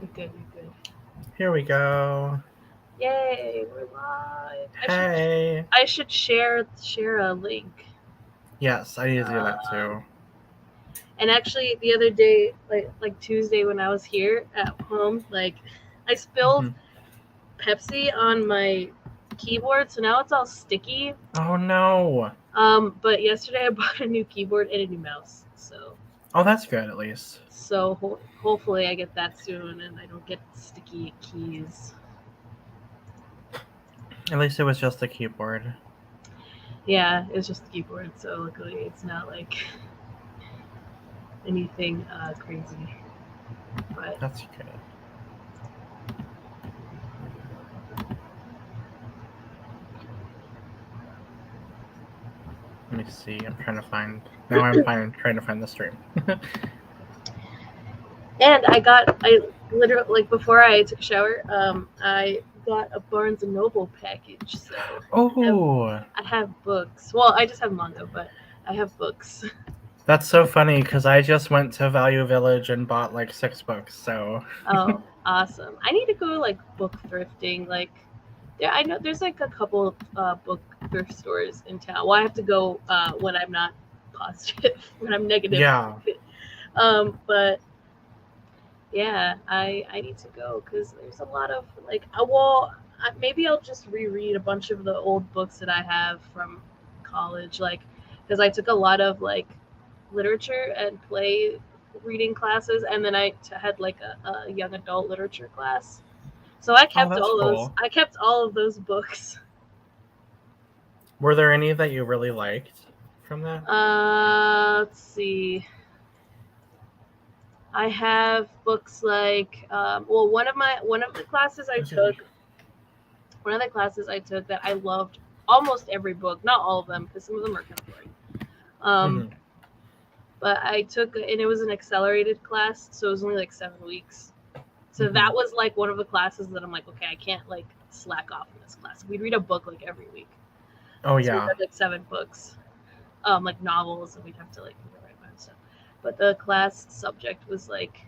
You're good. You're good. Here we go. Yay! We're live. Hey. I should share a link. Yes, I need to do that Um, too. and actually, the other day, like Tuesday when I was here at home, like I spilled Mhm. Pepsi on my keyboard, so now it's all sticky. Oh no. But yesterday I bought a new keyboard and a new mouse, Oh, that's good at least. hopefully I get that soon and I don't get sticky keys. At least it was just a keyboard. Yeah, it's just the keyboard, so luckily it's not like anything crazy. But That's good. Let me see. I'm trying to find. Now trying to find the stream. and I literally like before I took a shower, I got a Barnes and Noble package, so Oh, I have books. Well, I just have manga, but I have books. that's so funny because I just went to Value Village and bought like 6 books. So. Oh, awesome! I need to go like book thrifting. Like, yeah, I know there's like a couple book thrift stores in town. Well, I have to go when I'm not positive, when I'm negative. Yeah. But yeah, I need to go because there's a lot of like, well, maybe I'll just reread a bunch of the old books that I have from college, like because I took a lot of like literature and play reading classes, and then had like a young adult literature class. So I Oh, kept that's all those. cool. I kept all of those books. Were there any that you really liked from that? Let's see. I have books like well, one of the classes I took that I loved almost every book, not all of them because some of them are kind of boring. Um, Hmm. but I took and it was an accelerated class, so it was only like 7 weeks. So Hmm. that was like one of the classes that I'm like, okay, I can't like slack off in this class. We'd read a book like every week, Oh so we yeah. read like 7 books, like novels, and we'd have to like write about stuff. But the class subject was like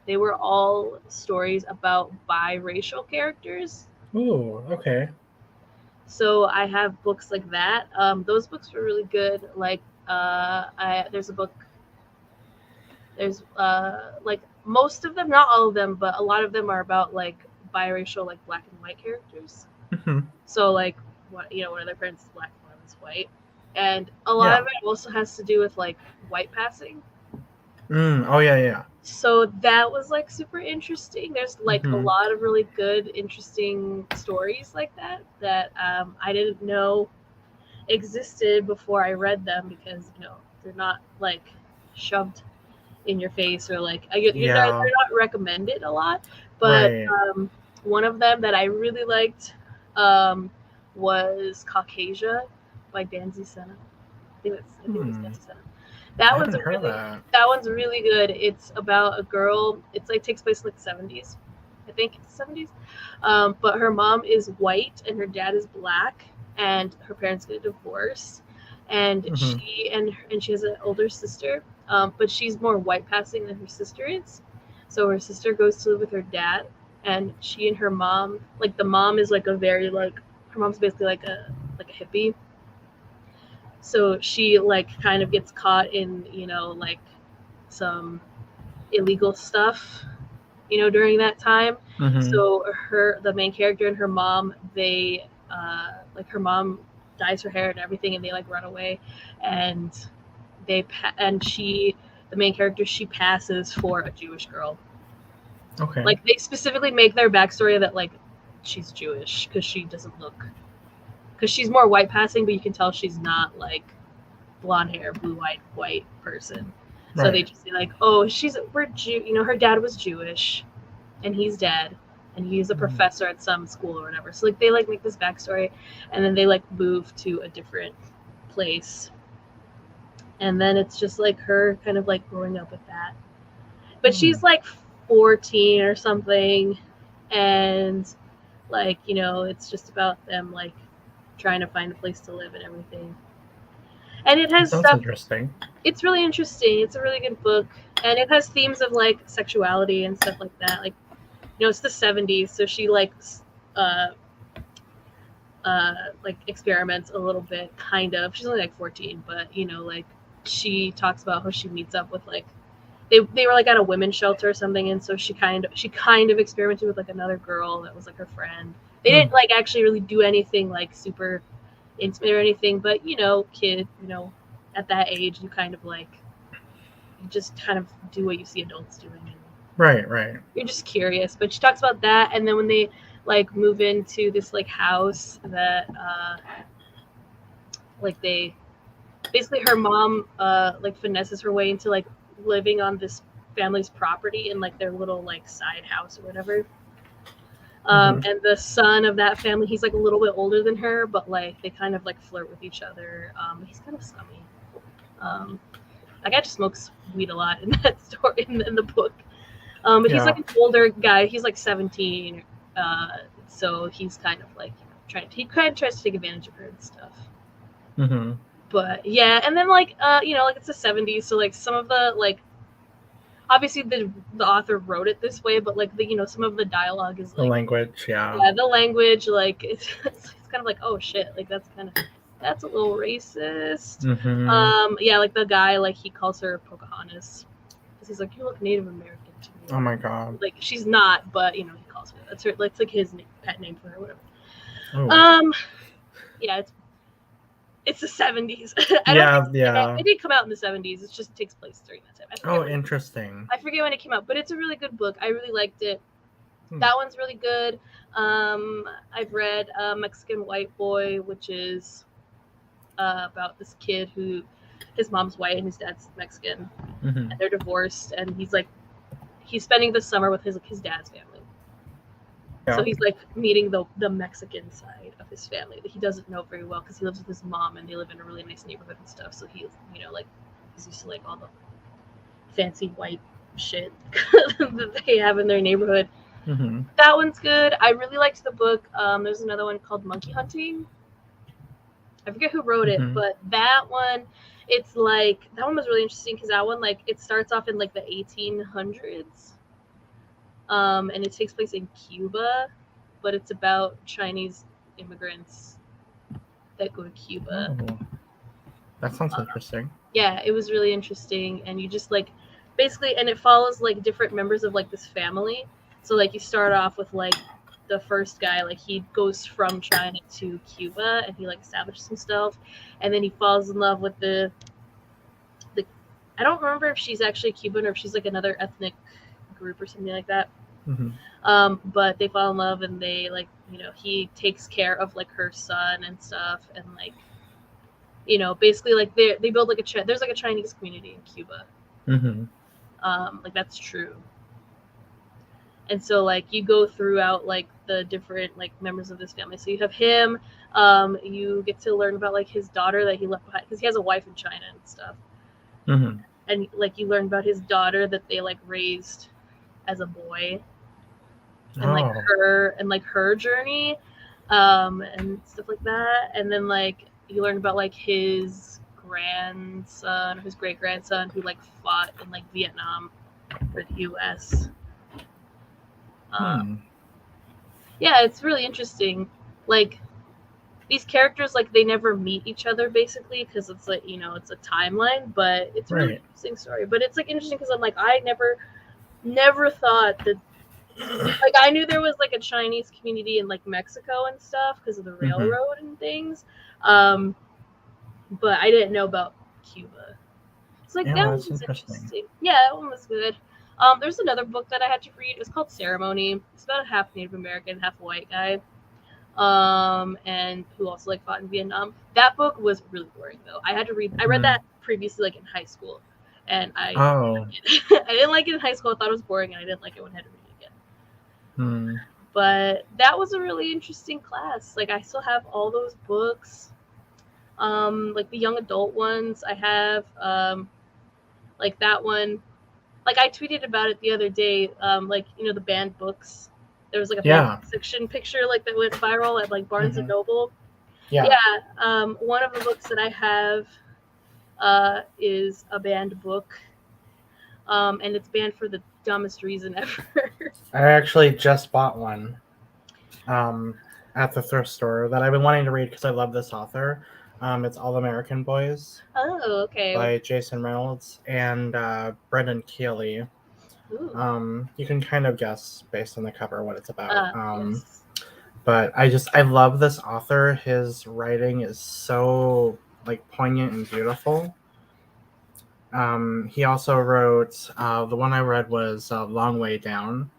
they were all stories about biracial characters. Ooh. Okay. So I have books like that. Those books were really good. Like there's a book. There's like most of them, not all of them, but a lot of them are about like biracial, like black and white characters. Hmm. So like one of their parents is black, one is white, and a lot Yeah. of it also has to do with like white passing. Oh yeah. Yeah. So that was like super interesting. There's like a Hmm. lot of really good, interesting stories like that I didn't know existed before I read them because they're not like shoved in your face or like Yeah. they're not recommended a lot. But Right. one of them that I really liked um, was Caucasia by Danzy Senna. I think it was Hmm. Danzy Senna. I That one's haven't a heard of really that. that one's really good. It's about a girl. It's like takes place in like the 70s. I think it's the 70s. But her mom is white and her dad is black, and her parents get a divorce, and Hmm. she has an older sister, but she's more white passing than her sister is. So her sister goes to live with her dad, and she and her mom, like the mom is like a very like her mom's basically like a hippie, so she like kind of gets caught in like some illegal stuff during that time. Hmm. So the main character and her mom, they like her mom dyes her hair and everything, and they like run away, and she the main character, she passes for a Jewish girl. Okay. Like they specifically make their backstory that like she's Jewish because she doesn't look, because she's more white passing, but you can tell she's not like blonde hair, blue eyed white person. So they Right. just say like, oh, we're Jew. Her dad was Jewish, and he's dead, and he's a Mhm. professor at some school or whatever. So like they like make this backstory, and then they like move to a different place, and then it's just like her kind of like growing up with that. But Hmm. she's like 14 or something, and like it's just about them like trying to find a place to live and everything. And it That has sounds stuff. interesting. It's really interesting. It's a really good book, and it has themes of like sexuality and stuff like that. Like it's the 70s, so she uh like experiments a little bit, kind of. She's only like 14, but like she talks about how she meets up with like they were like at a women's shelter or something, and so she kind of experimented with like another girl that was like her friend. They didn't like actually really do anything like super intimate or anything, but kid, at that age you kind of like you just kind of do what you see adults doing. And Right. you're just curious. But she talks about that, and then when they like move into this like house that like they basically her mom like finesses her way into like living on this family's property in like their little like side house or whatever. And the son of that family, he's like a little bit older than her, but like they kind of like flirt with each other. He's kind of scummy. That guy just smokes weed a lot in that story in the book. But he's like an older guy. He's like 17, so he's kind of like he kind of tries to take advantage of her and stuff. But yeah, and then like like it's the 70s, so like some of the like obviously the author wrote it this way, but like the some of the dialogue is like the language, yeah, the language, like it's kind of like, oh shit, like that's a little racist. Yeah, like the guy, like he calls her Pocahontas because he's like, you look Native American to me. Oh my god. Like she's not, but he calls her. That's her. It's like his pet name for her, whatever. Oh. Yeah, it's the 70s. Yeah. It did come out in the 70s. It just takes place during that time. Oh, interesting. I forget when it came out, but it's a really good book. I really liked it. That one's really good. I've read Mexican White Boy, which is about this kid who his mom's white and his dad's Mexican, and they're divorced, and he's spending the summer with his dad's family. Yeah. So he's like meeting the Mexican side of his family that he doesn't know very well because he lives with his mom and they live in a really nice neighborhood and stuff. So he's like he's used to like all the fancy white shit that they have in their neighborhood. That one's good. I really liked the book. There's another one called Monkey Hunting. I forget who wrote it, but that one, it's like that one was really interesting because that one like it starts off in like the 1800s. And it takes place in Cuba, but it's about Chinese immigrants that go to Cuba. Oh, that sounds interesting. Yeah, it was really interesting, and you just like basically, and it follows like different members of like this family. So like you start off with like the first guy, like he goes from China to Cuba, and he like establishes himself, and then he falls in love with the I don't remember if she's actually Cuban or if she's like another ethnic group or something like that. But they fall in love, and they like he takes care of like her son and stuff, and like basically like they build like there's like a Chinese community in Cuba. Like that's true. And so like you go throughout like the different like members of this family. So you have him. You get to learn about like his daughter that he left behind because he has a wife in China and stuff. And like you learn about his daughter that they like raised as a boy, and like her journey, and stuff like that. And then like you learn about like his grandson, his great grandson, who like fought in like Vietnam for the U.S. Yeah, it's really interesting. Like these characters, like they never meet each other basically because it's like it's a timeline, but it's a really interesting story. But it's like interesting because I'm like I never thought that like I knew there was like a Chinese community in like Mexico and stuff because of the railroad and things, but I didn't know about Cuba. It's like that was interesting. Yeah, that one was good. There's another book that I had to read. It was called Ceremony. It's about a half Native American, half white guy, and who also like fought in Vietnam. That book was really boring though. I read that previously like in high school, and I didn't like it in high school. I thought it was boring, and I didn't like it when I had to read it again. But that was a really interesting class. Like I still have all those books, like the young adult ones. I have like that one. Like I tweeted about it the other day. Like the banned books. There was like a fan fiction picture like that went viral at like Barnes and Noble. Yeah. One of the books that I have is a banned book, and it's banned for the dumbest reason ever. I actually just bought one at the thrift store that I've been wanting to read because I love this author. It's All American Boys Oh, okay. by Jason Reynolds and Brendan Keeley. Ooh. You can kind of guess based on the cover what it's about. Yes. But I love this author. His writing is so like poignant and beautiful. He also wrote the one I read was Long Way Down,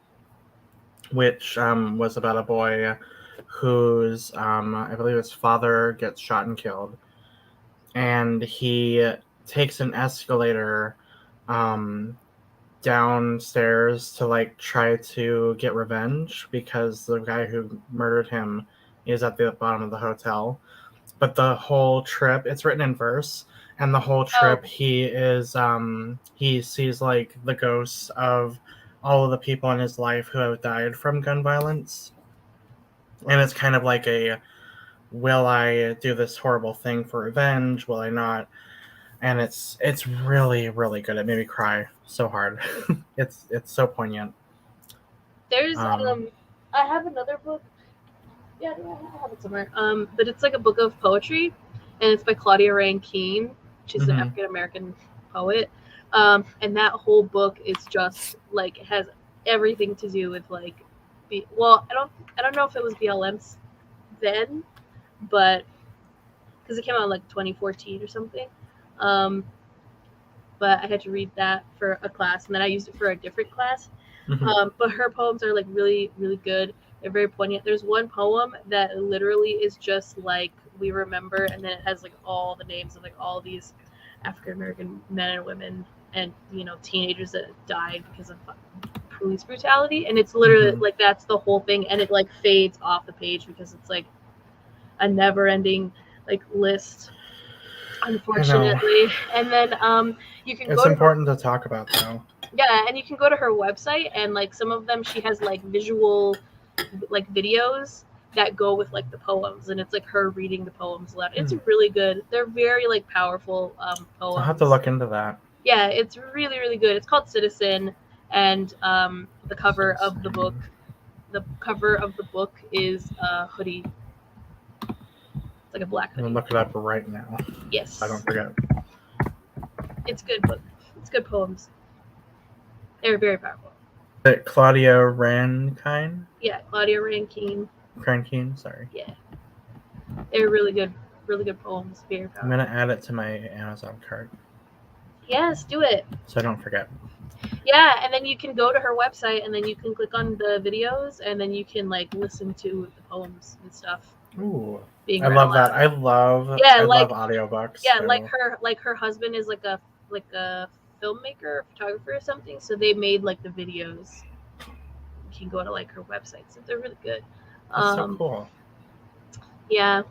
which was about a boy whose I believe his father gets shot and killed, and he takes an escalator um, downstairs to like try to get revenge because the guy who murdered him is at the bottom of the hotel. But the whole trip, it's written in verse, and the whole Oh, trip he sees like the ghosts of all of the people in his life who have died from gun violence. And it's kind of like a, will I do this horrible thing for revenge? Will I not? And it's really really good. It made me cry so hard. It's so poignant. there's Um, I have another book. Yeah, I have it somewhere. But it's like a book of poetry, and it's by Claudia Rankine. She's an mhm, African American poet. And that whole book is just like it has everything to do with like, well, I don't know if it was BLM then, but because it came out in like 2014 or something. Um, but I had to read that for a class, and then I used it for a different class. mhm. But her poems are like really, really good. They're very poignant. There's one poem that literally is just like we remember, and then it has like all the names of like all these African American men and women, and teenagers that died because of police brutality. And it's literally Mhm. like that's the whole thing, and it like fades off the page because it's like a never-ending like list, I know. unfortunately. And then you can It's go to her, important to talk about though. yeah, and you can go to her website, and like some of them she has like visual like videos that go with like the poems, and it's like her reading the poems aloud. It's Hmm. really good. They're very like powerful I'll have to poems. look into that. Yeah, it's really really good. It's called Citizen, and the cover of the book, Citizen. is a hoodie. It's like a black I'm gonna hoodie. look it up right now so I don't Yes, forget. it's good book. It's good poems. They're very powerful. Is it Claudia Rankine? Yeah, Claudia Rankine. Crankine, sorry. Yeah, they're really good poems. Very I'm powerful. gonna add it to my Amazon cart Yes, do it. so I don't forget. Yeah, and then you can go to her website, and then you can click on the videos, and then you can like listen to the poems and stuff Ooh. being I read love that. aloud. I Yeah, love audiobooks yeah, too. like her husband is like a filmmaker or photographer or something, so they made like the videos. You can go to like her website, so they're really good. That's so Um, cool. yeah.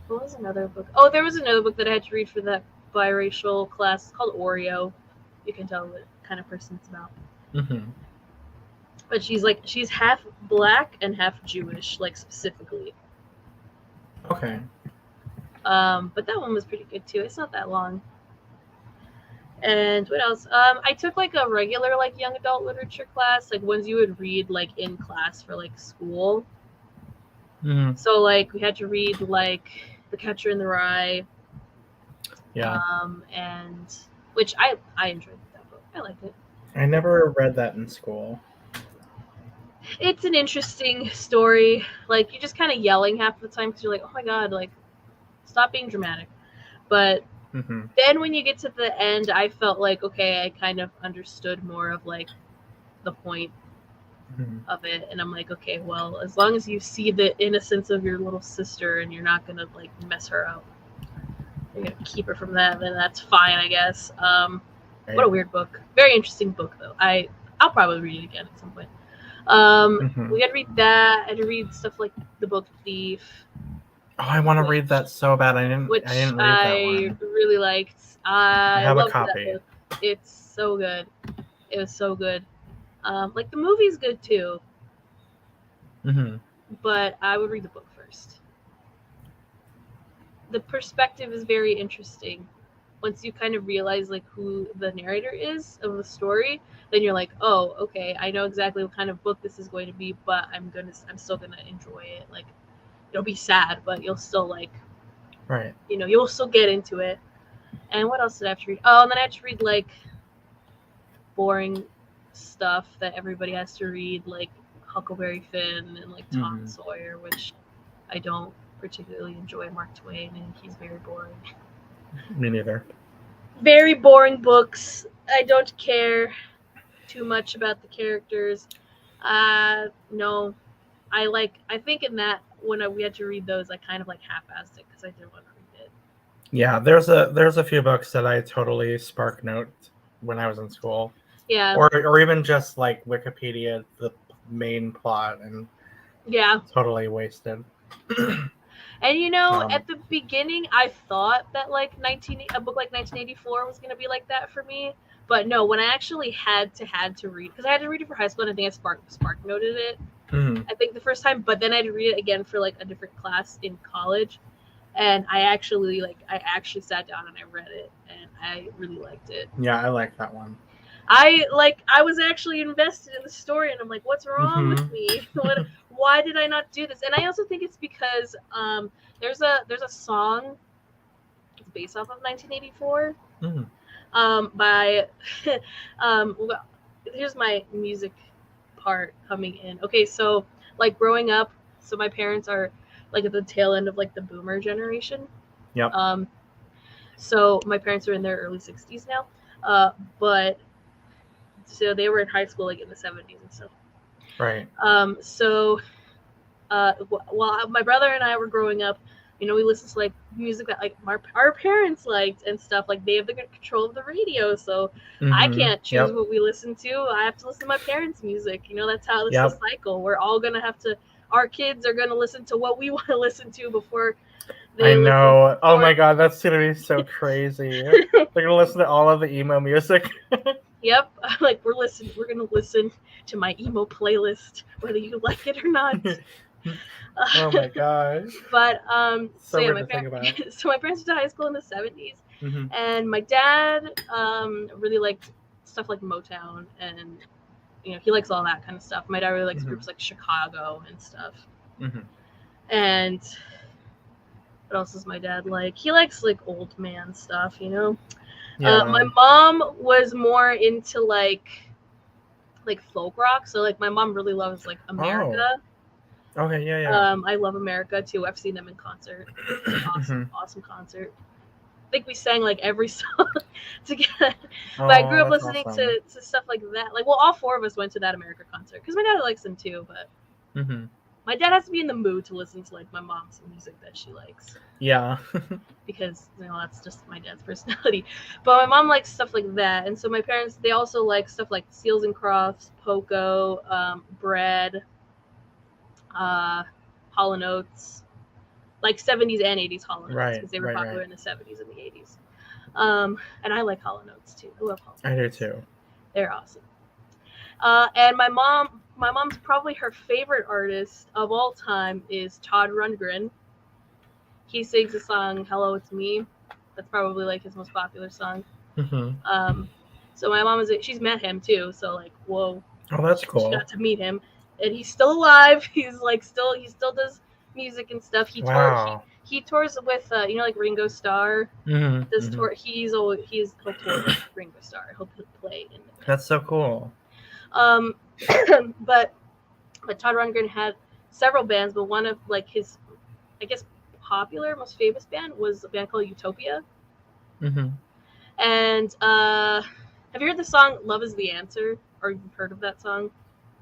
What was another book? Oh, there was another book that I had to read for that biracial class. It's called Oreo. You can tell what kind of person it's about. Hmm. But she's half black and half Jewish, like specifically. Okay. But that one was pretty good too. It's not that long. And what else? I took like a regular like young adult literature class, like ones you would read like in class for like school. Hmm. So like we had to read like The Catcher in the Rye, Yeah. and which I enjoyed that book. I liked it. I never read that in school. It's an interesting story. Like you're just kind of yelling half the time because you're like, oh my god, like stop being dramatic. But Hmm. then when you get to the end, I felt like okay, I kind of understood more of like the point Hmm. of it, and I'm like, okay, well, as long as you see the innocence of your little sister and you're not gonna like mess her up, you're gonna keep her from that, then that's fine, I guess. What a Right. weird book. Very interesting book though. I'll probably read it again at some point. Hmm. We had to read that. I had to read stuff like The Book Thief, Oh, I want to read which that so bad. I which didn't read that I one. really liked. I I have a loved that copy. book. It's so good. It was so good. Like the movie's good too, Hmm. but I would read the book first. The perspective is very interesting. once you kind of realize like who the narrator is of the story, then you're like, oh, okay, I know exactly what kind of book this is going to be, but I'm still gonna enjoy it. Like, it'll be sad, but you'll still like, Right. you'll still get into it. And what else did I have to read? Oh, and then I had to read like boring stuff that everybody has to read, like Huckleberry Finn and like Tom Sawyer, which I don't particularly enjoy Mark Twain, and he's very boring. Me neither. Very boring books. I don't care too much about the characters. No, I think in that when we had to read those, I kind of like half-assed it because I didn't want to read it. Yeah, there's a few books that I totally spark note when I was in school. Yeah. Or even just like Wikipedia the main plot and totally wasted. And at the beginning, I thought that like a book like 1984 was gonna be like that for me, but no. When I actually had to read, because I had to read it for high school, and I think I spark noted it. I think the first time, but then I had to read it again for like a different class in college, and I actually sat down and I read it, and I really liked it. Yeah, I like that one. I was actually invested in the story, and I'm like, what's wrong with me? Why did I not do this? And I also think it's because there's a song it's based off of 1984 by well, here's my music part coming in. Okay, so like growing up, so my parents are like at the tail end of like the boomer generation. Yep. So my parents are in their early 60s now, but so they were in high school like in the 70s and stuff. Right. So while my brother and I were growing up, we listened to like music that like our parents liked and stuff. Like they have the control of the radio, so I can't choose what we listen to. I have to listen to my parents' music. That's how this is a cycle. We're all gonna have to. Our kids are gonna listen to what we want to listen to before. I know. Oh my god, that's gonna be so crazy. They're gonna listen to all of the emo music. Yep, like we're gonna listen to my emo playlist, whether you like it or not. Oh my gosh! But so yeah, my parents went to high school in the 70s, and my dad really liked stuff like Motown, and he likes all that kind of stuff. My dad really likes groups like Chicago and stuff. And what else does my dad like? He likes like old man stuff, Yeah. My mom was more into like folk rock, so like my mom really loves like America. Oh. Okay, yeah. I love America too. I've seen them in concert. Awesome concert. I think we sang like every song together. But I grew up listening to stuff like that. Like, well, all four of us went to that America concert because my dad likes them too. But my dad has to be in the mood to listen to like my mom's music that she likes. Yeah. Because that's just my dad's personality. But my mom likes stuff like that, and so my parents, they also like stuff like Seals and Crofts, Poco, Bread, Hall & Oates, like 70s and 80s Hall & Oates, because they were popular in the 70s and the 80s. And I like Hall & Oates too. I love Hall & Oates. I do too. They're awesome. And my mom's probably her favorite artist of all time is Todd Rundgren. He sings the song "Hello, It's Me." That's probably like his most popular song. So my mom she's met him too. So like, whoa. Oh, that's cool. She got to meet him, and he's still alive. He's like he still does music and stuff. He tours with like Ringo Starr. This tour he'll tour with Ringo Starr. He'll play in the band. That's so cool. But Todd Rundgren had several bands, but one of like his, I guess, popular, most famous band was a band called Utopia. And have you heard the song "Love Is the Answer"? Or you've heard of that song?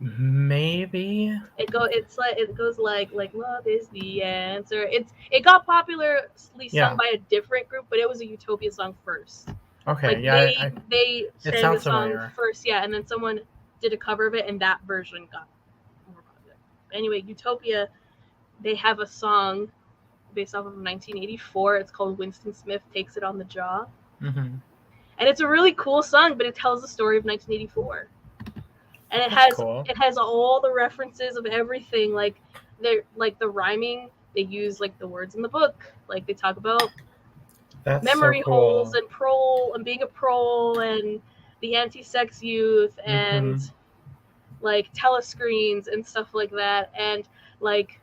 Maybe. It goes like "Love is the answer." It got popularly sung by a different group, but it was a Utopia song first. Okay, like they sang the song first, and then someone did a cover of it, and that version got more popular. Anyway, Utopia, they have a song based off of 1984. It's called "Winston Smith Takes It on the Jaw," and it's a really cool song, but it tells the story of 1984. And it has all the references of everything. Like they're like the rhyming, they use like the words in the book. Like they talk about That's so memory holes cool. and prole and being a prole and the anti-sex youth and Mm-hmm. like telescreens and stuff like that, and like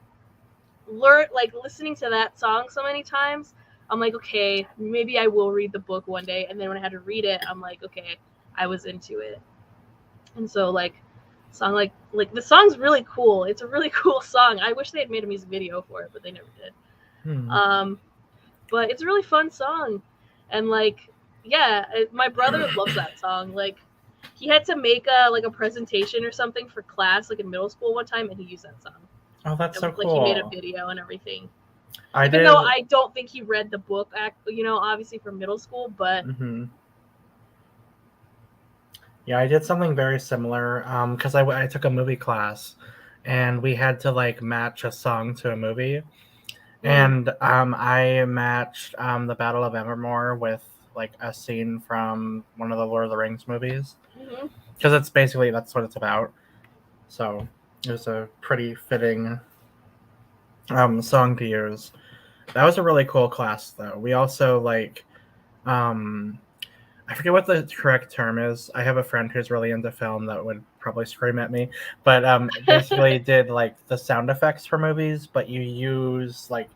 listening to that song so many times, I'm like, okay, maybe I will read the book one day. And then when I had to read it, I'm like, okay, I was into it. And so like song like the song's really cool. It's a really cool song. I wish they had made a music video for it, but they never did. Hmm. But it's a really fun song. And like, yeah, my brother loves that song. Like, he had to make a presentation or something for class like in middle school one time, and he used that song. Oh, that's so And, like, he made a cool. video and everything. I Even though did. I don't think he read the book, obviously for middle school, but Mm-hmm. Yeah, I did something very similar. Because I took a movie class, and we had to like match a song to a movie, and I matched the Battle of Evermore with like a scene from one of the Lord of the Rings movies, mm-hmm. because that's what it's about. So it was a pretty fitting song to use. That was a really cool class, though. We also like um, I forget what the correct term is. I have a friend who's really into film that would probably scream at me, but basically did like the sound effects for movies, but you use like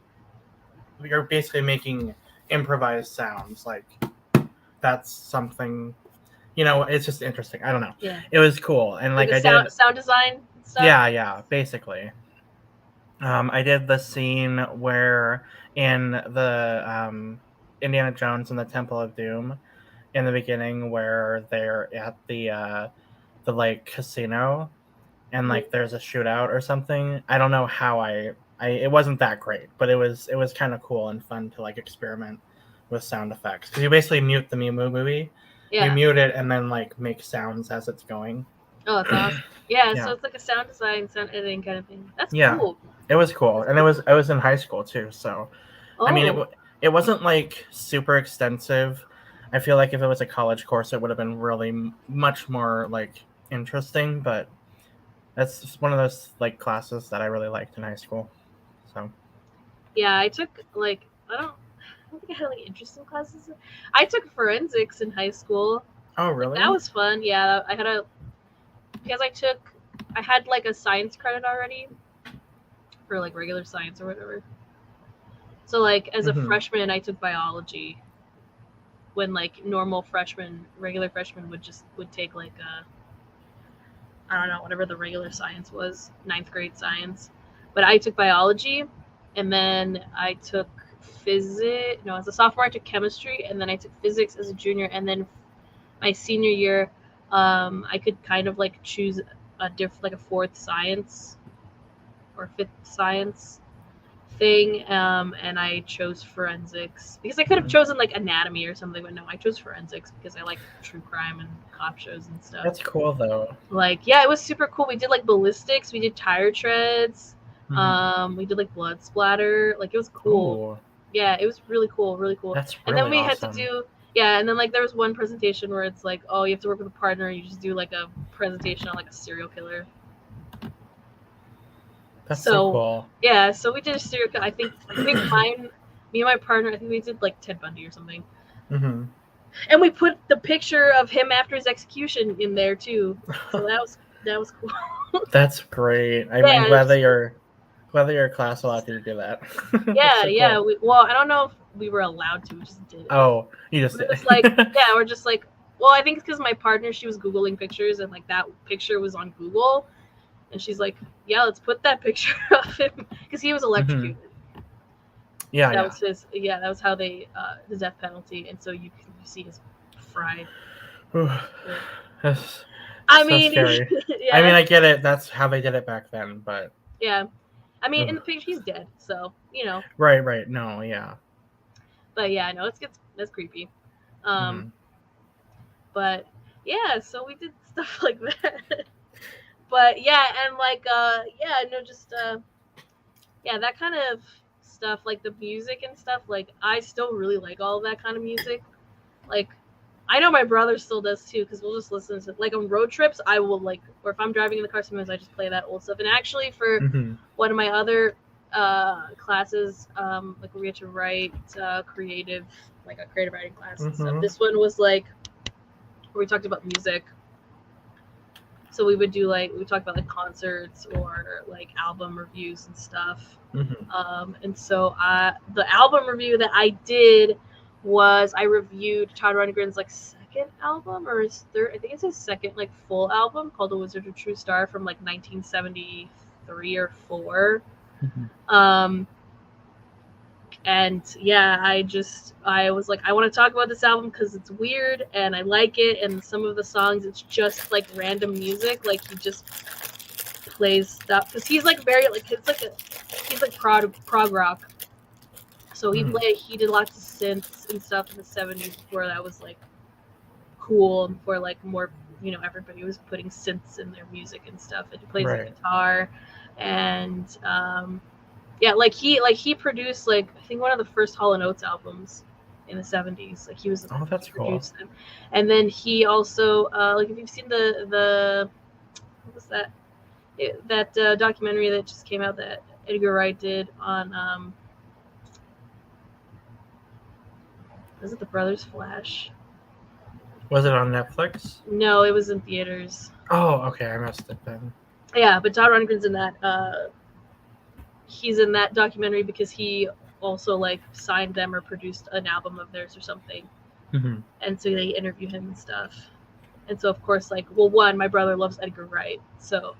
you're basically making improvised sounds. Like that's something it's just interesting. I don't know. Yeah, It was cool, and like like the I did. sound design and stuff. Yeah, basically. I did the scene where in the Indiana Jones and the Temple of Doom in the beginning where they're at the like casino and Mm-hmm. like there's a shootout or something. I don't know how I it wasn't that great, but it was kind of cool and fun to like experiment with sound effects because you basically mute the movie, you Yeah. mute it and then like make sounds as it's going. Oh, that's awesome. Yeah, so Yeah, it's like a sound design, sound editing kind of thing. That's yeah, cool. it was cool, That's and cool. I was in high school too, so I mean Oh, it wasn't like super extensive. I feel like if it was a college course, it would have been really much more like interesting, but that's just one of those like classes that I really liked in high school. So, yeah. I took like I don't think I had like interesting classes. I took forensics in high school. oh Like that really? was fun. Yeah, I had a because I had like a science credit already for like regular science or whatever. So like as a Mm-hmm. freshman, I took biology when like regular freshmen would take like I don't know, whatever the regular science was, ninth grade science. But I took biology, and then I took physics. No, as a sophomore, I took chemistry, and then I took physics as a junior, and then my senior year, I could kind of like choose like a fourth science or fifth science thing, and I chose forensics because I could have chosen like anatomy or something, but no, I chose forensics because I like true crime and cop shows and stuff. That's cool though. Like, yeah, it was super cool. We did like ballistics, we did tire treads, Mm-hmm. we did like blood splatter. Like, it was cool. Oh, Yeah, it was really cool, really cool. that's And then really we had to awesome. do, yeah, and then like there was one presentation where it's like, oh, you have to work with a partner. You just do like a presentation on like a serial killer. That's so So cool. yeah, so we did a serial killer. I think me and my partner, I think we did like Ted Bundy or something. Mm-hmm. And we put the picture of him after his execution in there too. So that was cool. That's great. I'm Yeah, glad that your class allowed you to do that. That's yeah, so yeah. cool. Well, I don't know if we were allowed to. We just did it. Oh, you just We're did. just like, yeah, we're just like, well, I think it's because my partner, she was Googling pictures and like that picture was on Google. And she's like, yeah, let's put that picture of him because he was Mm-hmm. electrocuted. Yeah, That yeah. was that was how they, the death penalty. And so you see his fried. Ooh, Yeah. that's I so mean, scary. I mean, yeah, I get it. That's how they did it back then, but yeah. I mean, in ooh. the picture, he's dead. So, you know, Right, right. No, yeah. but yeah, no, that's creepy. Um, Mm-hmm. but yeah, so we did stuff like that. But yeah, and like yeah, no, just yeah, that kind of stuff, like the music and stuff, like I still really like all of that kind of music. Like I know my brother still does too, because we'll just listen to like on road trips. I will like, or if I'm driving in the car, sometimes I just play that old stuff. And actually, for Mm-hmm. one of my other classes, like where we had to write creative writing class and stuff. Mhm. This one was like where we talked about music. So we would talk about like concerts or like album reviews and stuff. And so the album review that I did was I reviewed Todd Rundgren's like second album or his third. I think it's his second like full album called The Wizard of True Star from like 1973 or 4. And yeah, I was like, I want to talk about this album because it's weird and I like it, and some of the songs it's just like random music, like he just plays stuff because he's like very like he's like prog rock, so he did lots of synths and stuff in the 70s before that was like cool, and before like more everybody was putting synths in their music and stuff, and he plays the guitar, and yeah, he produced like I think one of the first Hall & Oates albums in the 70s. Like he was the that's cool. Them. And then he also like if you've seen the what was that documentary that just came out that Edgar Wright did on was it The Brothers Flash? Was it on Netflix? No, it was in theaters. Oh, okay, I missed it then. Yeah, but Todd Rundgren's in that. He's in that documentary because he also like signed them or produced an album of theirs or something. And so they interview him and stuff. And so of course, like, well, one, my brother loves Edgar Wright, so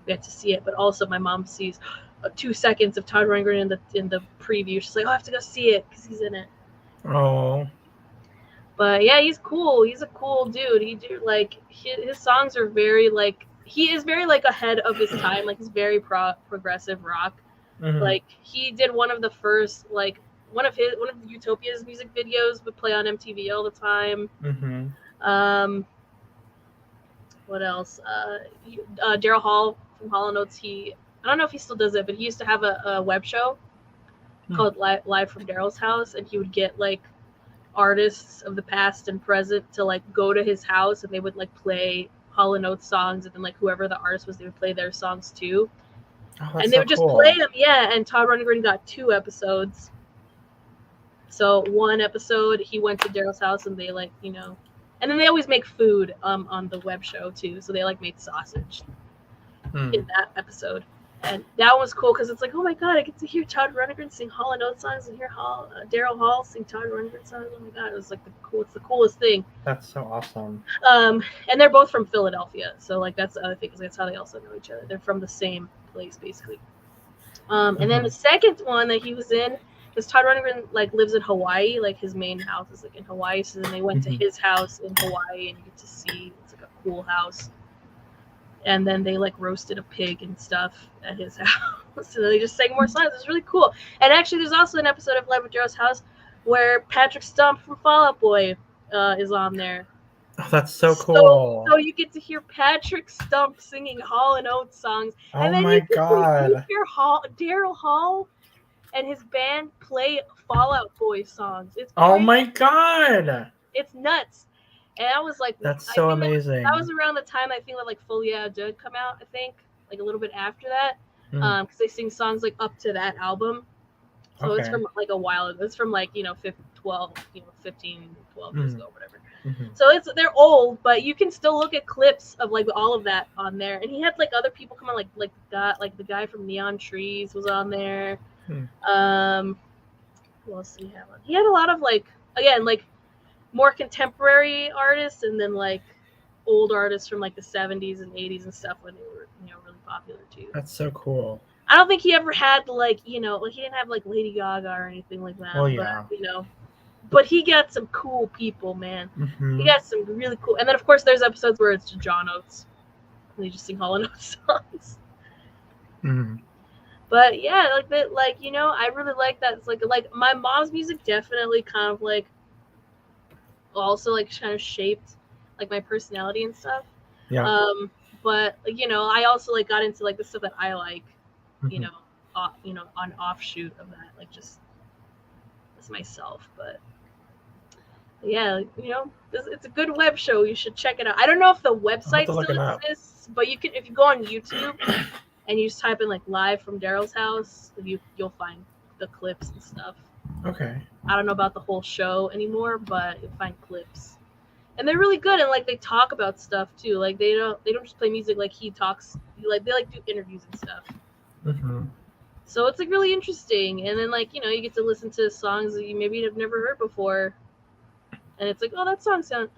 we had to see it. But also, my mom sees 2 seconds of Todd Rundgren in the preview. She's like, "Oh, I have to go see it because he's in it." Oh. But yeah, he's cool. He's a cool dude. His songs are very like he is very like ahead of his time. Like he's very progressive rock. Like he did one of the first like one of Utopia's music videos would play on MTV all the time. What else? Daryl Hall from Hall & Oates. I don't know if he still does it, but he used to have a web show called Live from Daryl's House, and he would get like artists of the past and present to like go to his house, and they would like play Hall & Oates songs, and then like whoever the artist was, they would play their songs too. And they would just play them, and Todd Rundgren got 2 episodes. So one episode he went to Daryl's house, and they like and then they always make food on the web show too. So they like made sausage in that episode, and that was cool because it's like, oh my god, I get to hear Todd Rundgren sing Hall & Oates songs and hear Daryl Hall sing Todd Rundgren songs. Oh my god, it was like it's the coolest thing. That's so awesome. And they're both from Philadelphia, so like that's the other thing, because that's how they also know each other. They're from the same place basically. And then the second one that he was in, because Todd Rundgren like lives in Hawaii, like his main house is like in Hawaii, so then they went to his house in Hawaii, and you get to see it's like a cool house. And then they like roasted a pig and stuff at his house. So they just sang more songs. It was really cool. And actually, there's also an episode of Live at Daryl's House where Patrick Stump from Fall Out Boy is on there. Oh, that's so cool. So you get to hear Patrick Stump singing Hall & Oates songs. And then my god. You hear Daryl Hall and his band play Fall Out Boy songs. It's crazy. Oh my god. It's nuts. And I was like, that's so amazing. That was around the time I think that like Fully Out Did come out, I think. Like a little bit after that. Because they sing songs like up to that album. So it's from like a while ago. It's from like, 15, 12 years ago, whatever. So they're old, but you can still look at clips of like all of that on there. And he had like other people come on, like the guy from Neon Trees was on there. Who else did he have on? He had a lot of like, again, like more contemporary artists, and then like old artists from like the 70s and 80s and stuff when they were really popular too. That's so cool. I don't think he ever had like he didn't have like Lady Gaga or anything like that. Oh yeah. But, but he got some cool people, man. He got some really cool. And then of course there's episodes where it's John Oates. And they just sing Hall & Oates songs. But yeah, like that, like I really like that. It's like my mom's music definitely kind of like also like kind of shaped like my personality and stuff. Yeah. But I also like got into like the stuff that I like, on offshoot of that, like just as myself. But yeah, it's a good web show. You should check it out. I don't know if the website still exists, but you can, if you go on YouTube, and you just type in like live from Daryl's house, you'll find the clips and stuff. Okay. I don't know about the whole show anymore, but you'll find clips. And they're really good, and like they talk about stuff too. Like they don't just play music, like he talks, like they like do interviews and stuff. Mm-hmm. So it's like really interesting. And then like, you get to listen to songs that you maybe have never heard before. And it's like, oh, that song sounded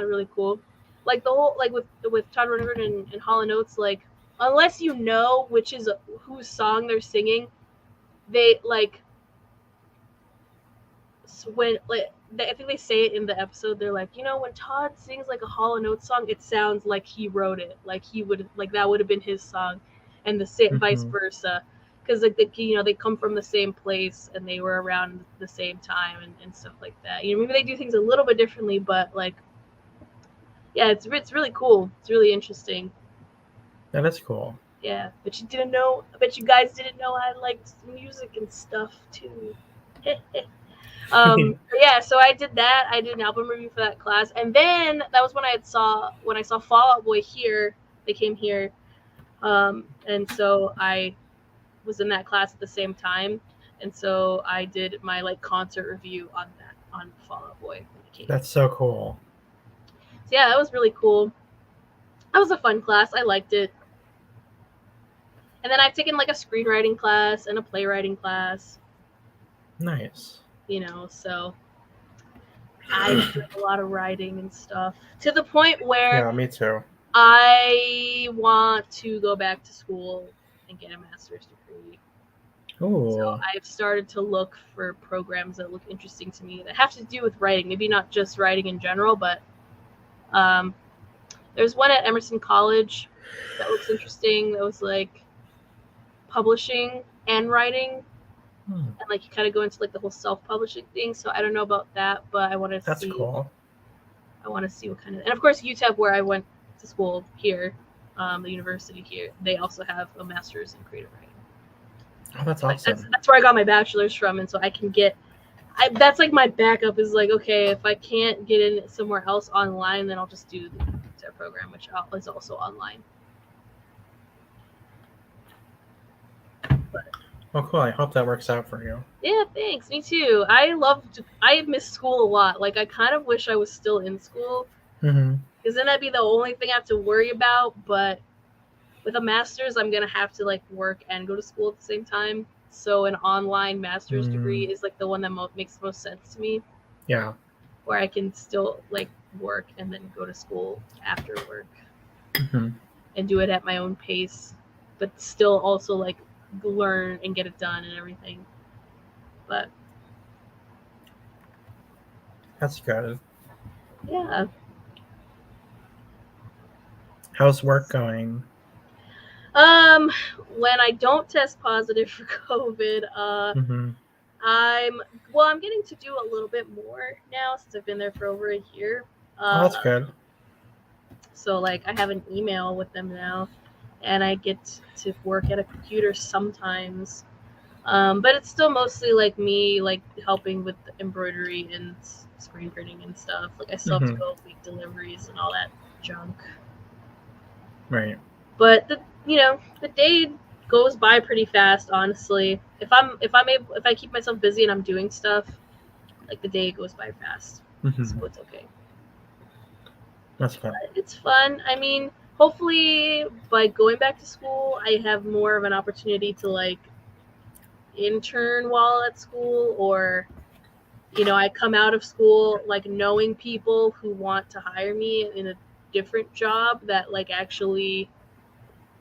really cool. Like the whole, like with Todd Rundgren and Hall & Oates, like unless you know which is whose song they're singing, they like when like I think they say it in the episode. They're like, when Todd sings like a Hall & Oates song, it sounds like he wrote it, like he would, like that would have been his song, and the same vice versa, because like they come from the same place and they were around the same time and stuff like that. Maybe they do things a little bit differently, but like, yeah, it's really cool. It's really interesting. Yeah, that's cool. Yeah, but you didn't know. I bet you guys didn't know I liked music and stuff too. Yeah, so I did that. I did an album review for that class, and then that was when I saw Fall Out Boy here. They came here, and so I was in that class at the same time, and so I did my like concert review on Fall Out Boy when it came. That's so cool. So yeah, that was really cool. That was a fun class. I liked it. And then I've taken like a screenwriting class and a playwriting class. Nice. So I've done a lot of writing and stuff to the point where me too. I want to go back to school and get a master's degree. Ooh. So I've started to look for programs that look interesting to me that have to do with writing. Maybe not just writing in general, but there's one at Emerson College that looks interesting. That was like publishing and writing. And like you kind of go into like the whole self-publishing thing. So I don't know about that, but I want to see. That's cool. I want to see what kind of, and of course UTEP, where I went to school here, the university here, they also have a master's in creative writing. Oh, that's awesome. That's where I got my bachelor's from, and so I can get. That's like my backup is like, okay, if I can't get in somewhere else online, then I'll just do the UTEP program, which is also online. Well, cool. I hope that works out for you. Yeah, thanks. Me too. I miss school a lot. Like, I kind of wish I was still in school. Because then that'd be the only thing I have to worry about. But with a master's, I'm going to have to, like, work and go to school at the same time. So an online master's degree is, like, the one that makes the most sense to me. Yeah. Where I can still, like, work and then go to school after work. And do it at my own pace. But still also, like, learn and get it done and everything. But that's good. Yeah. How's work going? When I don't test positive for COVID, I'm getting to do a little bit more now since I've been there for over a year. That's good. So like I have an email with them now, and I get to work at a computer sometimes. But it's still mostly like me, like helping with the embroidery and screen printing and stuff. Like I still have to go make deliveries and all that junk. Right. But the day goes by pretty fast, honestly. If I keep myself busy and I'm doing stuff, like the day goes by fast. So it's okay. That's fun. It's fun. I mean, hopefully by going back to school, I have more of an opportunity to like intern while at school, or I come out of school like knowing people who want to hire me in a different job that like actually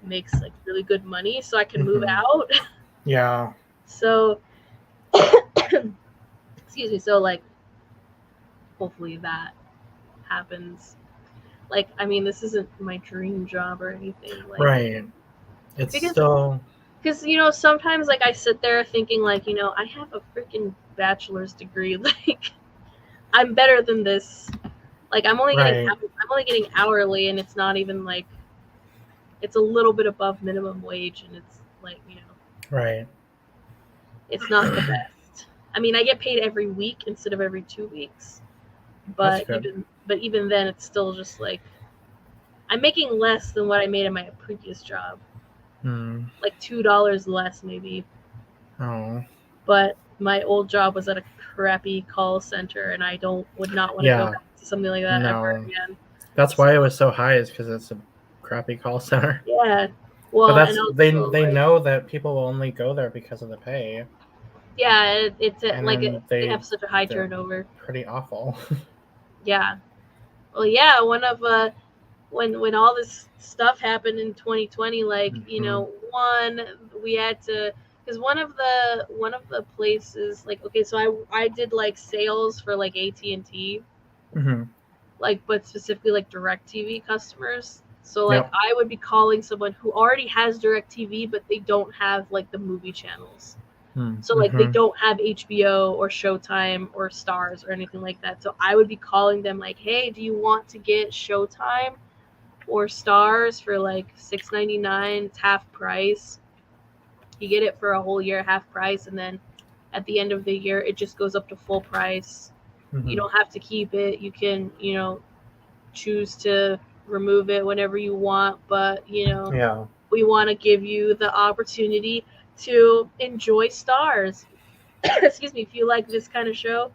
makes like really good money, so I can move out. Yeah. So excuse me. So like hopefully that happens. Like, I mean, this isn't my dream job or anything. Like, right. It's still... Because, sometimes, like, I sit there thinking, like, I have a freaking bachelor's degree. Like, I'm better than this. Like, I'm only getting hourly, and it's not even, like, it's a little bit above minimum wage, and it's, like, Right. It's not the best. I mean, I get paid every week instead of every 2 weeks. But even then, it's still just like I'm making less than what I made in my previous job. like $2 less maybe. Oh. But my old job was at a crappy call center, and I would not want to go Yeah. back to something like that ever No. again. That's why it was so high, is because it's a crappy call center. Yeah. But Well, and that's they also they like, know that people will only go there because of the pay, yeah, and then they have such a high they're turnover. pretty awful. Yeah. Well, yeah. One of when all this stuff happened in 2020, like one we had to, because one of the places, like, okay, so I did like sales for like AT&T, Mm-hmm. like, but specifically like DirecTV customers. So like Yep. I would be calling someone who already has DirecTV, but they don't have like the movie channels. So like they Mm-hmm. don't have HBO or Showtime or Stars or anything like that. So I would be calling them like, hey, do you want to get Showtime or Stars for like $6.99? It's half price. You get it for a whole year, half price, and then at the end of the year, it just goes up to full price. You Mm-hmm. don't have to keep it. You can, choose to remove it whenever you want, but Yeah. we want to give you the opportunity to enjoy Stars. Excuse me, if you like this kind of show.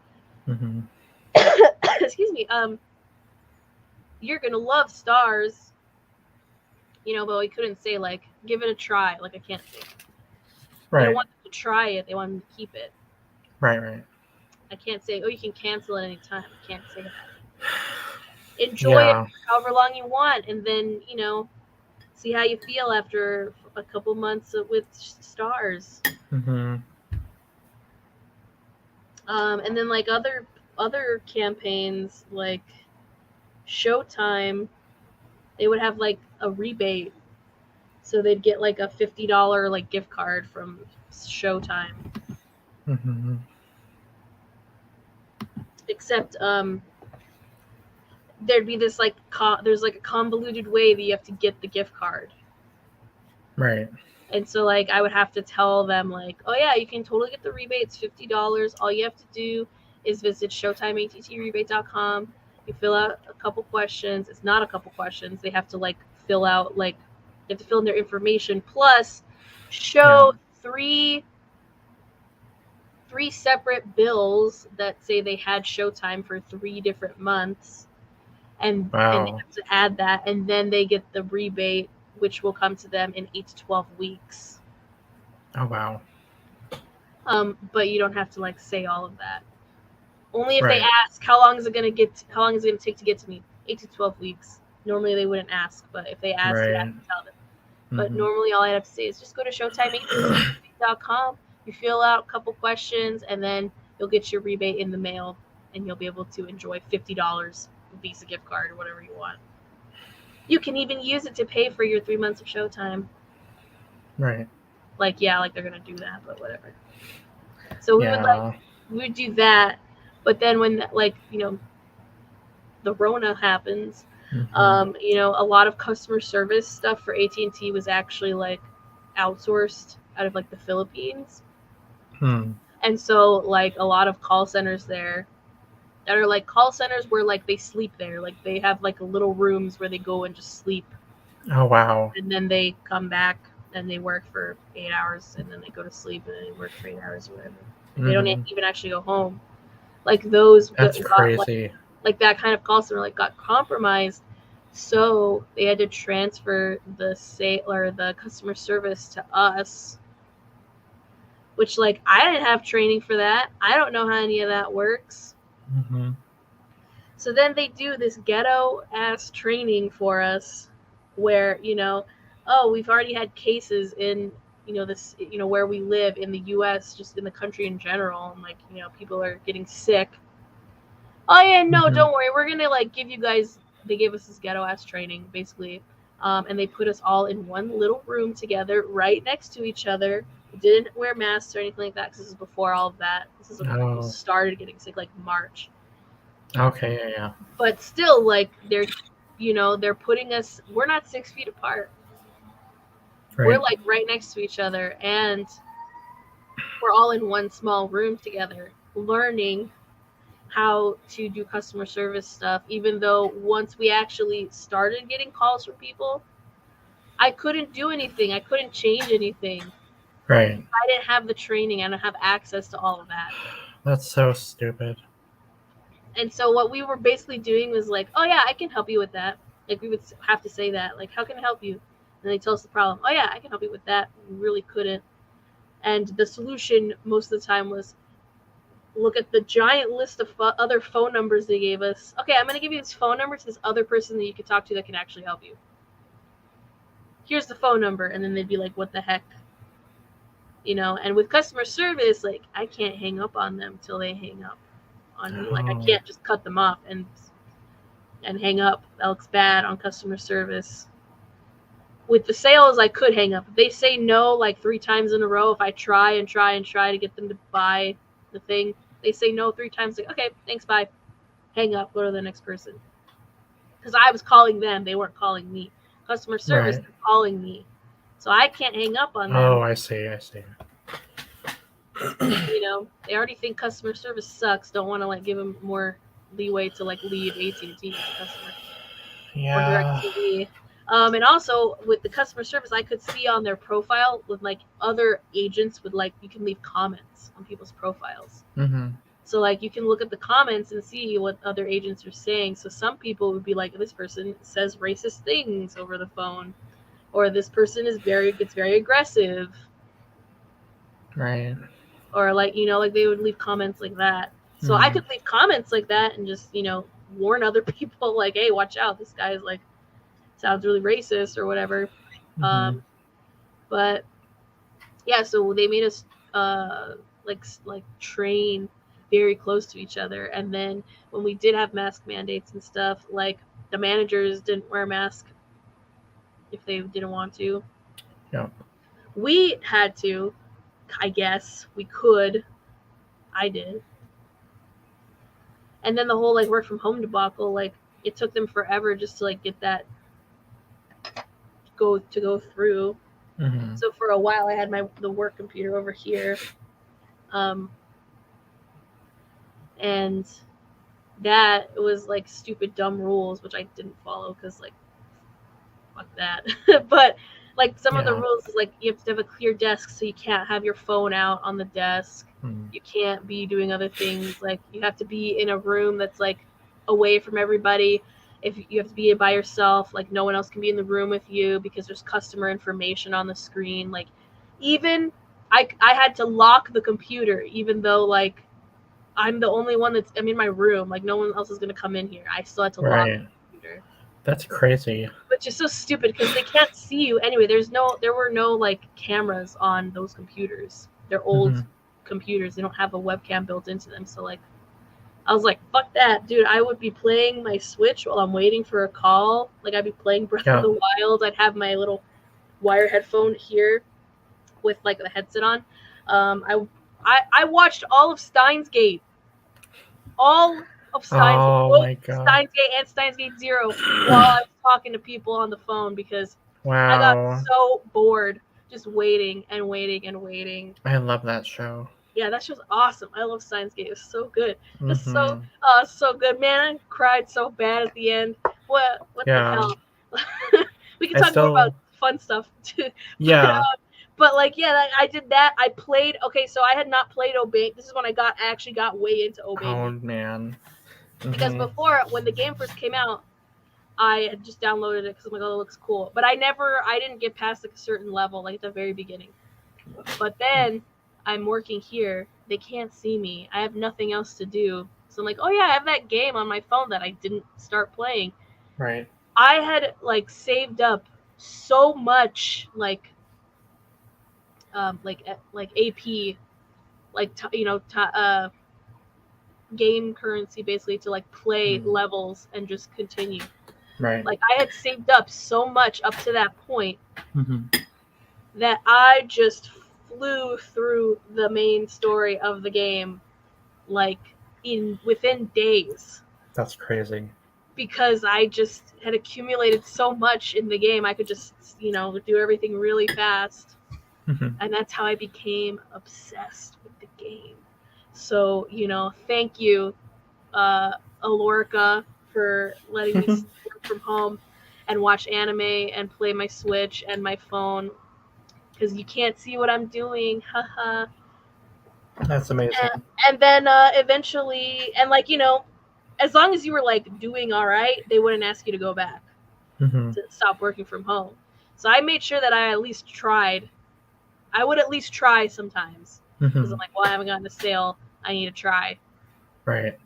Mm-hmm. Excuse me, you're gonna love Stars. But we couldn't say like give it a try. Like, I can't say. They don't Right. want them to try it. They want them to keep it. Right. I can't say, oh, you can cancel at any time. I can't say that. Enjoy it Yeah. for however long you want, and then see how you feel after a couple months with Stars. Mm-hmm. And then like other campaigns like Showtime, they would have like a rebate, so they'd get like a $50 like gift card from Showtime. Mm-hmm. Except there'd be this like there's like a convoluted way that you have to get the gift card. Right. And so like I would have to tell them like, oh yeah, you can totally get the rebates, $50. All you have to do is visit ShowtimeATTRebate.com. You fill out a couple questions. It's not a couple questions. They have to like fill out like they have to fill in their information, plus show three separate bills that say they had Showtime for 3 different months, and they Wow. have to add that, and then they get the rebate, which will come to them in 8 to 12 weeks. Oh wow. But you don't have to like say all of that. Only if they Right. ask, how long is it gonna take to get to me? 8 to 12 weeks. Normally they wouldn't ask, but if they ask, you have Right. to tell them. But Mm-hmm. normally all I have to say is just go to ShowtimeATTRebate.com. You fill out a couple questions, and then you'll get your rebate in the mail, and you'll be able to enjoy $50 Visa gift card or whatever you want. You can even use it to pay for your 3 months of Showtime. Right. Like, yeah, like they're gonna do that, but whatever. So we would do that, but then when like the Rona happens, Mm-hmm. a lot of customer service stuff for AT&T was actually like outsourced out of like the Philippines. Hmm. And so like a lot of call centers there that are like call centers where like they sleep there, like they have like little rooms where they go and just sleep, Oh wow. and then they come back and they work for 8 hours, and then they go to sleep and then they work for 8 hours or whatever. They don't Mm-hmm. even actually go home. Like those That's got crazy. like that kind of call center like got compromised, so they had to transfer the customer service to us, which like I didn't have training for that. I don't know how any of that works. Mm-hmm. So then they do this ghetto ass training for us where, oh, we've already had cases in, this, where we live in the US, just in the country in general, and like, people are getting sick. Oh yeah, no, Mm-hmm. don't worry. We're gonna like give you guys. They gave us this ghetto ass training, basically, and they put us all in one little room together, right next to each other. We didn't wear masks or anything like that because this is before all of that. This is when people Oh. started getting sick, like March. Okay. Yeah. But still, like they're putting us. We're not 6 feet apart. We're Right. like right next to each other, and we're all in one small room together, learning how to do customer service stuff, even though once we actually started getting calls from people, I couldn't do anything. I couldn't change anything. Right. I didn't have the training. I didn't have access to all of that. That's so stupid. And so what we were basically doing was like, oh yeah, I can help you with that. Like we would have to say that, like, how can I help you? And they tell us the problem. Oh yeah, I can help you with that. We really couldn't. And the solution most of the time was look at the giant list of other phone numbers they gave us. Okay, I'm gonna give you this phone number to this other person that you can talk to that can actually help you. Here's the phone number, and then they'd be like, what the heck? You know, and with customer service, like I can't hang up on them till they hang up on me. Like I can't just cut them off and hang up. That looks bad on customer service. With the sales, I could hang up. If they say no like 3 times in a row, if I try and try and try to get them to buy the thing, they say no 3 times. Like, okay, thanks, bye. Hang up, go to the next person. Because I was calling them, they weren't calling me. Customer service, Right. they're calling me. So I can't hang up on them. Oh, I see. You know, they already think customer service sucks. Don't want to like give them more leeway to like leave AT&T as a customer. Yeah. Or DirecTV. And also with the customer service, I could see on their profile with like other agents would like you can leave comments on people's profiles. Mm-hmm. So like you can look at the comments and see what other agents are saying. So some people would be like, this person says racist things over the phone, or this person gets very aggressive. Right. Or like, you know, like they would leave comments like that. So I could leave comments like that and just, you know, warn other people like, hey, watch out, this guy is like sounds really racist or whatever. Mm-hmm. But yeah, so they made us like train very close to each other, and then when we did have mask mandates and stuff, like the managers didn't wear masks if they didn't want to. Yeah. We had to, I guess we could. I did. And then the whole like work from home debacle, like it took them forever just to like get that go through. Mm-hmm. So for a while I had the work computer over here. And that was like stupid dumb rules which I didn't follow because like fuck that. But like some of the rules is like you have to have a clear desk, so you can't have your phone out on the desk. You can't be doing other things. Like you have to be in a room that's like away from everybody. If you have to be by yourself, like no one else can be in the room with you because there's customer information on the screen. Like even I had to lock the computer even though like I'm the only one I'm in my room. Like no one else is gonna come in here. I still had to lock the computer. That's crazy. Which is so stupid because they can't see you anyway. There were no like cameras on those computers. They're old computers. They don't have a webcam built into them. So like, I was like, fuck that, dude. I would be playing my Switch while I'm waiting for a call. Like I'd be playing Breath of the Wild. I'd have my little wire headphone here with like the headset on. I watched all of Steins Gate. All of Steins Gate. Steins Gate and Steins Gate 0 while I was talking to people on the phone because I got so bored just waiting and waiting and waiting. I love that show. Yeah, that show's awesome. I love Steins Gate. It's so good. It's so good. Man, I cried so bad at the end. What the hell? We can talk more about fun stuff too. Yeah. But like, yeah, I did that. I played. Okay, so I had not played Obey. This is when I actually got way into Obey. Oh man. Because before, when the game first came out, I had just downloaded it because I'm like, oh, it looks cool. But I didn't get past like a certain level, like at the very beginning. But then I'm working here. They can't see me. I have nothing else to do. So I'm like, oh yeah, I have that game on my phone that I didn't start playing. Right. I had like saved up so much like AP, like game currency basically to like play levels and just continue. Right. Like I had saved up so much up to that point that I just flew through the main story of the game like within days. That's crazy. Because I just had accumulated so much in the game, I could just, do everything really fast. And that's how I became obsessed with the game. So, thank you, Alorica, for letting me work from home. and watch anime and play my Switch and my phone because you can't see what I'm doing. Haha. That's amazing. And then eventually, and like, as long as you were like doing all right, they wouldn't ask you to go back Mm-hmm. to stop working from home. So I made sure that I at least tried. I would at least try sometimes because Mm-hmm. I'm like, well, I haven't gotten a sale. I need to try. Right.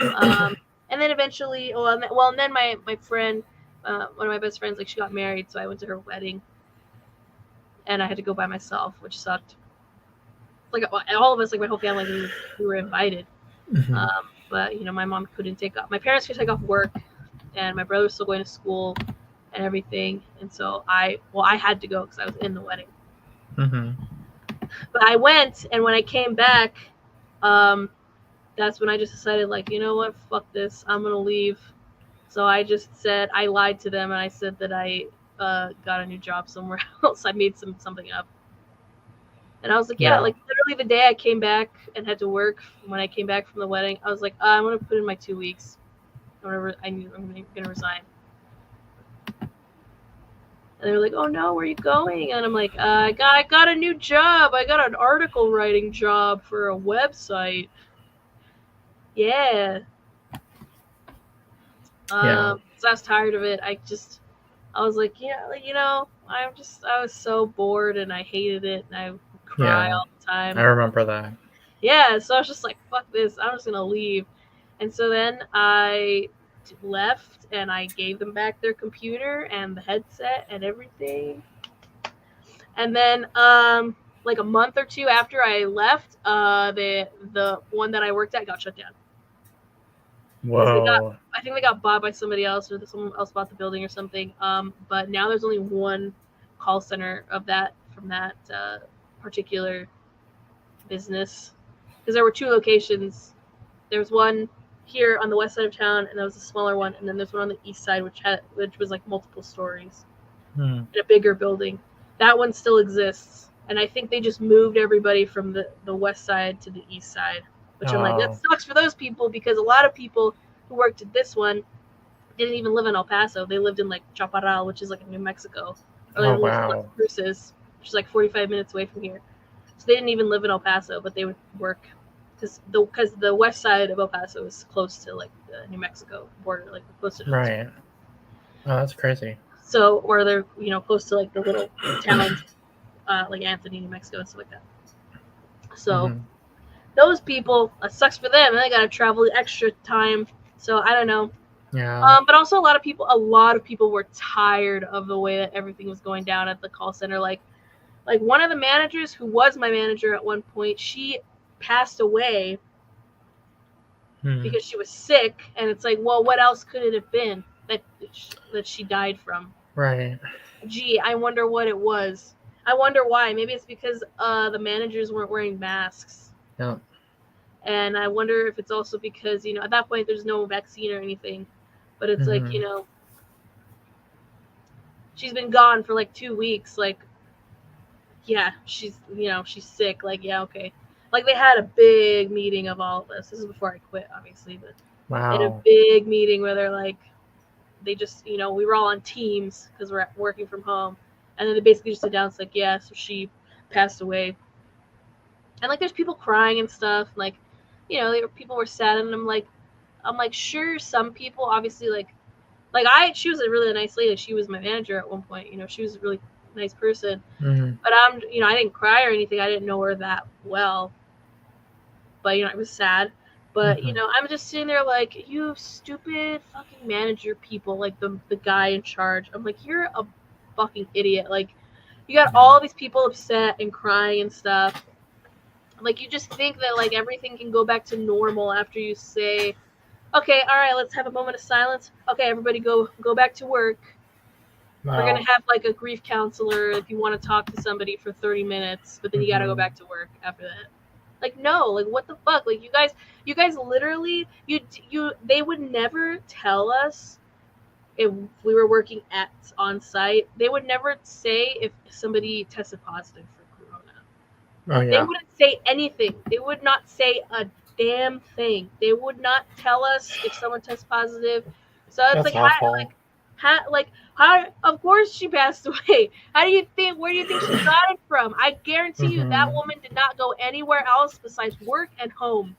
And then eventually, and then my friend, one of my best friends, like she got married, so I went to her wedding, and I had to go by myself, which sucked. Like all of us, like my whole family, we were invited, Mm-hmm. but my mom couldn't take off. My parents could take off work, and my brother was still going to school and everything, and so I had to go because I was in the wedding. Mm-hmm. But I went, and when I came back, that's when I just decided, like, you know what, fuck this, I'm gonna leave. So I just said, I lied to them, and I said that I got a new job somewhere else. I made something up, and I was like, yeah, Yeah. like literally the day I came back and had to work when I came back from the wedding, I was like, I'm gonna put in my 2 weeks. I'm gonna resign. And they were like, oh no, where are you going? And I'm like, I got a new job. I got an article writing job for a website. Yeah. Yeah. So I was tired of it. I was like, yeah, I was so bored and I hated it and I would cry Yeah. all the time. I remember that. Yeah, so I was just like, fuck this. I'm just gonna leave. And so then I left and I gave them back their computer and the headset and everything. And then like a month or two after I left, the one that I worked at got shut down. Because Whoa. I think they got bought by somebody else, or someone else bought the building or something. But now there's only one call center from that particular business, because there were 2 locations. There was one here on the west side of town, and there was a smaller one, and then there's one on the east side, which was like multiple stories in a bigger building. That one still exists, and I think they just moved everybody from the west side to the east side. Which I'm like, that sucks for those people, because a lot of people who worked at this one didn't even live in El Paso. They lived in like Chaparral, which is like in New Mexico, or they lived in Las Cruces, which is like 45 minutes away from here. So they didn't even live in El Paso, but they would work because the west side of El Paso is close to like the New Mexico border, like close to Right. Oh, that's crazy. So, or they're close to like the little towns, like Anthony, New Mexico, and stuff like that. So. Mm-hmm. Those people, it sucks for them. They gotta travel extra time. So I don't know. Yeah. But also a lot of people were tired of the way that everything was going down at the call center. Like one of the managers, who was my manager at one point, she passed away because she was sick. And it's like, well, what else could it have been that she died from? Right. Gee, I wonder what it was. I wonder why. Maybe it's because the managers weren't wearing masks. Yeah. And I wonder if it's also because, at that point there's no vaccine or anything. But it's like, she's been gone for like 2 weeks. Like, yeah, she's sick. Like, yeah, okay. Like, they had a big meeting of all of us. This is before I quit, obviously. But wow. They had a big meeting where they're like, they just, we were all on teams because we're working from home. And then they basically just sit down. It's like, yeah, so she passed away. And like, there's people crying and stuff. Like, people were sad, and I'm like, sure, some people obviously she was a really nice lady. She was my manager at one point. She was a really nice person. Mm-hmm. But I didn't cry or anything. I didn't know her that well. But it was sad. But I'm just sitting there like, you stupid fucking manager people, like the guy in charge. I'm like, you're a fucking idiot. Like, you got all these people upset and crying and stuff. Like, you just think that like everything can go back to normal after you say, okay, all right, let's have a moment of silence. Okay, everybody go back to work. Wow. We're going to have like a grief counselor if you want to talk to somebody for 30 minutes, but then you got to go back to work after that. Like, no, like, what the fuck? Like, you guys literally, they would never tell us if we were working on site. They would never say if somebody tested positive for corona. Oh, yeah. They wouldn't say anything. They would not say a damn thing. They would not tell us if someone tests positive. So it's that's awful. How? Of course she passed away. How do you think? Where do you think she got it from? I guarantee you that Mm-hmm. woman did not go anywhere else besides work and home.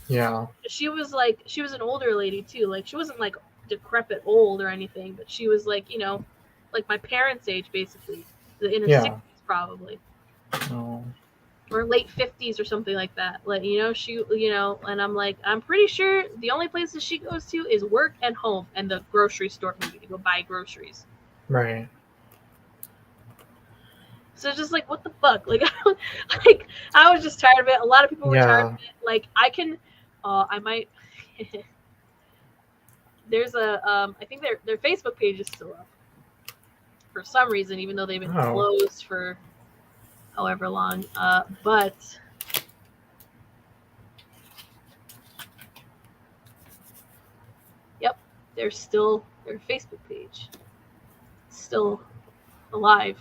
Yeah. She was an older lady too. Like she wasn't like decrepit old or anything, but she was like like my parents' age basically, in her Yeah. 60s probably, Oh. or late 50s or something like that. Like and I'm like, I'm pretty sure the only places she goes to is work and home and the grocery store maybe to go buy groceries. Right. So it's just like, what the fuck? Like I was just tired of it. A lot of people were tired of Yeah. it. Like I might. There's I think their Facebook page is still up for some reason, even though they've been Oh. closed for however long. But yep, their Facebook page still alive,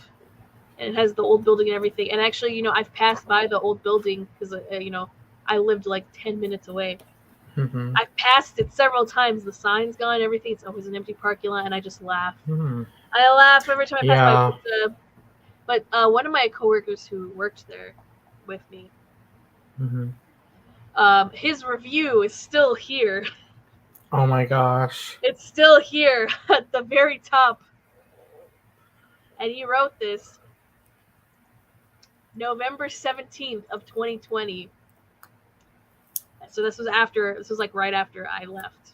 and it has the old building and everything. And actually, I've passed by the old building because I lived like 10 minutes away. Mm-hmm. I've passed it several times. The sign's gone, everything. It's always an empty parking lot, and I just laugh. Mm-hmm. I laugh every time I pass by. Yeah. But one of my coworkers who worked there with me, Mm-hmm. his review is still here. Oh my gosh. It's still here at the very top. And he wrote this November 17th of 2020. So this was like right after I left.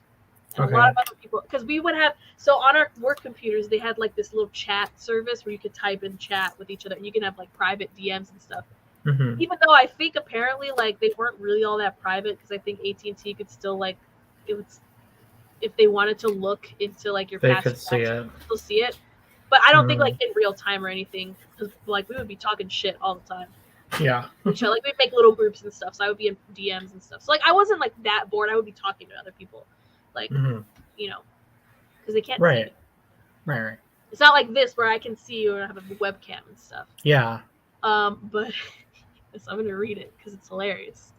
And a lot Okay. of other people, because we would have, so on our work computers, they had like this little chat service where you could type and chat with each other. And you can have like private DMs and stuff. Mm-hmm. Even though I think apparently like they weren't really all that private, because I think AT&T could still like, it was, if they wanted to look into like your They past could see it. still see it. But I don't think Mm-hmm. like in real time or anything, because like we would be talking shit all the time. Yeah. Like we'd make little groups and stuff, so I would be in DMs and stuff. So like I wasn't like that bored. I would be talking to other people, like Mm-hmm. because they can't see Right. me. Right. It's not like this where I can see you and have a webcam and stuff. Yeah. But I'm gonna read it because it's hilarious.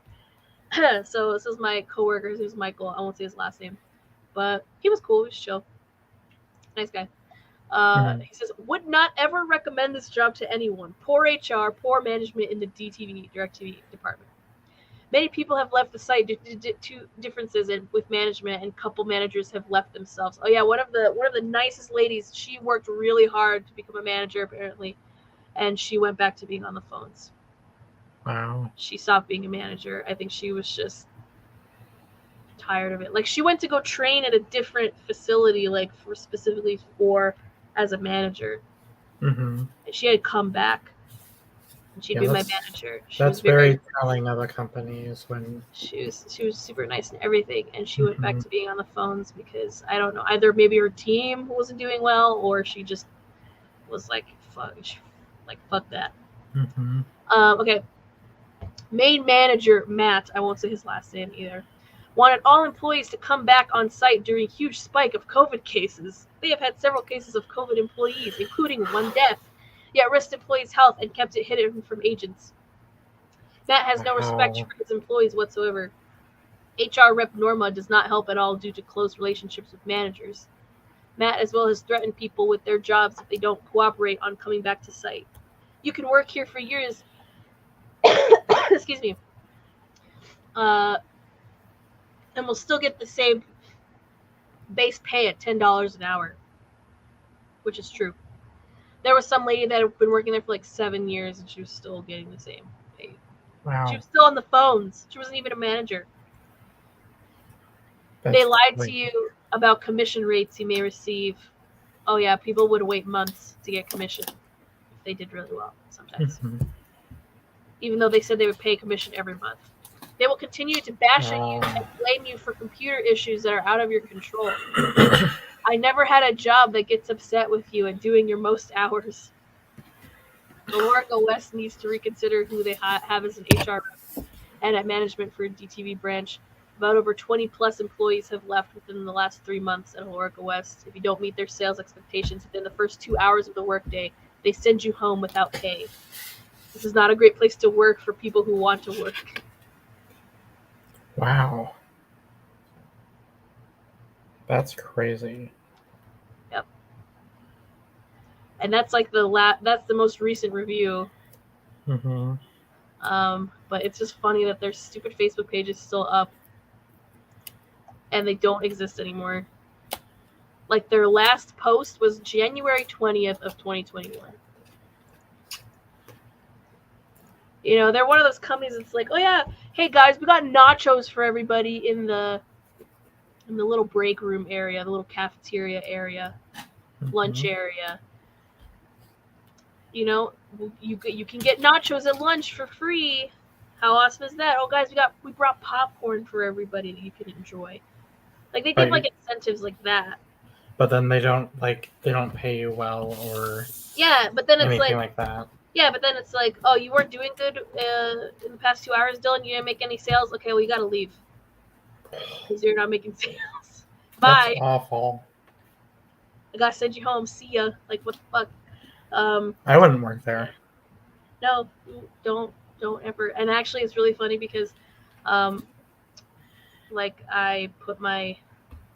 So this is my coworker. His name's Michael. I won't say his last name, but he was cool. He was chill, nice guy. He says, would not ever recommend this job to anyone. Poor HR, poor management in the DirecTV department. Many people have left the site due to differences with management, and couple managers have left themselves. Oh yeah, one of the nicest ladies. She worked really hard to become a manager apparently, and she went back to being on the phones. Wow. She stopped being a manager. I think she was just tired of it. Like she went to go train at a different facility, like specifically for as a manager. Mm-hmm. And she had come back. And she'd Yeah, be my manager. that's very telling of a company is when she was super nice and everything, and she went back mm-hmm. to being on the phones because I don't know, either maybe her team wasn't doing well or she just was like fuck that. Mm-hmm. Okay. Main manager Matt, I won't say his last name either, wanted all employees to come back on site during a huge spike of COVID cases. They have had several cases of COVID employees, including one death, yet risked employees' health and kept it hidden from agents. Matt has no respect for his employees whatsoever. HR rep Norma does not help at all due to close relationships with managers. Matt as well has threatened people with their jobs if they don't cooperate on coming back to site. You can work here for years. Excuse me. And we'll still get the same base pay at $10 an hour, which is true. There was some lady that had been working there for like 7 years, and she was still getting the same pay. Wow. She was still on the phones. She wasn't even a manager. They lied to you about commission rates you may receive. Oh yeah, people would wait months to get commission if they did really well sometimes. Mm-hmm. Even though they said they would pay commission every month. They will continue to bash at you and blame you for computer issues that are out of your control. I never had a job that gets upset with you and doing your most hours. Alorica West needs to reconsider who they have as an HR rep and at management for a DTV branch. About over 20 plus employees have left within the last 3 months at Alorica West. If you don't meet their sales expectations within the first 2 hours of the workday, they send you home without pay. This is not a great place to work for people who want to work. Wow. That's crazy. Yep. and that's like that's the most recent review. Mm-hmm. But it's just funny that their stupid Facebook page is still up, and they don't exist anymore. Like their last post was January 20th of 2021. You know, they're one of those companies that's like, oh yeah, hey guys, we got nachos for everybody in the little break room area, the little cafeteria area, lunch area. You know, you can get nachos at lunch for free. How awesome is that? Oh guys, we brought popcorn for everybody that you can enjoy. Like they give like incentives like that. But then they don't pay you well or yeah, but then it's anything like that. Yeah, but then it's like, oh, you weren't doing good in the past 2 hours, Dylan. You didn't make any sales. Okay, well, you got to leave because you're not making sales. Bye. That's awful. I gotta send you home. See ya. Like, what the fuck? I wouldn't work there. No, don't ever. And actually, it's really funny because, like, I put my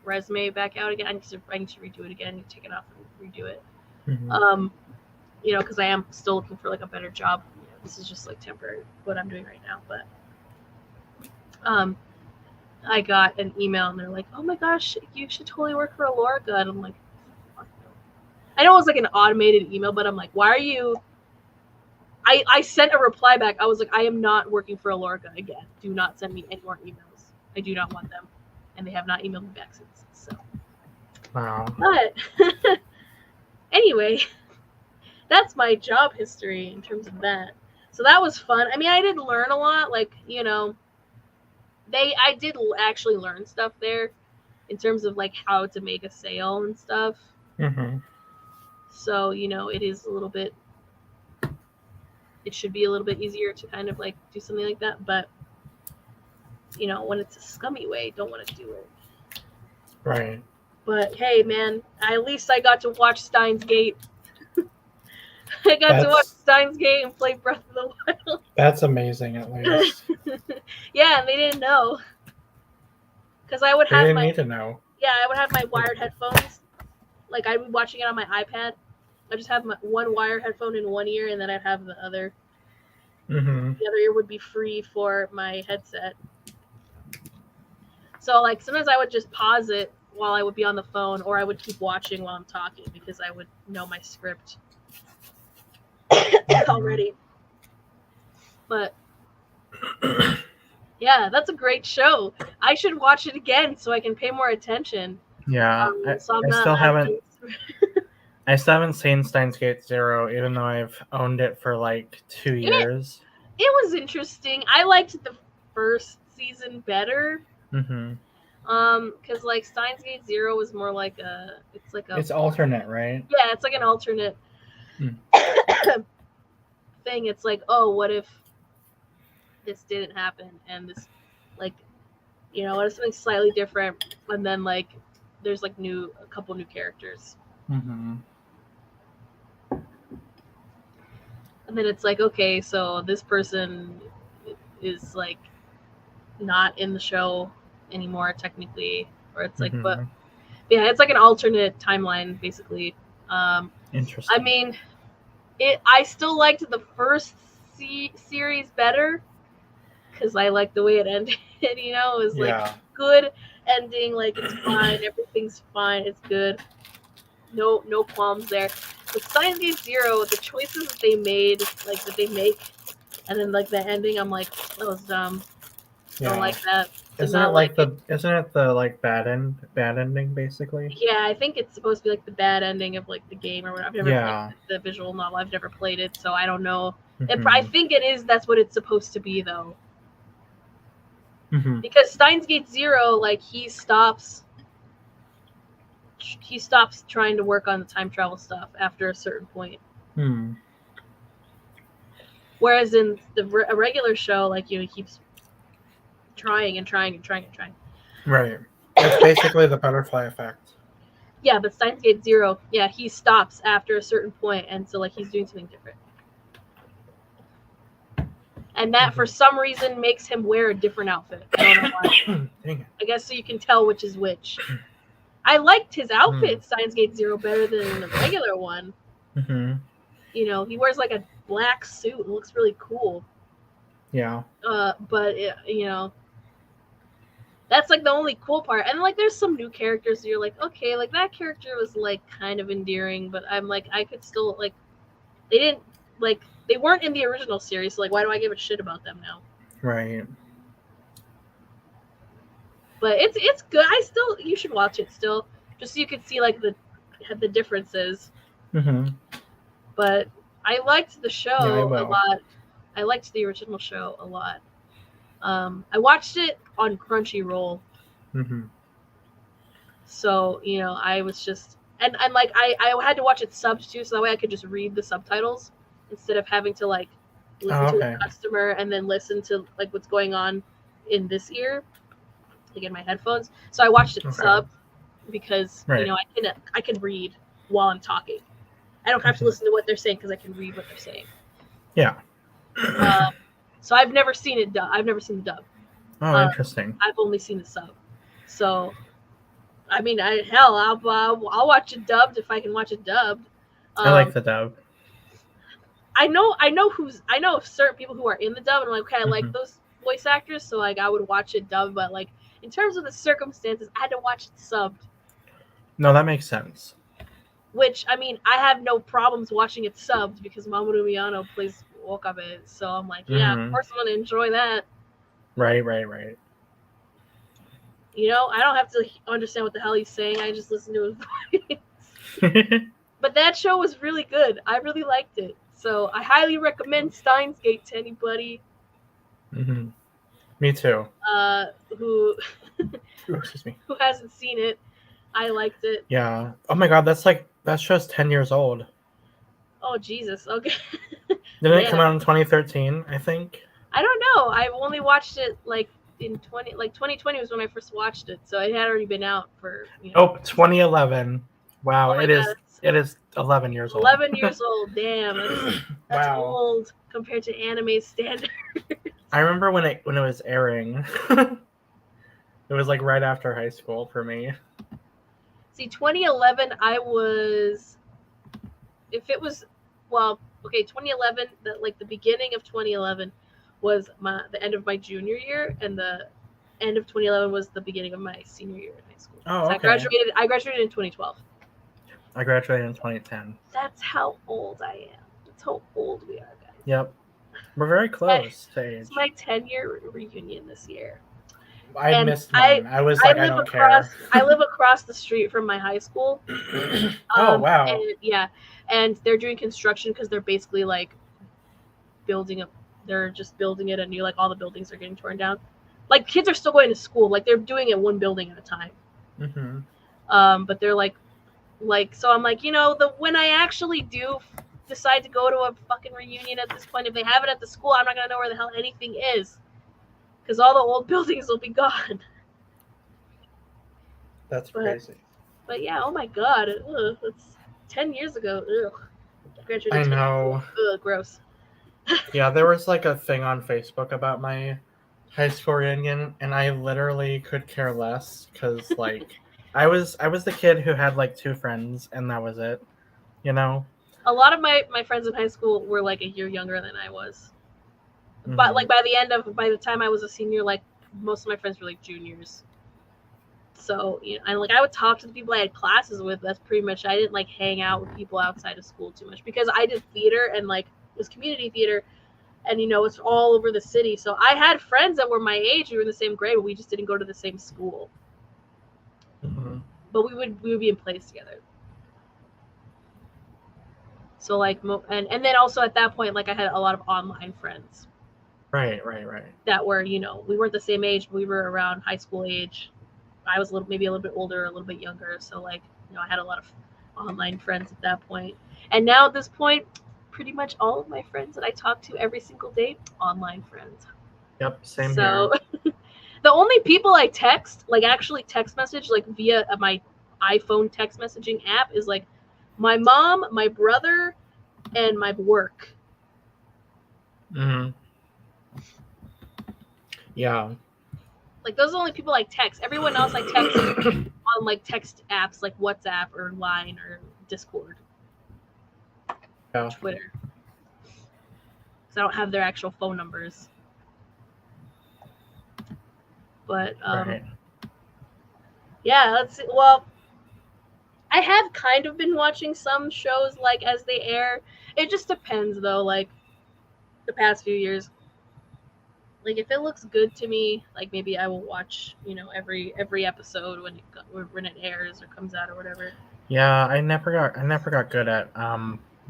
resume back out again. I need to redo it again. I need to take it off and redo it. Mm-hmm. You know, because I am still looking for like a better job. You know, this is just like temporary what I'm doing right now. But I got an email and they're like, "Oh my gosh, you should totally work for Alorica." And I'm like, fuck no. I know it was like an automated email, but I'm like, why are you? I sent a reply back. I was like, I am not working for Alorica again. Do not send me any more emails. I do not want them, and they have not emailed me back since. So. Wow. But anyway. That's my job history in terms of that. So that was fun. I mean, I did learn a lot. Like, you know, I did actually learn stuff there in terms of like how to make a sale and stuff. Mm-hmm. So, you know, it should be a little bit easier to kind of like do something like that. But, you know, when it's a scummy way, don't want to do it. Right. But hey, man, at least I got to watch Steins Gate. I got to watch Steins Gate and play Breath of the Wild. That's amazing, at least. Yeah, and they didn't know. Because I would have They didn't need to know. Yeah, I would have my wired headphones. Like, I'd be watching it on my iPad. I just have my one wired headphone in one ear, and then I'd have the other. Mm-hmm. The other ear would be free for my headset. So, like, sometimes I would just pause it while I would be on the phone, or I would keep watching while I'm talking because I would know my script already. But yeah, that's a great show. I should watch it again so I can pay more attention. Yeah, I still haven't seen Steins Gate Zero, even though I've owned it for like 2 years. It was interesting. I liked the first season better. Mm-hmm. Because like Steins Gate Zero was more like it's alternate, right? Yeah, it's like an alternate thing. It's like, oh, what if this didn't happen and this, like, you know, what if something slightly different, and then like there's like a couple new characters. Mm-hmm. And then it's like, okay, so this person is like not in the show anymore technically, or it's like, but yeah, it's like an alternate timeline basically. Interesting. I mean, I still liked the first series better because I liked the way it ended. You know, it was like good ending, like it's fine, everything's fine, it's good, no qualms there. With Steins Gate Zero, the choices that they made, like that they make, and then like the ending, I'm like, that was dumb. Don't like that. Isn't it the bad ending basically? Yeah, I think it's supposed to be like the bad ending of like the game or whatever. I've never played the visual novel. I've never played it, so I don't know. Mm-hmm. I think it is. That's what it's supposed to be, though. Mm-hmm. Because Steins Gate Zero, like he stops trying to work on the time travel stuff after a certain point. Hmm. Whereas in a regular show, like, you know, he keeps trying and trying and trying and trying. Right. It's basically the butterfly effect. Yeah, but Steins Gate Zero, yeah, he stops after a certain point, and so like he's doing something different. And that, for some reason, makes him wear a different outfit. I don't know why. Dang it. I guess so you can tell which is which. I liked his outfit, Steins Gate Zero, better than the regular one. Mm-hmm. He wears like a black suit and looks really cool. Yeah. But that's like the only cool part. And like there's some new characters that you're like, okay, like that character was like kind of endearing, but I'm like I could still like they didn't like they weren't in the original series, so like why do I give a shit about them now? Right. But it's good. You should watch it still, just so you could see like the differences. Mm-hmm. But I liked the Yeah, I show a will. lot. I liked the original show a lot. I watched it on Crunchyroll, Mm-hmm. so I was just and like I had to watch it subbed too, so that way I could just read the subtitles instead of having to like listen Oh, to okay. a customer and then listen to like what's going on in this ear, like in my headphones. So I watched it Okay. subbed because Right. I can read while I'm talking. I don't have to Mm-hmm. listen to what they're saying because I can read what they're saying. Yeah. So I've never seen it dub. I've never seen the dub. Oh, interesting. I've only seen the sub. So I mean, I'll watch it dubbed if I can watch it dubbed. I like the dub. I know certain people who are in the dub, and I'm like, okay, I like those voice actors, so like I would watch it dubbed, but like in terms of the circumstances, I had to watch it subbed. No, that makes sense. Which I mean, I have no problems watching it subbed because Mamoru Miyano plays Okabe, so I'm like, yeah, of course I'm gonna enjoy that. Right. I don't have to understand what the hell he's saying. I just listen to his voice. But that show was really good. I really liked it. So I highly recommend Steins Gate to anybody. Mm-hmm. Me too. Who Excuse me. who hasn't seen it. I liked it. Yeah. Oh my god, that show's 10 years old. Oh Jesus. Okay. Didn't it come out in 2013, I think? I don't know. I've only watched it like in 2020 was when I first watched it. So it had already been out for 2011. Wow, oh it is 11 years old. 11 years old. Damn. That's Wow. old compared to anime standards. I remember when it was airing. It was like right after high school for me. See, 2011, if it was, 2011, the beginning of 2011 was the end of my junior year, and the end of 2011 was the beginning of my senior year in high school. Oh, okay. I graduated in 2012. I graduated in 2010. That's how old I am. That's how old we are, guys. Yep. We're very close to age. It's my 10-year reunion this year. I missed mine. I was like, I don't care. I live across the street from my high school. Oh, wow. And they're doing construction because they're basically like they're just building it anew. Like all the buildings are getting torn down. Like kids are still going to school. Like they're doing it one building at a time. Mm-hmm. But they're like, so I'm like, when I actually do decide to go to a fucking reunion at this point, if they have it at the school, I'm not going to know where the hell anything is. Because all the old buildings will be gone. That's crazy. But yeah, oh my god. It's 10 years ago. Ugh. I know. Ugh, gross. Yeah, there was like a thing on Facebook about my high school reunion, and I literally could care less because like I was the kid who had like 2 friends, and that was it. A lot of my friends in high school were like a year younger than I was. Mm-hmm. But like by the time I was a senior, like most of my friends were like juniors. So I would talk to the people I had classes with. That's pretty much. I didn't like hang out with people outside of school too much because I did theater and like it was community theater, and it's all over the city. So I had friends that were my age who were in the same grade, but we just didn't go to the same school. Mm-hmm. But we would be in plays together. So like and then also at that point, like I had a lot of online friends. Right. That were we weren't the same age, but we were around high school age. I was maybe a little bit older, a little bit younger. So like I had a lot of online friends at that point. And now at this point, pretty much all of my friends that I talk to every single day, online friends. Yep, same here. So the only people I text, like actually text message, like via my iPhone text messaging app is like my mom, my brother, and my work. Mm-hmm. Yeah. Like those are the only people I text. Everyone else I text on like text apps like WhatsApp or Line or Discord. Twitter. Because I don't have their actual phone numbers. But Right. yeah, let's see. Well, I have kind of been watching some shows like as they air. It just depends though. Like the past few years, like if it looks good to me, like maybe I will watch every episode when it airs or comes out or whatever. Yeah, I never got good at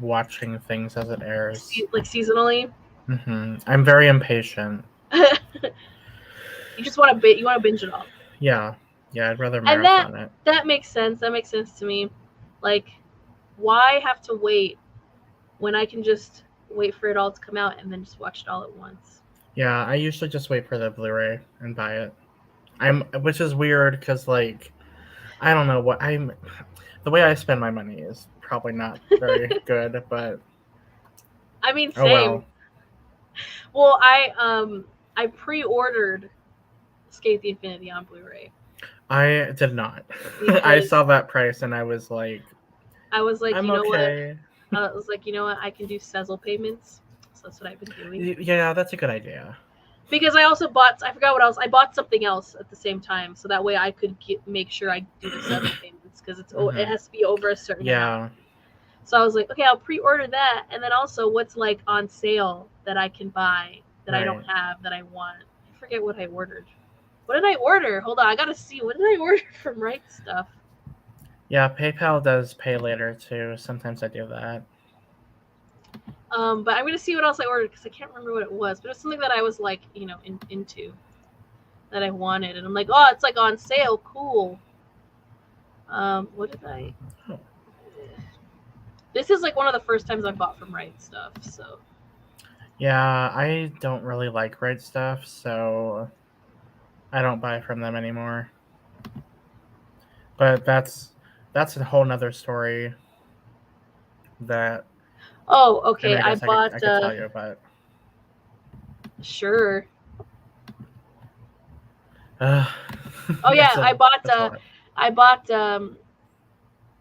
watching things as it airs. Like seasonally. I'm very impatient. You just want to binge it all. Yeah, I'd rather And marathon it. that makes sense. That makes sense to me. Like, why have to wait when I can just wait for it all to come out and then just watch it all at once? Yeah, I usually just wait for the Blu-ray and buy it. Which is weird because like I don't know what the way I spend my money is probably not very good, but I mean, oh same. well. Well, I pre-ordered Skate the Infinity on Blu-ray. I did not. I saw that price and I was like, I'm you know okay. What? I was like, you know what? I can do Sezzle payments. So that's what I've been doing. Yeah, that's a good idea. Because I also bought, I forgot what else. I bought something else at the same time, so that way I could make sure I do the Sezzle payments because it has to be over a certain amount. So I was like, okay, I'll pre-order that, and then also what's like on sale that I can buy that I don't have that I want. I forget what I ordered. What did I order? Hold on, I gotta see. What did I order from Right Stuff? Yeah, PayPal does pay later too. Sometimes I do that. But I'm gonna see what else I ordered because I can't remember what it was. But it was something that I was like, into that I wanted, and I'm like, oh, it's like on sale, cool. What did I? Oh. This is like one of the first times I bought from Right Stuff, so. Yeah, I don't really like Right Stuff, so I don't buy from them anymore. But that's a whole nother story. That. Oh, okay. I bought. I could tell you, but. Sure. Oh yeah, I bought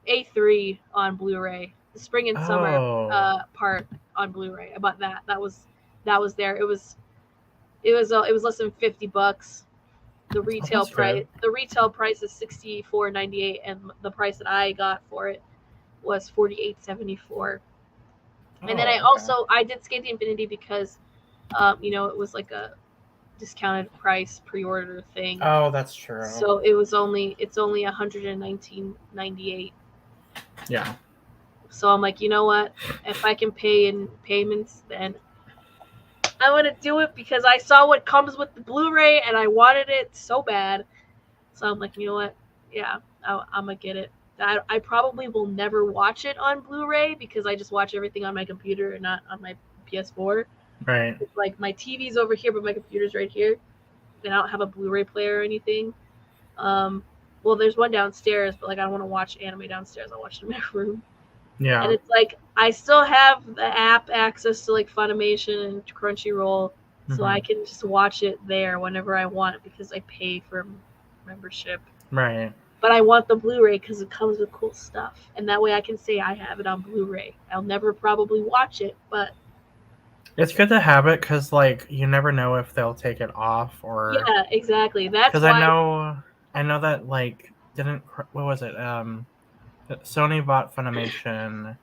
A3 on Blu-ray. The spring and summer part on Blu-ray. I bought that. That was there. It was less than $50. The retail price. Good. The retail price is $64.98, and the price that I got for it was $48.74. And then I did Skate the Infinity because, it was like a discounted price pre-order thing. Oh, that's true. So it's only $119.98. Yeah. So I'm like, you know what? If I can pay in payments, then I want to do it because I saw what comes with the Blu-ray and I wanted it so bad. So I'm like, you know what? Yeah, I'm gonna get it. I probably will never watch it on Blu-ray because I just watch everything on my computer and not on my PS4. Right. It's like my TV's over here, but my computer's right here. And I don't have a Blu-ray player or anything. Well, there's one downstairs, but like I don't want to watch anime downstairs. I'll watch it in my room. Yeah. And it's like I still have the app access to like Funimation and Crunchyroll, so I can just watch it there whenever I want because I pay for membership. Right. But I want the Blu-ray because it comes with cool stuff, and that way I can say I have it on Blu-ray. I'll never probably watch it, but it's good to have it because like you never know if they'll take it off or. Yeah, exactly. That's because I know that like what was it? Sony bought Funimation,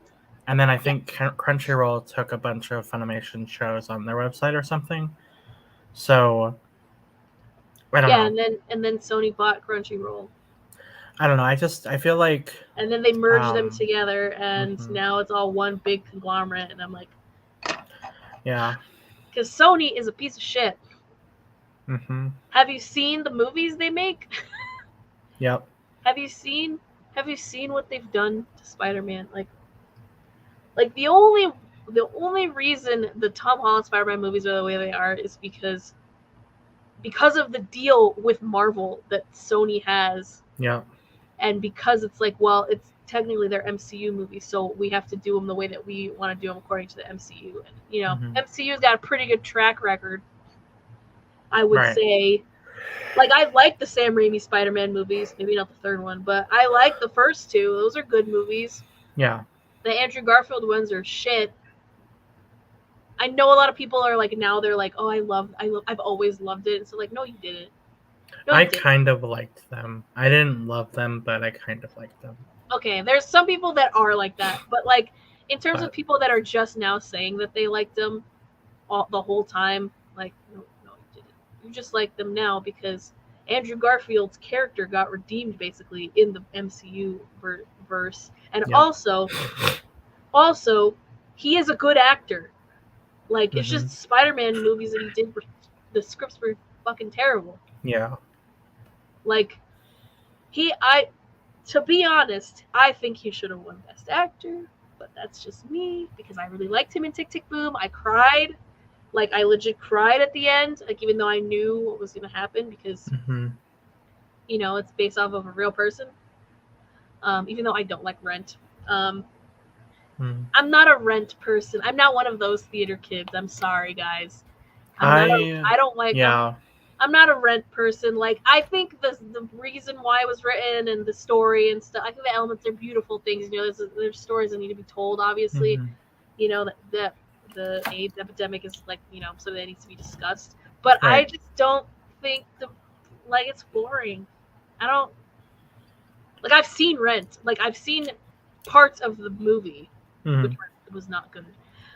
and then I think Crunchyroll took a bunch of Funimation shows on their website or something. So I don't know. Yeah, and then Sony bought Crunchyroll. I don't know. I feel like. And then they merged them together, and now it's all one big conglomerate. And I'm like, yeah, because Sony is a piece of shit. Mm-hmm. Have you seen the movies they make? Yep. Have you seen what they've done to Spider-Man? Like the only reason the Tom Holland Spider-Man movies are the way they are is because of the deal with Marvel that Sony has. Yeah. And because it's like, well, it's technically their MCU movies, so we have to do them the way that we want to do them according to the MCU. And MCU's got a pretty good track record, I would say. Like, I like the Sam Raimi Spider-Man movies, maybe not the third one, but I like the first two. Those are good movies. Yeah. The Andrew Garfield ones are shit. I know a lot of people are like now they're like, oh, I've always loved it. And so like, no, you didn't. No, I you didn't. kind of liked them. I didn't love them, but I kind of liked them. Okay, there's some people that are like that, but like in terms of But people that are just now saying that they liked them the whole time, like no, you didn't. You just like them now because Andrew Garfield's character got redeemed basically in the MCU verse, and yep. also he is a good actor. Like it's Mhm. just Spider-Man movies that he did. The scripts were fucking terrible. Yeah. Like to be honest, I think he should have won Best Actor, but that's just me because I really liked him in Tick Tick Boom. I cried. Like I legit cried at the end, like even though I knew what was gonna happen because Mhm. you know it's based off of a real person. Even though I don't like Rent. I'm not a Rent person. I'm not one of those theater kids. I'm sorry, guys. I don't like. Yeah. I'm not a Rent person. Like I think the reason why it was written and the story and stuff. I think the elements are beautiful things. You know, there's stories that need to be told. Obviously, Mhm. you know that the AIDS epidemic is like something that needs to be discussed. But I Right. just don't think it's boring. I don't like. I've seen Rent. Like I've seen parts of the movie, which Mhm. was not good.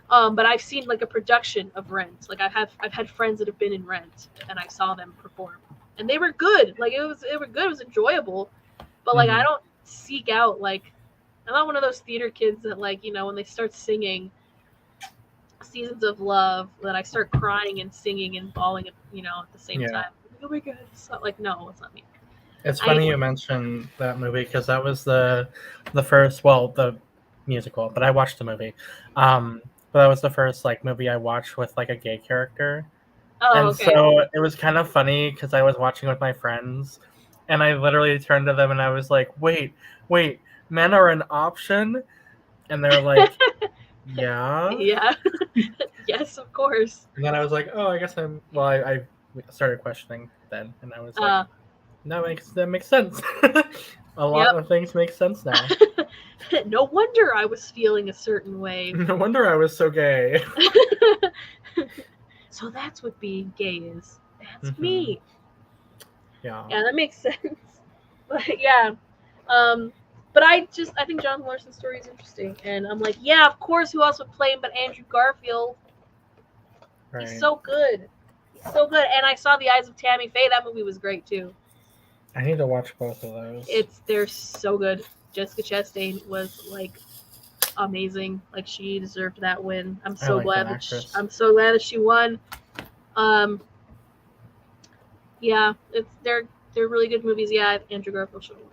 But I've seen like a production of Rent. Like I've had friends that have been in Rent, and I saw them perform, and they were good. Like they were good. It was enjoyable. But like I Mhm. don't seek out like I'm not one of those theater kids that like when they start singing Seasons of Love that I start crying and singing and bawling at the same Yeah. time. Oh my god, it's not like no, it's not me. It's I funny you mentioned that movie because that was the first, well, the musical, but I watched the movie. But that was the first like movie I watched with like a gay character. oh And okay. so it was kind of funny because I was watching with my friends and I literally turned to them and I was like, wait, men are an option? And they're like, yeah. Yeah. Yes, of course. And then I was like, oh, I guess well, I started questioning then. And I was like, Uh that makes sense. A lot yep. of things make sense now. No wonder I was feeling a certain way. No wonder I was so gay. So that's what being gay is. That's Hmm. me. Yeah. Yeah, that makes sense. But yeah. Um but I think John Larson's story is interesting. And I'm like, yeah, of course who else would play him but Andrew Garfield? He's Right. so good. He's so good. And I saw The Eyes of Tammy Faye. That movie was great too. I need to watch both of those. They're so good. Jessica Chastain was like amazing. Like she deserved that win. I'm I so like that glad actress. I'm so glad that she won. Um, yeah, they're really good movies. Yeah, Andrew Garfield should have won.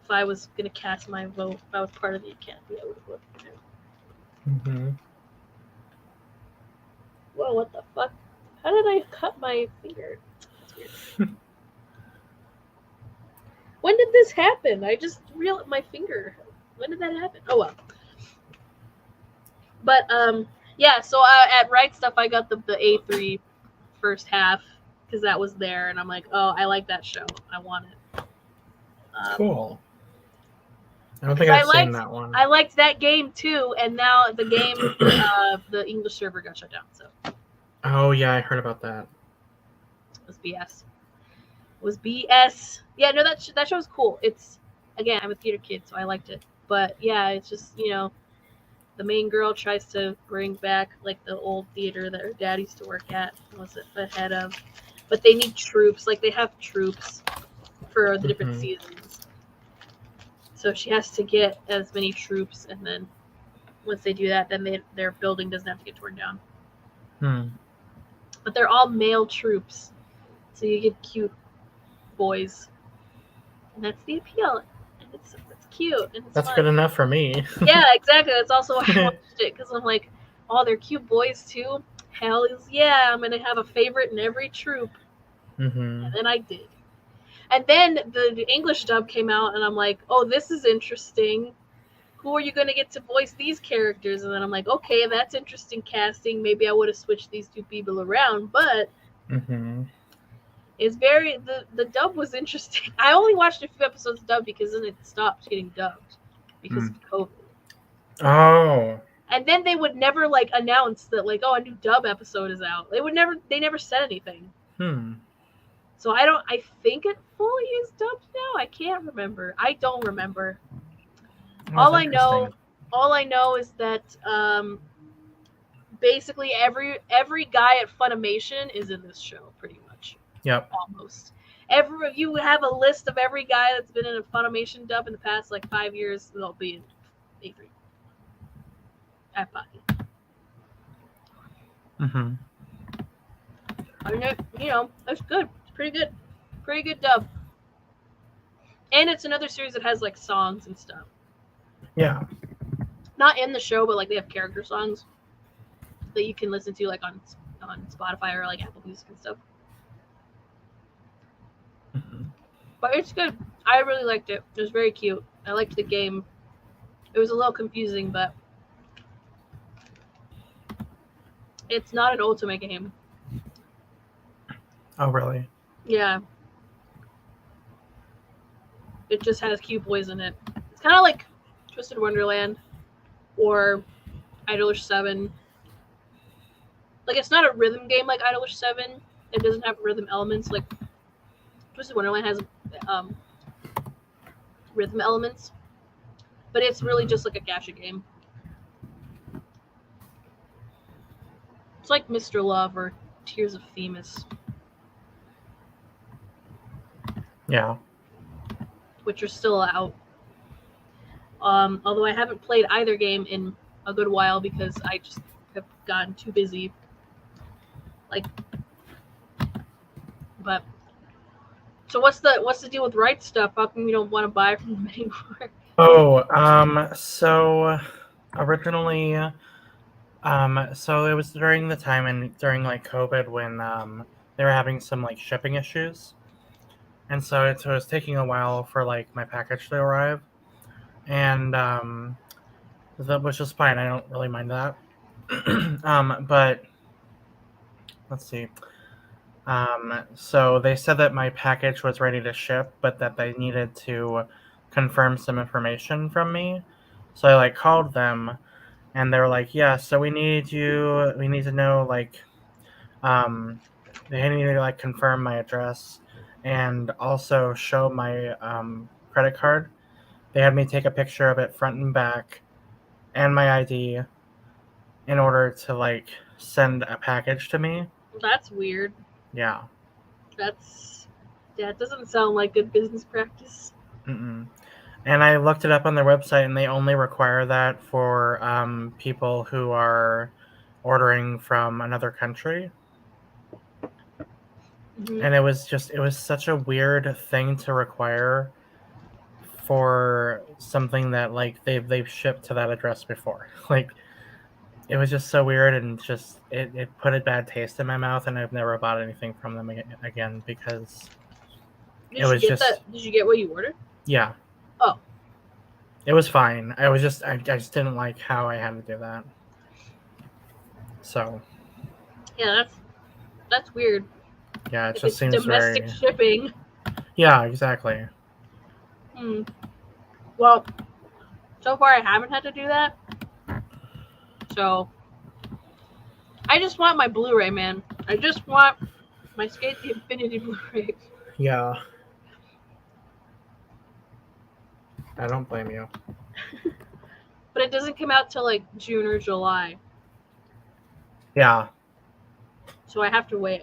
If I was gonna cast my vote, if I was part of the Academy, I would have voted for him. Hmm. Whoa, what the fuck? How did I cut my finger? That's weird. When did this happen? I just realized my finger. When did that happen? Oh well. But yeah. So at Right Stuff, I got the A3 first half because that was there, and I'm like, oh, I like that show. I want it. Cool. I don't think I've seen that one. I liked that game too, and now the game, the English server got shut down, so Oh yeah, I heard about that. it was BS. It was BS. Yeah, no, that show was cool. It's again, I'm a theater kid, so I liked it. But yeah, it's just the main girl tries to bring back like the old theater that her dad used to work at, was the head of, but they need troops. Like they have troops for the different seasons. So she has to get as many troops, and then once they do that, then their building doesn't have to get torn down. But they're all male troops, so you get cute boys, and that's the appeal. And it's cute and it's That's fun. good enough for me. Yeah, exactly. That's also why I watched it because I'm like, oh, they're cute boys too. Hell yeah, I'm gonna have a favorite in every troop. And then I did. And then the English dub came out, and I'm like, oh, this is interesting. Who are you going to get to voice these characters? And then I'm like, okay, that's interesting casting. Maybe I would have switched these two people around, but it's the dub was interesting. I only watched a few episodes dubbed because then it stopped getting dubbed because of COVID. Oh. And then they would never like announce that like, oh, a new dub episode is out. They never said anything. So I think it fully is dubbed now. I can't remember. I don't remember. All I know is that basically every guy at Funimation is in this show, pretty much. Yep. Almost. You have a list of every guy that's been in a Funimation dub in the past like 5 years. They'll be in A3 at Body. I mean, that's good. It's pretty good dub. And it's another series that has like songs and stuff. Yeah. Not in the show, but like they have character songs that you can listen to like on Spotify or like Apple Music and stuff. But it's good. I really liked it. It was very cute. I liked the game. It was a little confusing, but it's not an Ultimate game. Oh, really? Yeah. It just has cute boys in it. It's kind of like Twisted Wonderland or Idolish 7. Like, it's not a rhythm game like Idolish 7. It doesn't have rhythm elements. Like, Twisted Wonderland has rhythm elements. But it's really just like a gacha game. It's like Mr. Love or Tears of Themis. Yeah. Which are still out. Although I haven't played either game in a good while because I just have gotten too busy. But so what's the deal with rights stuff? How come you don't want to buy from them anymore? Oh, so originally, so it was during the time and during like COVID when they were having some like shipping issues. And so it was taking a while for like my package to arrive, and that was just fine. I don't really mind that. But let's see. So they said that my package was ready to ship, but that they needed to confirm some information from me. So I like called them, and they were like, "Yeah, so we need to know like, they need to like confirm my address." And also show my credit card. They had me take a picture of it front and back and my ID in order to like send a package to me. That's weird. Yeah. That doesn't sound like good business practice. Mm-mm. And I looked it up on their website, and they only require that for people who are ordering from another country. Mm-hmm. And it was such a weird thing to require for something that like they've shipped to that address before. Like, it was just so weird, and just it put a bad taste in my mouth, and I've never bought anything from them again because Did you get what you ordered? Yeah. Oh. It was fine. I just didn't like how I had to do that. So. Yeah, that's weird. Yeah, it just seems domestic shipping. Yeah, exactly. Well, so far I haven't had to do that. So I just want my Blu-ray, man. I just want my Skate the Infinity Blu-ray. Yeah. I don't blame you. But it doesn't come out till like June or July. Yeah. So I have to wait.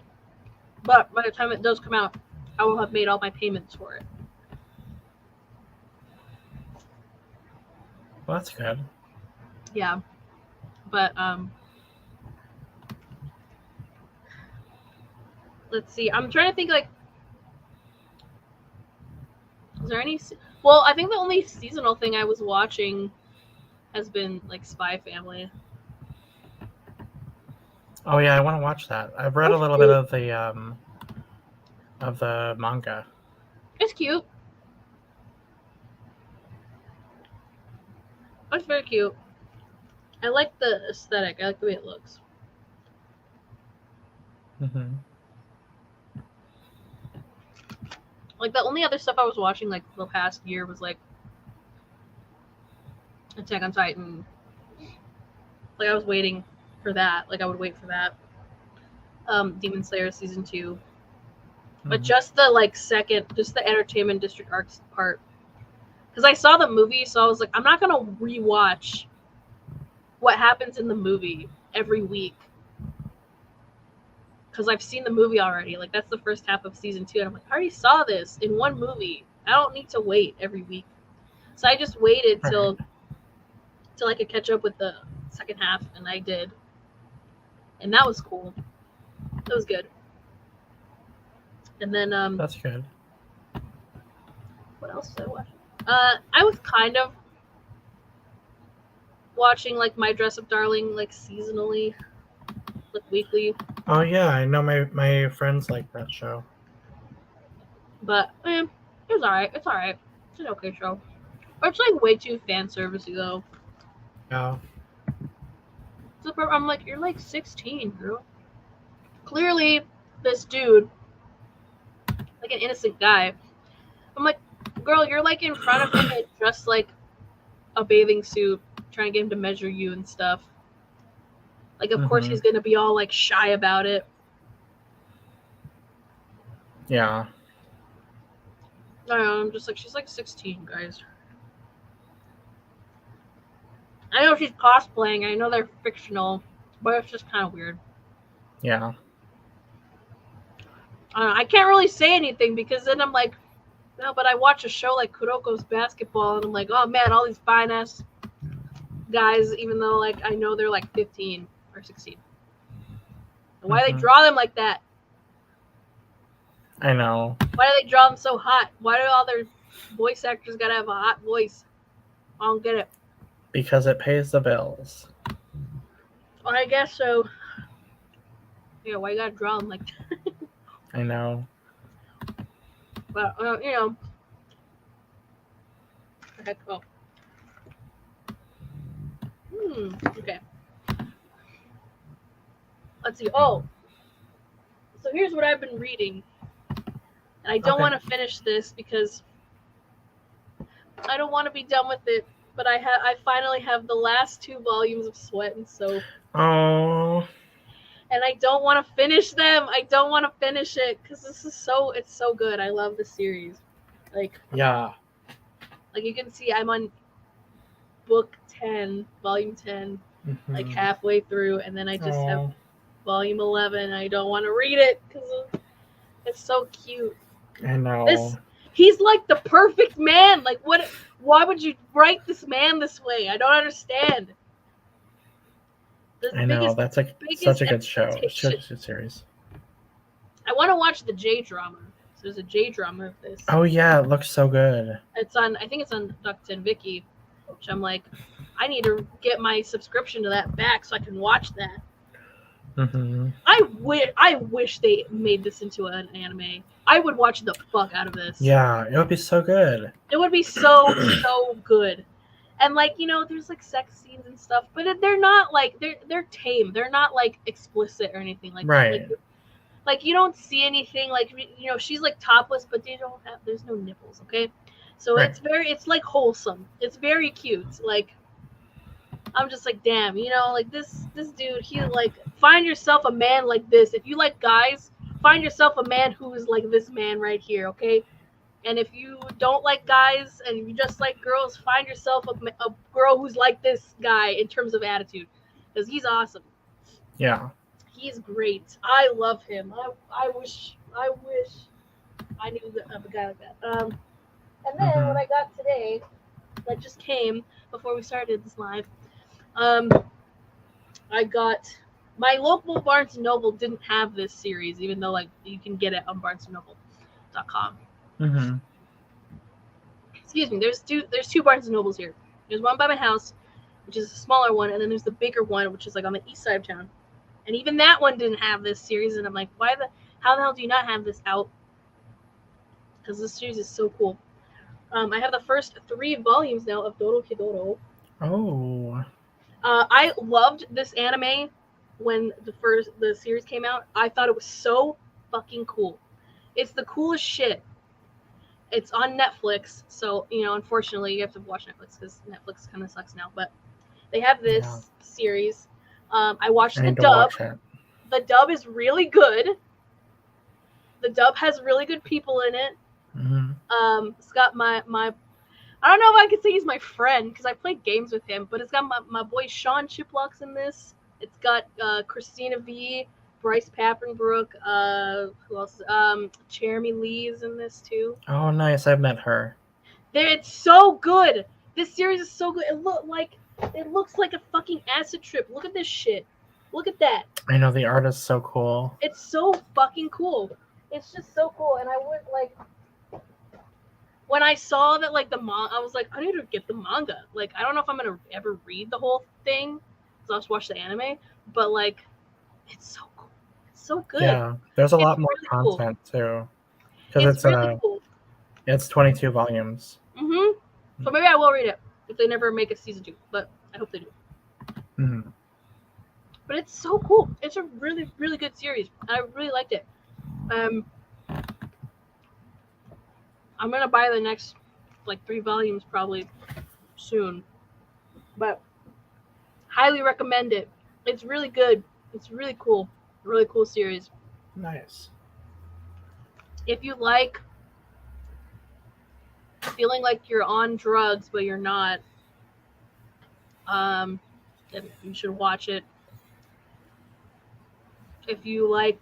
But by the time it does come out, I will have made all my payments for it. Well, that's good. Yeah. But let's see. I'm trying to think like, is there any? Well, I think the only seasonal thing I was watching has been like Spy Family. Oh yeah, I want to watch that. I've read a little bit of the manga. It's cute. It's very cute. I like the aesthetic. I like the way it looks. Mm-hmm. Like the only other stuff I was watching like the past year was like Attack on Titan, Like I was waiting for that. Like I would wait for that. Demon Slayer season 2. But just the like second, just the Entertainment District Arcs part. Because I saw the movie, so I was like, I'm not gonna rewatch what happens in the movie every week. Because I've seen the movie already. Like that's the first half of season 2, and I'm like, I already saw this in one movie. I don't need to wait every week. So I just waited till I could catch up with the second half, and I did. And that was cool. That was good. And then that's good. What else did I watch? I was kind of watching like My Dress Up Darling like seasonally, like weekly. Oh yeah, I know my friends like that show. But it was alright. It's alright. It's an okay show. But it's like way too fan servicey though. Yeah. I'm like, you're like 16, girl. Clearly, this dude, like an innocent guy. I'm like, girl, you're like in front of him in just like a bathing suit, trying to get him to measure you and stuff. Like, of course, he's gonna be all like shy about it. Yeah. I don't know, I'm just like, she's like 16, guys. I know she's cosplaying. I know they're fictional, but it's just kind of weird. Yeah. I don't know, I can't really say anything because then I'm like, no, but I watch a show like Kuroko's Basketball, and I'm like, oh man, all these fine ass guys, even though like I know they're like 15 or 16. And why do they draw them like that? I know. Why do they draw them so hot? Why do all their voice actors gotta have a hot voice? I don't get it. Because it pays the bills. Well, I guess so. Yeah, why you gotta draw them like that? I know. But, you know. Heck, oh. Okay. Let's see. Oh. So here's what I've been reading. And I don't want to finish this because I don't want to be done with it. But I finally have the last 2 volumes of Sweat and Soap. Oh. And I don't want to finish them. I don't want to finish it because it's so good. I love the series. Like, yeah. Like you can see, I'm on book 10, volume 10, like halfway through, and then I just have volume 11. I don't want to read it because it's so cute. I know. He's like the perfect man. Like, what? Why would you write this man this way? I don't understand. I know, that's like such a good show. Such a good series. I want to watch the J-drama. So there's a J-drama of this. Oh yeah, it looks so good. I think it's on Duct and Vicky, which I'm like, I need to get my subscription to that back so I can watch that. I wish they made this into an anime. I would watch the fuck out of this. Yeah, it would be so good. It would be so good. And like, you know, there's like sex scenes and stuff, but they're not like they're tame. They're not like explicit or anything like that. Like you don't see anything like, you know, she's like topless, but there's no nipples, okay? So it's like wholesome. It's very cute. Like I'm just like, damn, you know, like this dude, he like, find yourself a man like this. If you like guys, find yourself a man who is like this man right here, okay? And if you don't like guys and you just like girls, find yourself a girl who's like this guy in terms of attitude, because he's awesome. Yeah, he's great. I love him. I wish I knew a guy like that. And then what I got today, that just came before we started this live, I got my local Barnes & Noble didn't have this series, even though like you can get it on BarnesandNoble.com. Excuse me. There's two Barnes & Nobles here. There's one by my house, which is a smaller one, and then there's the bigger one, which is like on the east side of town. And even that one didn't have this series, and I'm like, how the hell do you not have this out? Because this series is so cool. I have the first 3 volumes now of Doro Kidoro. Oh. I loved this anime when the series came out. I thought it was so fucking cool. It's the coolest shit. It's on Netflix, so, you know, unfortunately, you have to watch Netflix because Netflix kind of sucks now. But they have this series, I watched I the need to dub. watch it. The dub is really good. The dub has really good people in it. It's got my I don't know if I could say he's my friend because I played games with him, but it's got my boy Sean Chiplocks in this. It's got Christina V, Bryce Pappenbrook, who else? Jeremy Lee's in this too. Oh, nice. I've met her. It's so good. This series is so good. It looks like a fucking acid trip. Look at this shit. Look at that. I know the art is so cool. It's so fucking cool. It's just so cool, and I would like. When I saw that, like, I was like, I need to get the manga. Like, I don't know if I'm gonna ever read the whole thing, so I'll just watch the anime. But like, it's so cool. It's so good. Yeah, there's a lot It's more really cool. content too, because It's really cool. it's 22 volumes. So maybe I will read it if they never make a season 2, but I hope they do. But it's so cool. It's a really, really good series. I really liked it. I'm gonna buy the next like 3 volumes probably soon, but highly recommend it. It's really good. It's really cool. Really cool series. Nice. If you like feeling like you're on drugs but you're not, then you should watch it. If you like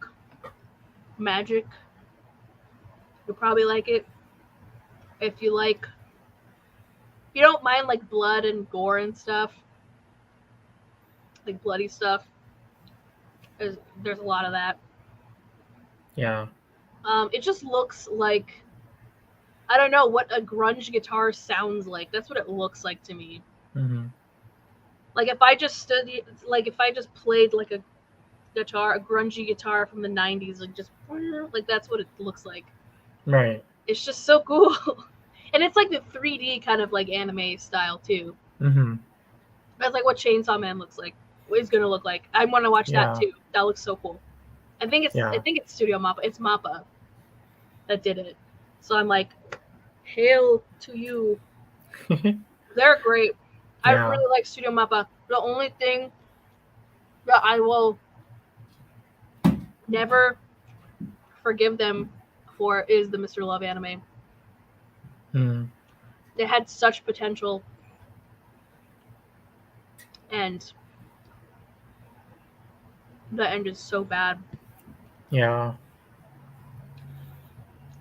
magic, you'll probably like it. If you don't mind like blood and gore and stuff, like bloody stuff, there's a lot of that. Yeah. It just looks like, I don't know what a grunge guitar sounds like. That's what it looks like to me. Like if I just played like a guitar, a grungy guitar from the 90s, like just like that's what it looks like. Right. It's just so cool. And it's like the 3D kind of like anime style too. That's like what Chainsaw Man looks like. What he's gonna look like. I want to watch that too. That looks so cool. I think it's Studio Mappa. It's Mappa that did it. So I'm like, hail to you. They're great. I really like Studio Mappa. The only thing that I will never forgive them for is the Mr. Love anime. They had such potential, and the end is so bad. Yeah.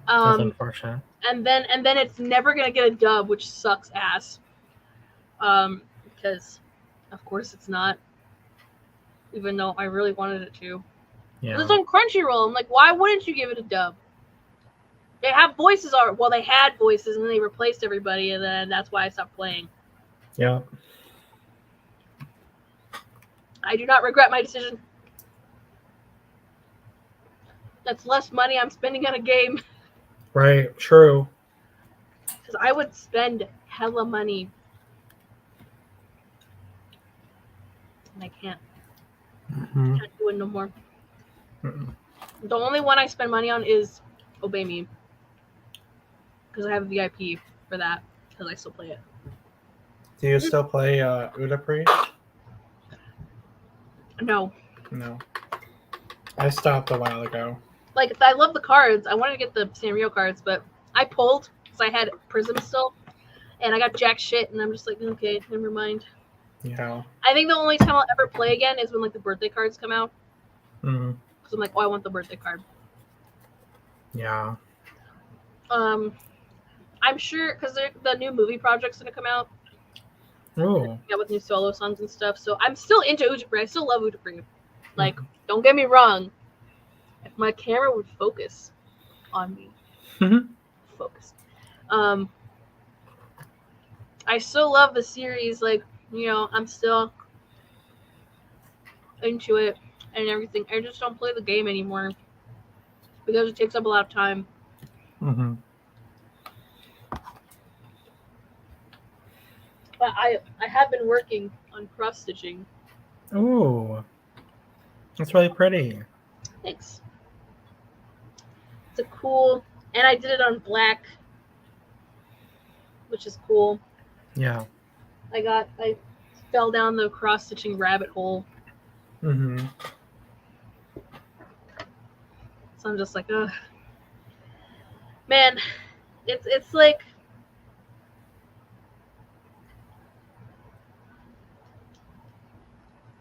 That's unfortunate. And then it's never gonna get a dub, which sucks ass. Because of course it's not. Even though I really wanted it to. Yeah. It's on Crunchyroll. I'm like, why wouldn't you give it a dub? They have voices already. Well, they had voices and then they replaced everybody, and then that's why I stopped playing. Yeah. I do not regret my decision. That's less money I'm spending on a game. Right. True. Because I would spend hella money. And I can't. I can't do it no more. The only one I spend money on is Obey Me. Because I have a VIP for that. Because I still play it. Do you still play Udapri? No. No. I stopped a while ago. Like, I love the cards. I wanted to get the Sanrio cards, but I pulled because I had Prism still. And I got jack shit, and I'm just like, okay, never mind. Yeah. I think the only time I'll ever play again is when, like, the birthday cards come out. Because I'm like, oh, I want the birthday card. Yeah. I'm sure, because the new movie project's going to come out. Ooh. Yeah, with new solo songs and stuff. So I'm still into Udapri. I still love Udapri. Like, don't get me wrong. If my camera would focus on me. Focus. I still love the series. Like, you know, I'm still into it and everything. I just don't play the game anymore. Because it takes up a lot of time. But I have been working on cross stitching. Ooh. That's really pretty. Thanks. It's a cool, and I did it on black, which is cool. Yeah. I fell down the cross stitching rabbit hole. Mm-hmm. So I'm just like, ugh. Man, it's like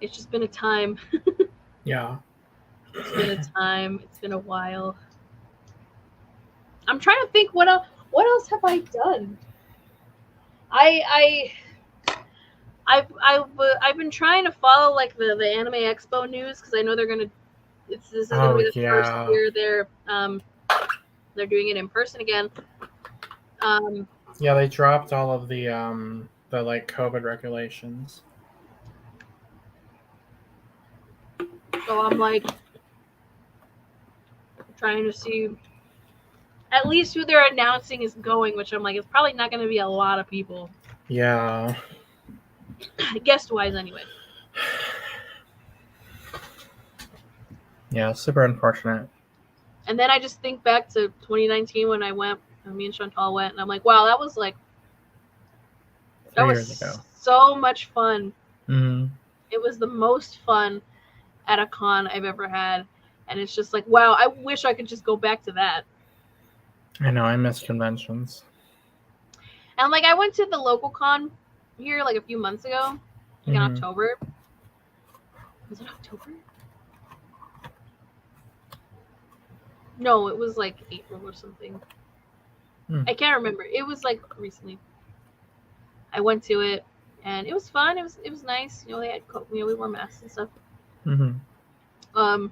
it's just been a time. Yeah. It's been a time. It's been a while. I'm trying to think what else have I done? I I've been trying to follow like the Anime Expo news because I know they're gonna. This is gonna Oh be the first yeah. year they're doing it in person again. Yeah, they dropped all of the like COVID regulations. So I'm like trying to see at least who they're announcing is going, which I'm like it's probably not gonna be a lot of people. Yeah. Guest wise anyway. Yeah, super unfortunate. And then I just think back to 2019 when I went, me and Chantal went, and I'm like, wow, that was 3 years ago. so much fun. Mm-hmm. It was the most fun at a con I've ever had, and it's just like, wow, I wish I could just go back to that. I know, I miss conventions. And like, I went to the local con here like a few months ago, like in October. Was it October? No, it was like April or something. I can't remember. It was like recently. I went to it, and it was fun. It was nice. You know, they had we wore masks and stuff. Mm-hmm.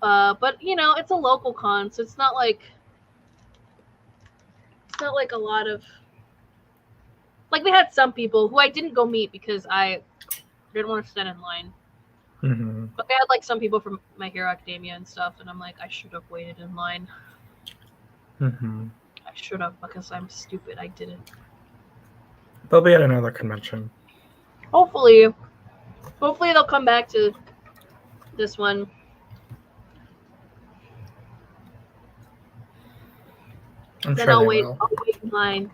But you know, it's a local con, so it's not like a lot of like they had some people who I didn't go meet because I didn't want to stand in line. Mm-hmm. But they had like some people from My Hero Academia and stuff, and I'm like, I should have waited in line. Mm-hmm. I should have because I'm stupid. I didn't. They'll be at another convention. Hopefully they'll come back to this one. I'm then sure I'll they wait. will. I'll wait in line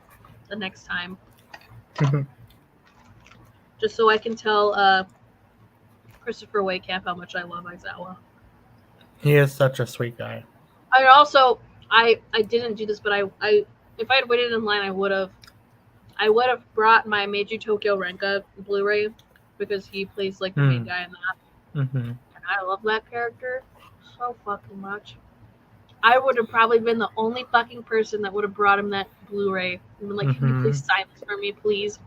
the next time, just so I can tell Christopher Waitcamp how much I love Aizawa. He is such a sweet guy. I didn't do this, but I if I had waited in line, I would have brought my Meiji Tokyo Renka Blu-ray because he plays like the main guy in that, Mm-hmm. and I love that character so fucking much. I would have probably been the only fucking person that would have brought him that Blu-ray and been like, "Can you please sign this for me, please?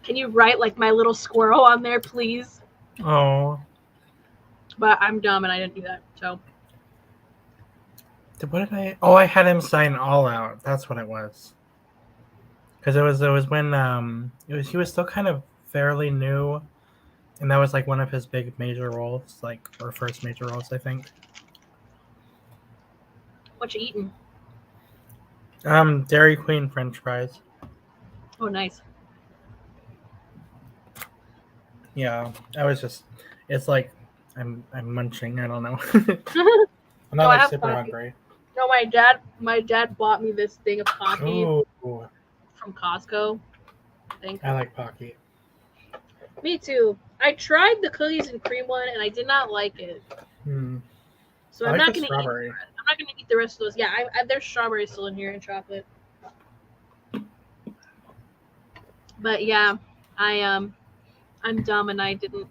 Can you write like my little squirrel on there, please?" Oh. But I'm dumb and I didn't do that. So. What did I? Oh, I had him sign All Out. That's what it was. Because it was when he was still kind of fairly new, and that was like one of his big major roles, like or first major roles, I think. What you eating? Dairy Queen French fries. Oh, nice. Yeah, I was just. It's like I'm munching. I don't know. I'm not No, I like have super coffee. hungry. No, my dad bought me this thing of coffee from Costco. I think. I like Pocky. Me too. I tried the cookies and cream one and I did not like it. So I I'm like not the gonna strawberry. I'm not gonna eat the rest of those. Yeah, there's strawberry still in here and chocolate. But yeah, I'm dumb and I didn't.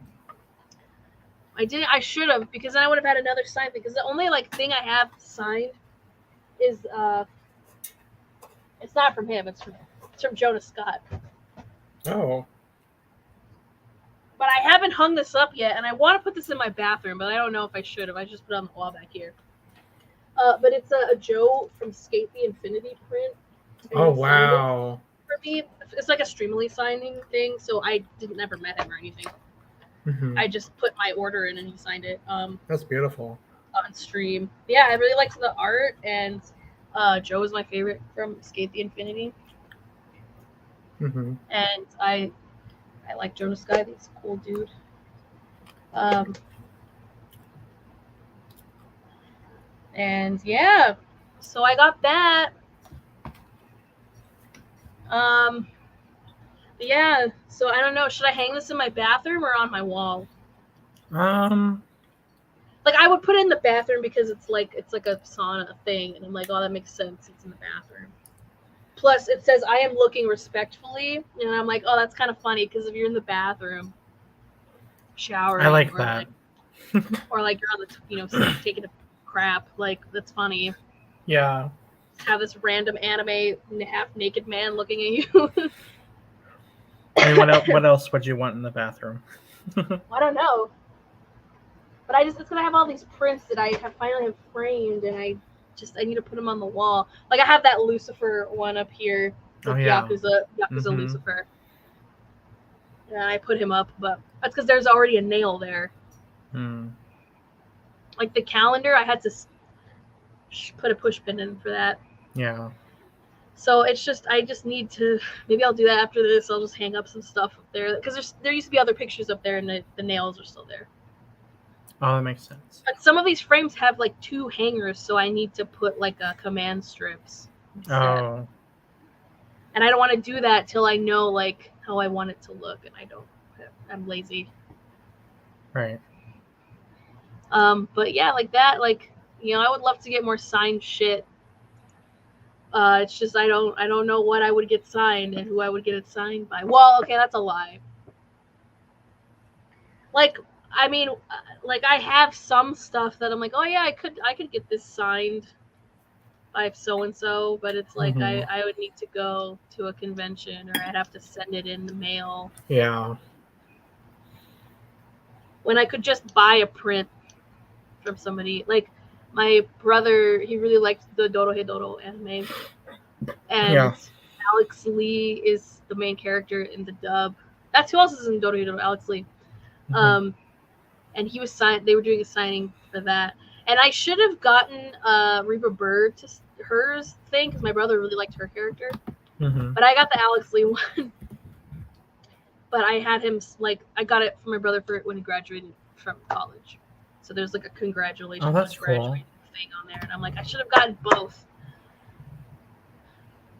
I should have because then I would have had another signed because the only like thing I have signed is it's not from him. It's from Jonah Scott. Oh. But I haven't hung this up yet, and I want to put this in my bathroom, but I don't know if I should have. I just put it on the wall back here. But it's a Joe from Skate the Infinity print. Oh wow! For me, it's like a Streamily signing thing, so I never met him or anything. Mm-hmm. I just put my order in and he signed it. That's beautiful. On stream. Yeah, I really liked the art, and Joe is my favorite from Skate the Infinity. Mm-hmm. And I like Jonas Guy. He's a cool dude. And yeah, so I got that. Yeah, so I don't know. Should I hang this in my bathroom or on my wall? Um, Like I would put it in the bathroom because it's like a sauna thing, and I'm like, oh, that makes sense. It's in the bathroom. Plus, it says I am looking respectfully, and I'm like, oh, that's kind of funny because if you're in the bathroom I showering like that. or like you're on the sink taking a crap, like that's funny. Yeah. Have this random anime half naked man looking at you. I mean, what else would you want in the bathroom? I don't know, but it's gonna have all these prints that I have finally have framed, and I need to put them on the wall. Like I have that Lucifer one up here Oh with yeah. Yakuza Mm-hmm. Lucifer. And I put him up, but that's because there's already a nail there. Mm. Like the calendar, I had to put a push pin in for that. Yeah. So it's just I just need to maybe I'll do that after this. I'll just hang up some stuff up there because there used to be other pictures up there and the nails are still there. Oh, that makes sense. But some of these frames have like 2 hangers, so I need to put like a command strips instead. Oh. And I don't want to do that till I know like how I want it to look, and I'm lazy. Right. But yeah, like that, like I would love to get more signed shit. It's just I don't know what I would get signed and who I would get it signed by. Well, okay, that's a lie. Like I mean, like I have some stuff that I'm like, oh yeah, I could get this signed by so and so, but it's like Mm-hmm. I would need to go to a convention or I'd have to send it in the mail. Yeah. When I could just buy a print from somebody. Like my brother, he really liked the Dorohedoro anime, and Yeah. Alex Lee is the main character in the dub. That's who else is in Dorohedoro, Alex Lee. Mm-hmm. And he was signed. They were doing a signing for that, and I should have gotten Reba Bird to hers thing because my brother really liked her character. Mm-hmm. But I got the Alex Lee one. But I had him I got it from my brother for when he graduated from college. So there's like a congratulations Oh, that's on cool. graduating thing on there, and I'm like, I should have gotten both.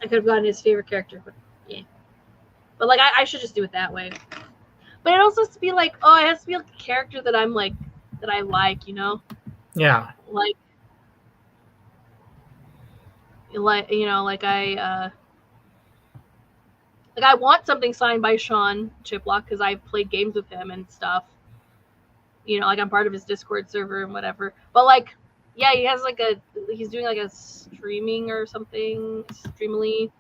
I could have gotten his favorite character, but yeah. But like, I should just do it that way. But it also has to be like, oh, it has to be like a character that I'm like, that I like, Yeah. like like I want something signed by Sean Chiplock because I've played games with him and stuff. Like I'm part of his Discord server and whatever. But like, yeah, he's doing like a streaming or something, Streamily.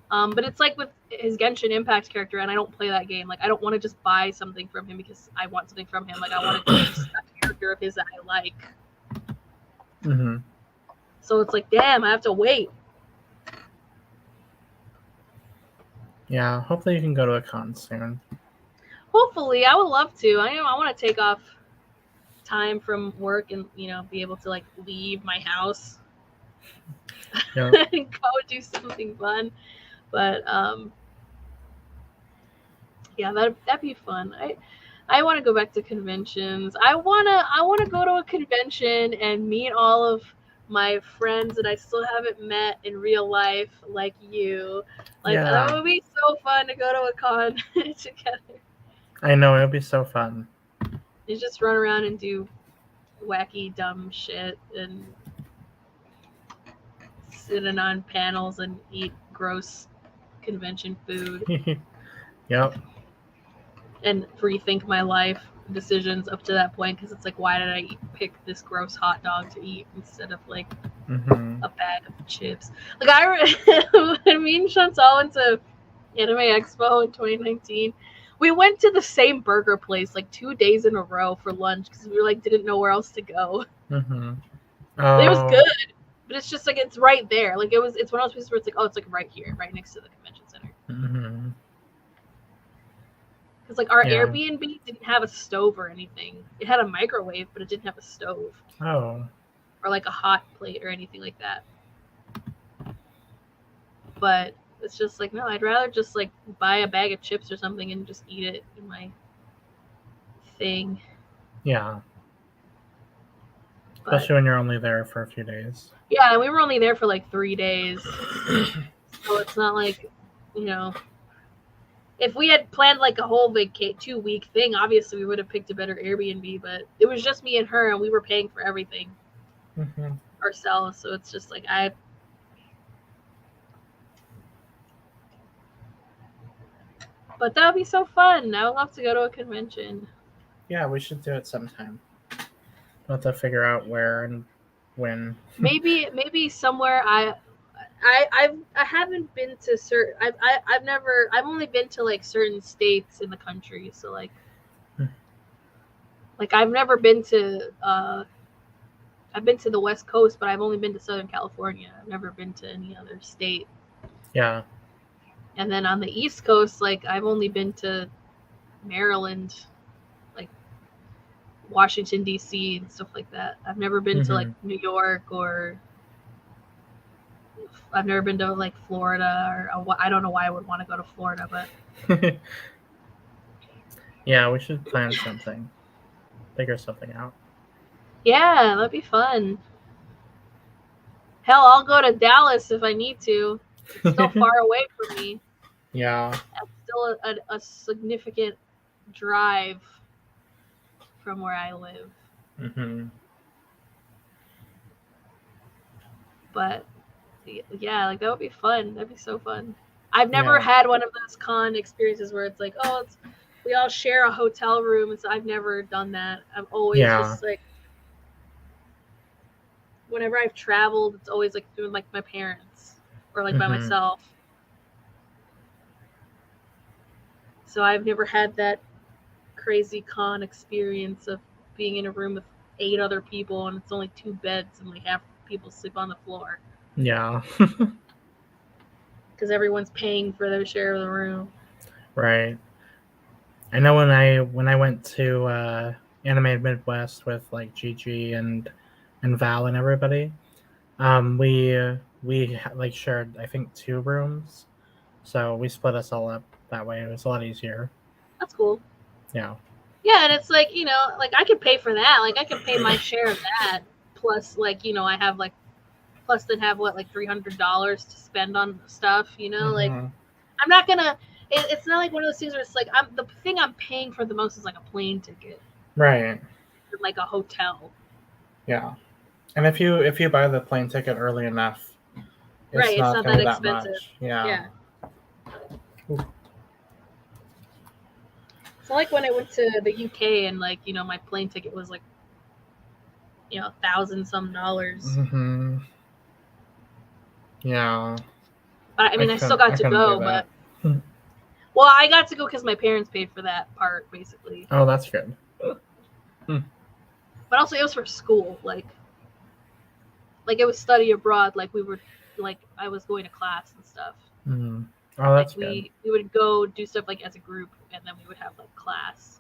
But it's like with his Genshin Impact character, and I don't play that game. Like I don't want to just buy something from him because I want something from him. Like I want to use a character of his that I like. Mm-hmm. So it's like, damn, I have to wait. Yeah. Hopefully you can go to a con soon. Hopefully, I would love to. I want to take off time from work and be able to like leave my house Yeah. and go do something fun. But yeah, that'd be fun. I want to go back to conventions. I wanna go to a convention and meet all of my friends that I still haven't met in real life, like you. Like Yeah. that would be so fun to go to a con together. I know, it'll be so fun. You just run around and do wacky, dumb shit and sit in on panels and eat gross convention food Yep. and rethink my life decisions up to that point because it's like, why did I pick this gross hot dog to eat instead of like Mm-hmm. a bag of chips? Like when me and Chantal went to Anime Expo in 2019, we went to the same burger place like 2 days in a row for lunch because we like didn't know where else to go. Mm-hmm. It was Oh. good, but it's just like it's right there. Like it's one of those places where it's like, oh, it's like right here, right next to the convention center. Mm-hmm. Because like our Yeah. Airbnb didn't have a stove or anything. It had a microwave, but it didn't have a stove Oh. or like a hot plate or anything like that. But it's just like, no, I'd rather just like buy a bag of chips or something and just eat it in my thing. Yeah. But Especially when you're only there for a few days. yeah, we were only there for like 3 days. So it's not like, if we had planned like a whole 2-week thing, obviously we would have picked a better Airbnb. But it was just me and her, and we were paying for everything ourselves. So it's just like But that would be so fun. I would love to go to a convention. Yeah, we should do it sometime. We'll have to figure out where and when. maybe somewhere I haven't been to certain. I've only been to like certain states in the country. So like I've never been to. I've been to the West Coast, but I've only been to Southern California. I've never been to any other state. Yeah. And then on the East Coast, like I've only been to Maryland, like Washington D.C. and stuff like that. I've never been to like New York, or I've never been to like Florida, or I don't know why I would want to go to Florida, but yeah, we should plan something, figure something out. Yeah, that'd be fun. Hell, I'll go to Dallas if I need to. It's still far away from me. Yeah. It's still a significant drive from where I live. But yeah, like that would be fun. That'd be so fun. I've never had one of those con experiences where it's like, oh, we all share a hotel room. So I've never done that. I'm always just like, whenever I've traveled, it's always like through like my parents or like by myself. So I've never had that crazy con experience of being in a room with 8 other people and it's only 2 beds and like half people sleep on the floor. Yeah. Because everyone's paying for their share of the room. Right. I know when I went to Animated Midwest with like Gigi and Val and everybody, we like shared I think 2 rooms, so we split us all up that way. It was a lot easier. That's cool. Yeah. Yeah, and it's like, like I could pay for that. Like I could pay my share of that. Plus, like, I have like, plus then have what, like $300 to spend on stuff, like I'm not gonna, it's not like one of those things where it's like, the thing I'm paying for the most is like a plane ticket. Right. Like a hotel. Yeah. And if you buy the plane ticket early enough, it's not that expensive. Much. Yeah. So like when I went to the UK and like, my plane ticket was like, $1,000-some. Yeah. But I mean, I still got to go, but well, I got to go because my parents paid for that part, basically. Oh, that's good. But also, it was for school, like it was study abroad. Like we were, like I was going to class and stuff. Oh, that's good. We would go do stuff like as a group, and then we would have like class.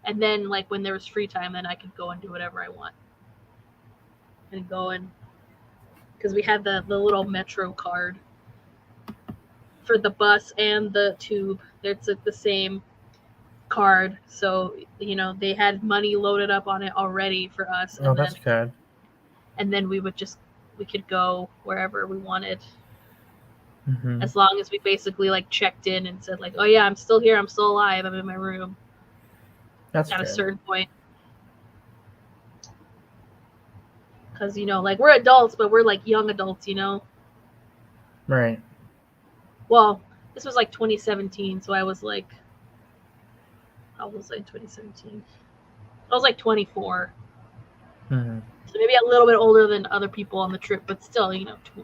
And then like when there was free time, then I could go and do whatever I want. And go and because we had the little Metro card for the bus and the tube. It's the same card, so they had money loaded up on it already for us. And that's good. And then we could go wherever we wanted, as long as we basically like checked in and said like, oh yeah, I'm still here, I'm still alive, I'm in my room. That's at good. A certain point. Because like we're adults, but we're like young adults, Right. Well, this was like 2017, so I was like, how was I in 2017? I was like 24. So maybe a little bit older than other people on the trip, but still,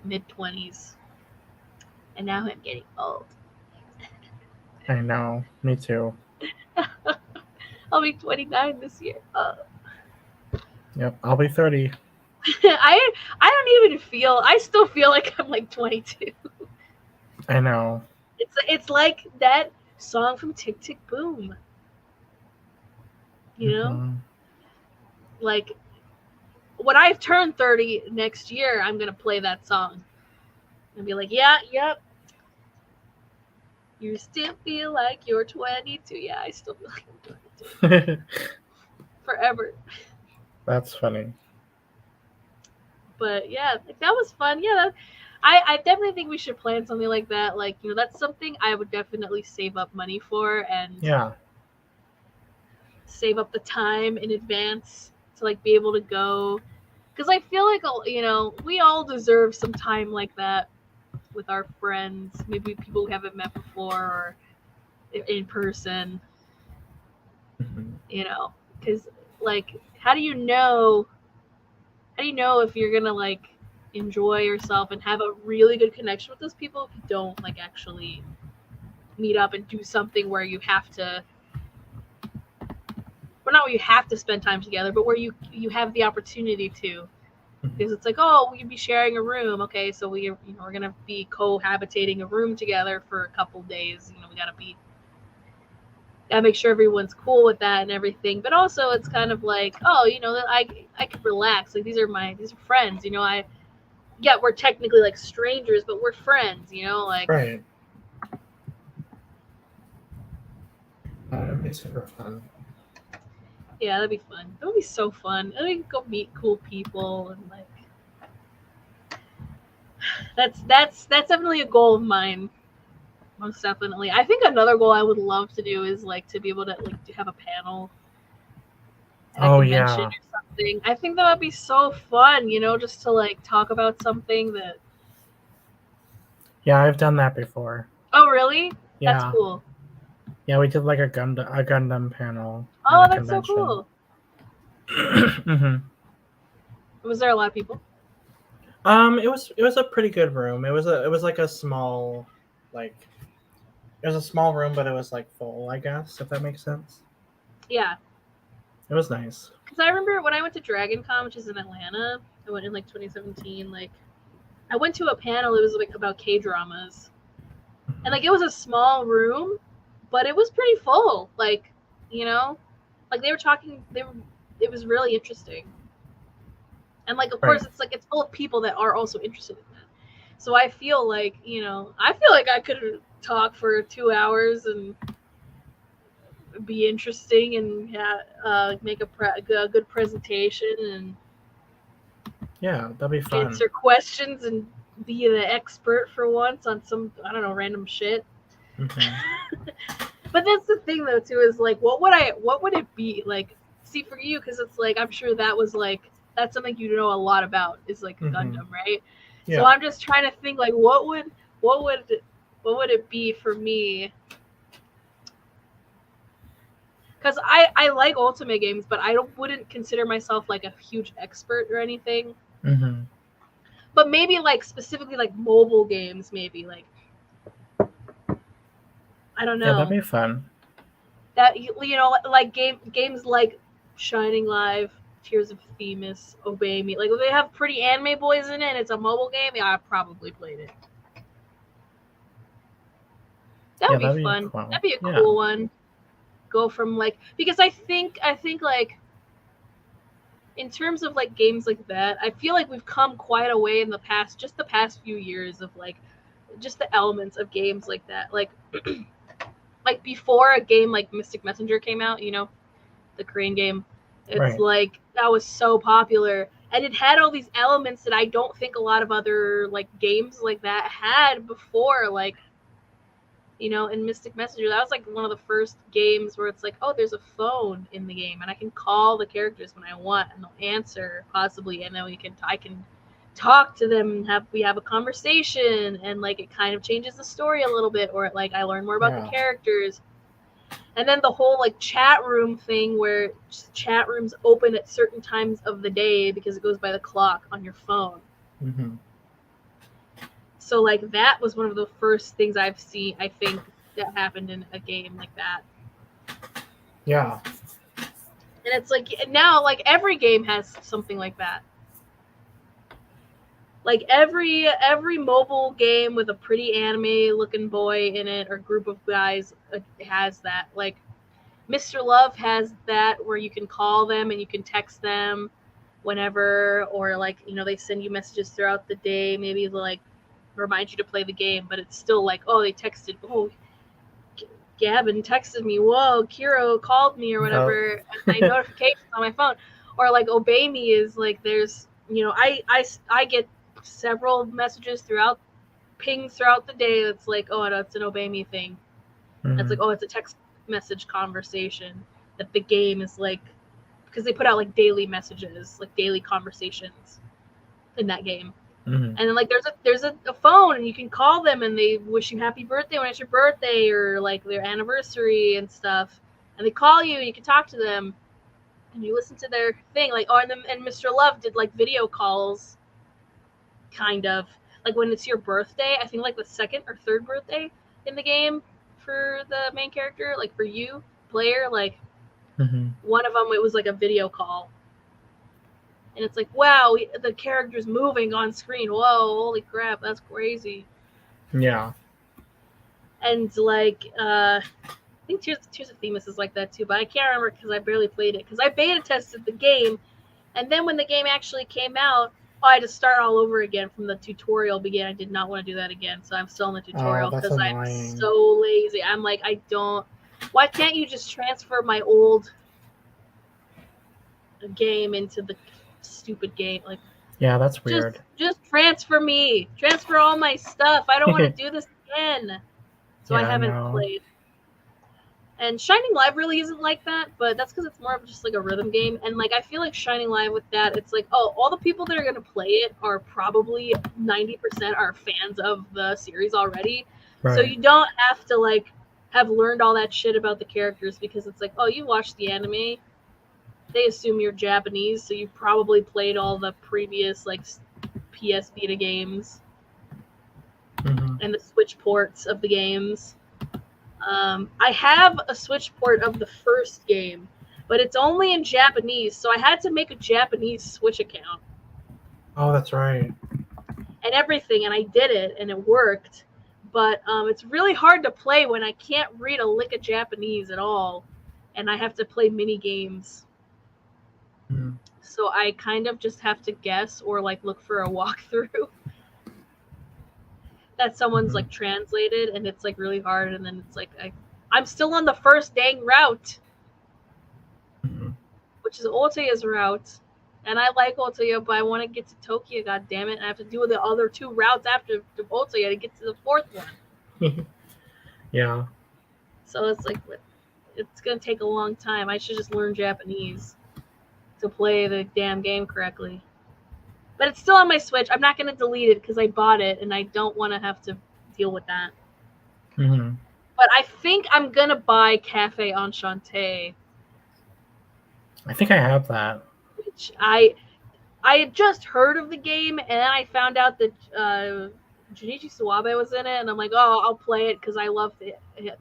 mid-20s. And now I'm getting old. I know. Me too. I'll be 29 this year. Yep, I'll be 30. I don't even feel. I still feel like I'm like 22. I know. It's like that song from Tick Tick Boom. Like when I've turned 30 next year, I'm gonna play that song and be like, yeah, yep. You still feel like you're 22. Yeah, I still feel like I'm 22. Forever. That's funny. But yeah, like that was fun. Yeah, I definitely think we should plan something like that. Like, that's something I would definitely save up money for and Yeah. save up the time in advance to like be able to go. Because I feel like we all deserve some time like that with our friends, maybe people we haven't met before or in person. Mhm. Because like, how do you know if you're gonna like enjoy yourself and have a really good connection with those people if you don't like actually meet up and do something where you have to, well, not where you have to spend time together, but where you have the opportunity to. Mhm. Because it's like, oh, we could be sharing a room. Okay, so we're gonna be cohabitating a room together for a couple days. We gotta make sure everyone's cool with that and everything. But also, it's kind of like, oh, that I could relax. Like these are friends. Yeah, we're technically like strangers, but we're friends. Like Right. It'd be super fun. yeah, that'd be fun. That would be so fun. And we could go meet cool people and like that's definitely a goal of mine. Most definitely. I think another goal I would love to do is like to be able to like to have a panel at a Oh convention yeah. or something. I think that would be so fun, just to like talk about something that. Yeah, I've done that before. Oh, really? That's Yeah. cool. Yeah, we did like a Gundam panel at Oh, a that's so convention. cool. hmm Was there a lot of people? it was a pretty good room. It was like a small, like it was a small room, but it was like full, I guess, if that makes sense. Yeah, It was nice. because I remember when I went to Dragon Con, which is in Atlanta. I went in like 2017. Like I went to a panel. It was like about K dramas, and like it was a small room, but it was pretty full. Like, you know, like they were talking. It was really interesting, and like of Right. course it's full of people that are also interested in that. So I feel like I could talk for 2 hours and be interesting and make a good presentation and Yeah, that'd be fun. answer questions and be the expert for once on some, I don't know, random shit. hmm But that's the thing though too, is like what would it be like? See, for you, because it's like I'm sure that was like that's something you know a lot about is like hmm Gundam, right? So Yeah. I'm just trying to think like what would it be for me? Because I like Ultimate games, but I wouldn't consider myself like a huge expert or anything. hmm But maybe like specifically like mobile games, maybe like I don't Yeah, that'd know be fun. that like games like Shining Live, Tears of Themis, Obey Me. Like if they have pretty anime boys in it and it's a mobile game, yeah, I probably played it. That Yeah, would be that'd be fun. cool. That'd be a Yeah. cool one. Go from like because I think like in terms of like games like that, I feel like we've come quite a way in the past few years of like just the elements of games like that. Like before a game like Mystic Messenger came out, the Korean game, it's Right. like that was so popular and it had all these elements that I don't think a lot of other like games like that had before. Like in Mystic Messenger, that was like one of the first games where it's like, oh, there's a phone in the game, and I can call the characters when I want, and they'll answer possibly, and then I can talk to them and we have a conversation, and like it kind of changes the story a little bit, or like I learn more about the Yeah. characters, and then the whole like chat room thing where chat rooms open at certain times of the day because it goes by the clock on your phone. hmm So like that was one of the first things I've seen, I think, that happened in a game like that. Yeah. And it's like now like every game has something like that. Like every mobile game with a pretty anime looking boy in it or group of guys has that. Like Mr. Love has that where you can call them and you can text them whenever, or like they send you messages throughout the day, maybe like remind you to play the game, but it's still like, oh, they texted, oh, Gavin texted me, whoa, Kiro called me or No. whatever, and my notifications on my phone. Or like Obey Me is like there's I get several messages throughout, pings throughout the day that's like, oh, it's an obey me thing. It's like, oh, it's a text message conversation that the game is like, because they put out like daily messages, like daily conversations in that game. And then like there's a phone and you can call them and they wish you happy birthday when it's your birthday or like their anniversary and stuff. And they call you and you can talk to them and you listen to their thing. Like, oh, and Mr. Love did like video calls, kind of. Like when it's your birthday, I think like the second or third birthday in the game for the main character, like for you, player, like one of them, it was like a video call. And it's like, wow, the character's moving on screen. Whoa, holy crap, that's crazy. Yeah. And like, I think Tears of Themis is like that too, but I can't remember because I barely played it. Because I beta tested the game, and then when the game actually came out, I had to start all over again from the tutorial began. I did not want to do that again, so I'm still in the tutorial because I'm so lazy. I'm like, why can't you just transfer my old game into the stupid game? Like, yeah, that's weird. Just transfer all my stuff. I don't want to do this again. So I haven't played. And Shining Live really isn't like that, but that's because it's more of just like a rhythm game. And like I feel like Shining Live with that, it's like, oh, all the people that are gonna play it are probably 90% are fans of the series already. Right. So you don't have to like have learned all that shit about the characters because it's like, oh, you watched the anime. They assume you're Japanese, so you probably played all the previous like PS Vita games and the Switch ports of the games. I have a Switch port of the first game, but it's only in Japanese, so I had to make a Japanese Switch account. Oh, that's right. And everything, and I did it, and it worked. But it's really hard to play when I can't read a lick of Japanese at all, and I have to play mini games. So I kind of just have to guess or like look for a walkthrough that someone's like translated, and it's like really hard, and then it's like I'm still on the first dang route, which is Otoya's route, and I like Otoya, but I want to get to Tokyo, god damn it, and I have to do the other two routes after Otoya to get to the fourth one. Yeah. So it's like, it's gonna take a long time. I should just learn Japanese to play the damn game correctly. But it's still on my Switch. I'm not going to delete it because I bought it and I don't want to have to deal with that. But I think I'm going to buy Cafe Enchanté. I think I have that. Which I had just heard of the game, and then I found out that Junichi Suwabe was in it, and I'm like, oh, I'll play it because I love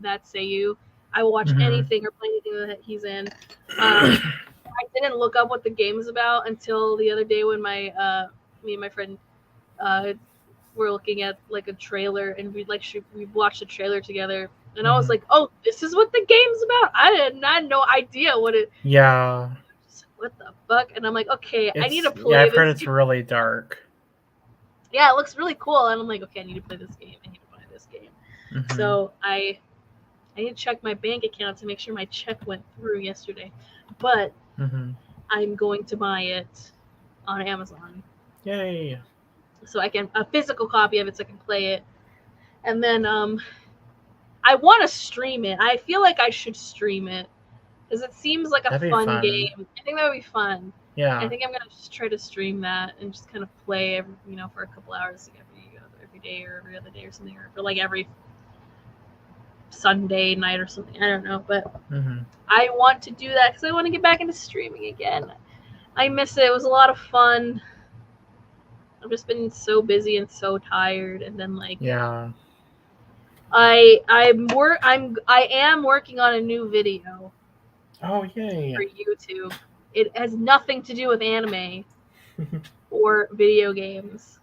that Seiyu. I will watch anything or play anything that he's in. I didn't look up what the game is about until the other day when me and my friend were looking at like a trailer, and we watched a trailer together, and I was like, oh, this is what the game's about. I had no idea what it. Yeah. What the fuck? And I'm like, okay, I need to play. Yeah, I've heard it's really dark. Yeah, it looks really cool, and I'm like, okay, I need to play this game. I need to buy this game. So I need to check my bank account to make sure my check went through yesterday, but. I'm going to buy it on Amazon. Yay! So I can a physical copy of it, so I can play it, and then I want to stream it. I feel like I should stream it because it seems like a fun game. I think that would be fun. Yeah. I think I'm gonna just try to stream that and just kind of play for a couple hours every day or every other day or something, or for like every Sunday night or something. I don't know, but I want to do that because I want to get back into streaming again. I miss it. It was a lot of fun. I've just been so busy and so tired, and then like I am working on a new video. Oh yay! For YouTube. It has nothing to do with anime or video games.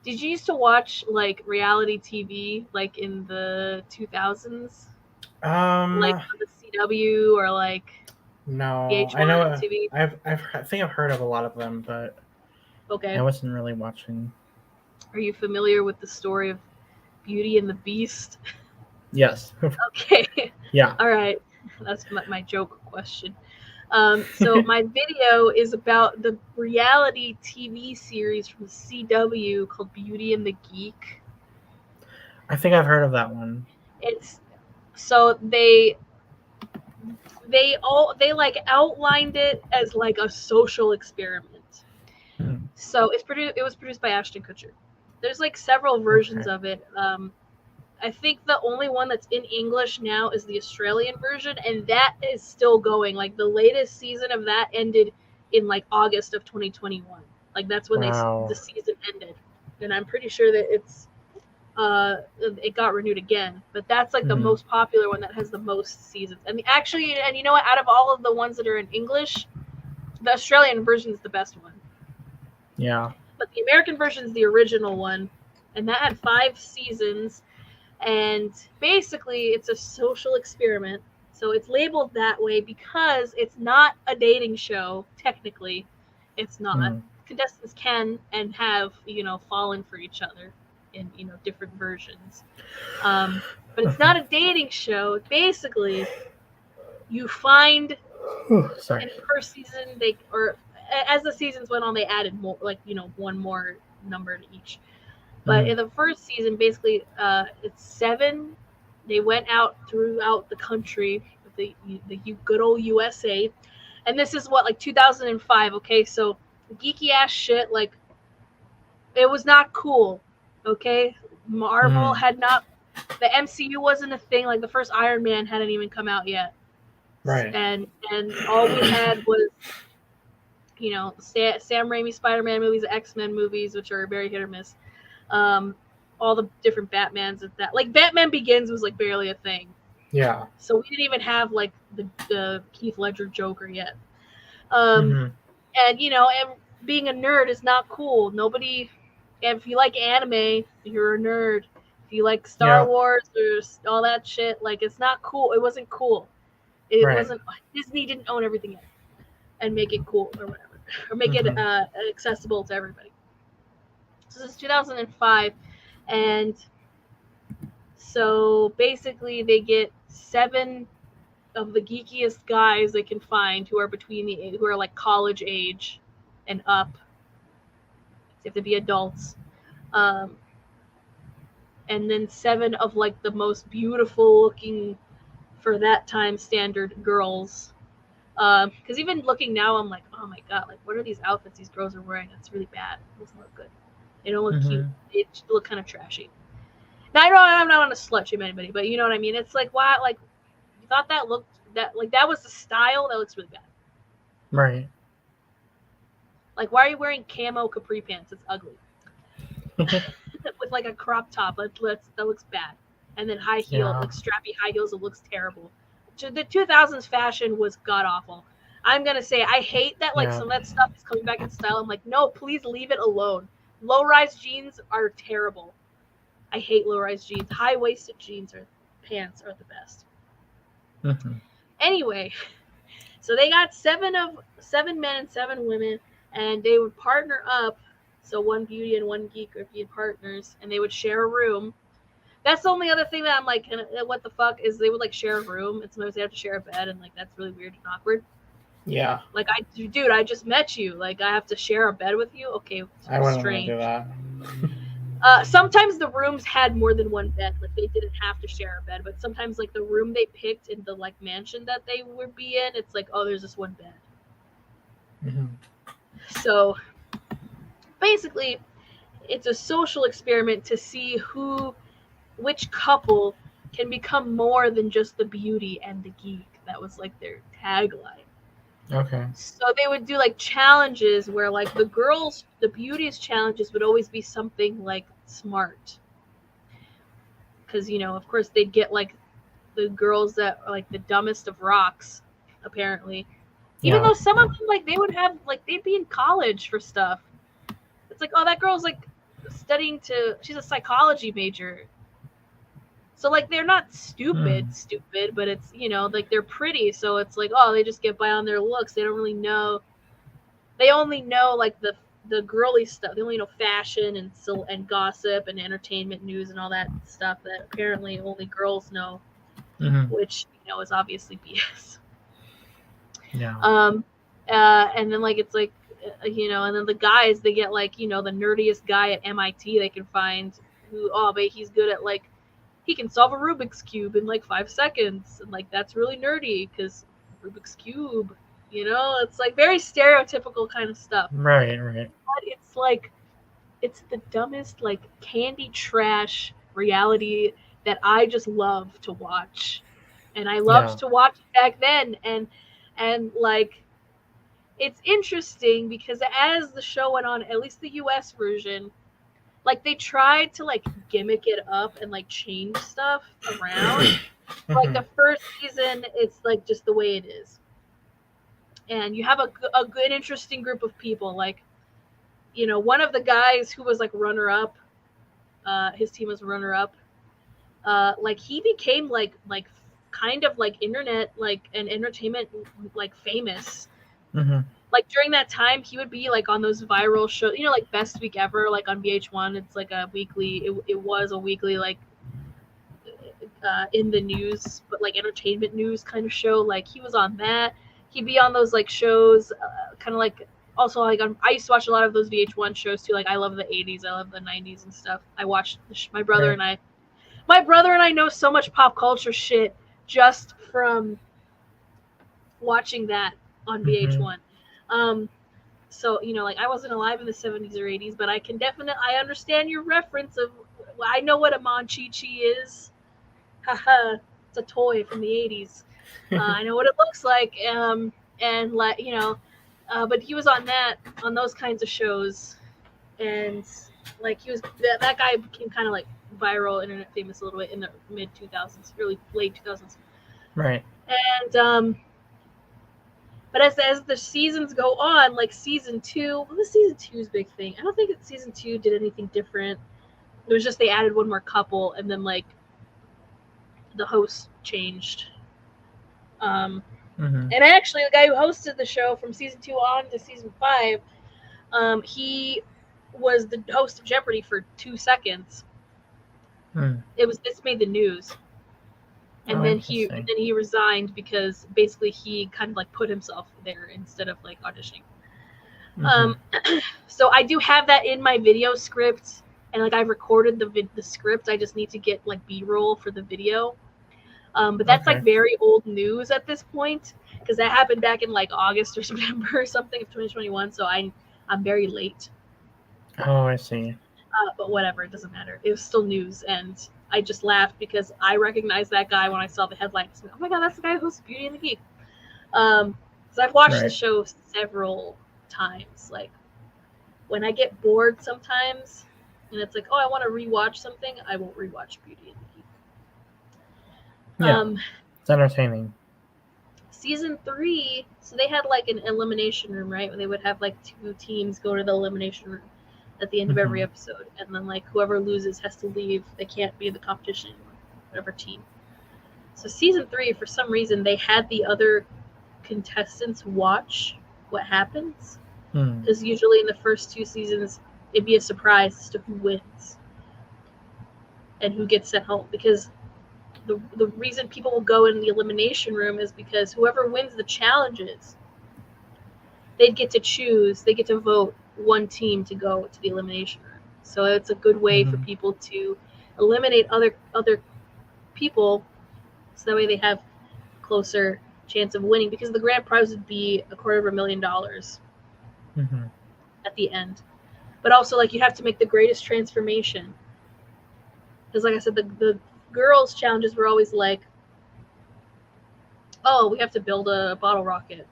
Did you used to watch like reality TV like in the 2000s? Like on the CW or like no, VH1 I know TV? I think I've heard of a lot of them, but okay, I wasn't really watching. Are you familiar with the story of Beauty and the Beast? Yes. Okay. Yeah. All right, that's my joke question. So my video is about the reality TV series from CW called Beauty and the Geek. I think I've heard of that one. It's so they like outlined it as like a social experiment. Mhm. So it was produced by Ashton Kutcher. There's like several versions Okay. of it. I think the only one that's in English now is the Australian version, and that is still going. Like the latest season of that ended in like August of 2021. Like that's when the Wow. season ended, and I'm pretty sure that it got renewed again. But that's like the Mhm. most popular one that has the most seasons. And actually, and you know what? Out of all of the ones that are in English, the Australian version is the best one. Yeah. But the American version is the original one, and that had 5 seasons. And basically, it's a social experiment. So it's labeled that way because it's not a dating show. Technically, it's not. Mhm. Contestants can and have fallen for each other in different versions. But it's not a dating show. Basically, you find Sorry. in per season or as the seasons went on, they added more, like one more number to each. But in Mhm. the first season, basically, it's 7. They went out throughout the country, the good old USA, and this is what, like 2005. Okay, so geeky ass shit, like it was not cool. Okay, Marvel Mhm. had not. The MCU wasn't a thing. Like the first Iron Man hadn't even come out yet, Right. and all we had was Sam Raimi Spider-Man movies, X-Men movies, which are very hit or miss. Um, all the different Batmans and that. Like Batman Begins was like barely a thing. Yeah. So we didn't even have like the Heath Ledger Joker yet. Um, Mhm. and being a nerd is not cool. Nobody. If you like anime, you're a nerd. If you like Star Yeah. Wars or all that shit, like it's not cool. It wasn't cool. It Right. wasn't. Disney didn't own everything yet and make it cool or whatever, or make it Mhm. accessible to everybody. So this is 2005, and so basically they get 7 of the geekiest guys they can find who are who are like college age and up. They have to be adults. Um, and then 7 of like the most beautiful looking for that time standard girls. Because even looking now, I'm like, oh my god, like what are these outfits these girls are wearing? That's really bad. It doesn't look good. They don't look cute. Mhm. They look kind of trashy. Now I know I'm not on a slut shame anybody, but you know what I mean. It's like, wow, like you thought that looked that was the style. That looks really bad. Right. Like, why are you wearing camo capri pants? It's ugly. With like a crop top, that looks bad. And then Yeah. like strappy high heels, it looks terrible. The 2000s fashion was god awful. I'm gonna say I hate that like Yeah. some of that stuff is coming back in style. I'm like, no, please leave it alone. Low rise jeans are terrible. I hate low rise jeans. High waisted jeans or pants are the best. Mhm. Anyway, so they got 7 men and 7 women, and they would partner up. So one beauty and one geek would be partners, and they would share a room. That's the only other thing that I'm like, what the fuck is they would like share a room, and sometimes they have to share a bed, and like that's really weird and awkward. Yeah. Like dude, I just met you. Like I have to share a bed with you. Okay, I wouldn't want to do strange. that. Sometimes the rooms had more than one bed. Like they didn't have to share a bed, but sometimes like the room they picked in the like mansion that they would be in, it's like, oh, there's this one bed. Mhm. So basically, it's a social experiment to see which couple can become more than just the beauty and the geek. That was like their tagline. Okay. So they would do like challenges where like the beauty's challenges would always be something like smart. Because, of course they'd get like the girls that are like the dumbest of rocks, apparently. Even Yeah. though some of them, like, they would have, like, they'd be in college for stuff. It's like, oh, that girl's like she's a psychology major. So like they're not stupid, Mm. but it's like they're pretty, so it's like, oh, they just get by on their looks. They don't really know. They only know like the girly stuff. They only know fashion and gossip and entertainment news and all that stuff that apparently only girls know, Mhm. which is obviously BS. Yeah. And then like it's like and then the guys, they get like the nerdiest guy at MIT they can find, who but he's good at like he can solve a Rubik's cube in like 5 seconds, and like that's really nerdy because Rubik's cube, it's like very stereotypical kind of stuff. Right. But it's like it's the dumbest like candy trash reality that I just love to watch, and I loved to watch it back then, and like it's interesting because as the show went on, at least the US version, like they tried to like gimmick it up and like change stuff around. Like the first season, it's like just the way it is, and you have a good interesting group of people. Like one of the guys who was like runner up, his team was runner up. Like he became like kind of like internet like and entertainment like famous. Like during that time, he would be like on those viral shows, like Best Week Ever, like on VH1. It's like a weekly. It was a weekly like in the news, but like entertainment news kind of show. Like he was on that. He'd be on those like shows, kind of like also like I used to watch a lot of those VH1 shows too. Like I love the '80s, I love the '90s and stuff. I watched my brother and I. My brother and I know so much pop culture shit just from watching that on VH1. So like I wasn't alive in the 70s or 80s, but I understand your reference of. I know what a Monchichi is. Haha, it's a toy from the 80s. I know what it looks like. And like but he was on those kinds of shows, and like he was that guy became kind of like viral, internet famous a little bit in the mid 2000s, really late 2000s. Right. And but as the seasons go on, like season 2, what was season 2's big thing? I don't think that season 2 did anything different. It was just they added one more couple, and then like the host changed. And actually, the guy who hosted the show from season 2 on to season 5, he was the host of Jeopardy for 2 seconds. This made the news. And then he resigned because basically he kind of like put himself there instead of like auditioning. So I do have that in my video script, and like I've recorded the script. I just need to get like B-roll for the video. But that's like very old news at this point, because that happened back in like August or September or something of 2021. So I'm very late. Oh, I see. But whatever, it doesn't matter. It was still news, and I just laughed because I recognized that guy when I saw the headlines. Oh my god, that's the guy who hosts Beauty and the Geek. So I've watched the show several times. Like when I get bored sometimes, and it's like, oh, I want to rewatch something, I won't rewatch Beauty and the Geek. Yeah, it's entertaining. Season 3, so they had like an elimination room, right? Where they would have like 2 teams go to the elimination room at the end of every episode, and then like whoever loses has to leave. They can't be in the competition anymore, whatever team. So season 3, for some reason, they had the other contestants watch what happens, because usually in the first 2 seasons it'd be a surprise as to who wins and who gets sent home, because the reason people will go in the elimination room is because whoever wins the challenges, they'd get to choose, they get to vote one team to go to the elimination room. So it's a good way for people to eliminate other people, so that way they have closer chance of winning, because the grand prize would be $250,000 at the end. But also, like, you have to make the greatest transformation, because like I said, the girls' challenges were always like, oh, we have to build a bottle rocket,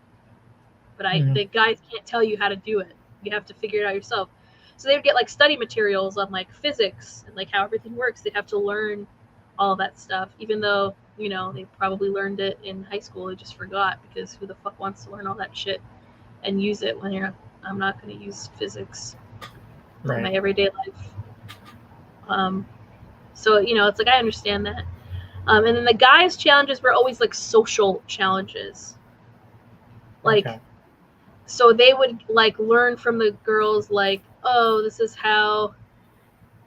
but the guys can't tell you how to do it. You have to figure it out yourself. So they would get like study materials on like physics and like how everything works. They'd have to learn all that stuff, even though they probably learned it in high school. They just forgot, because who the fuck wants to learn all that shit and use it when I'm not going to use physics in my everyday life. So it's like I understand that. And then the guys' challenges were always like social challenges, like. So they would like learn from the girls, like, oh, this is how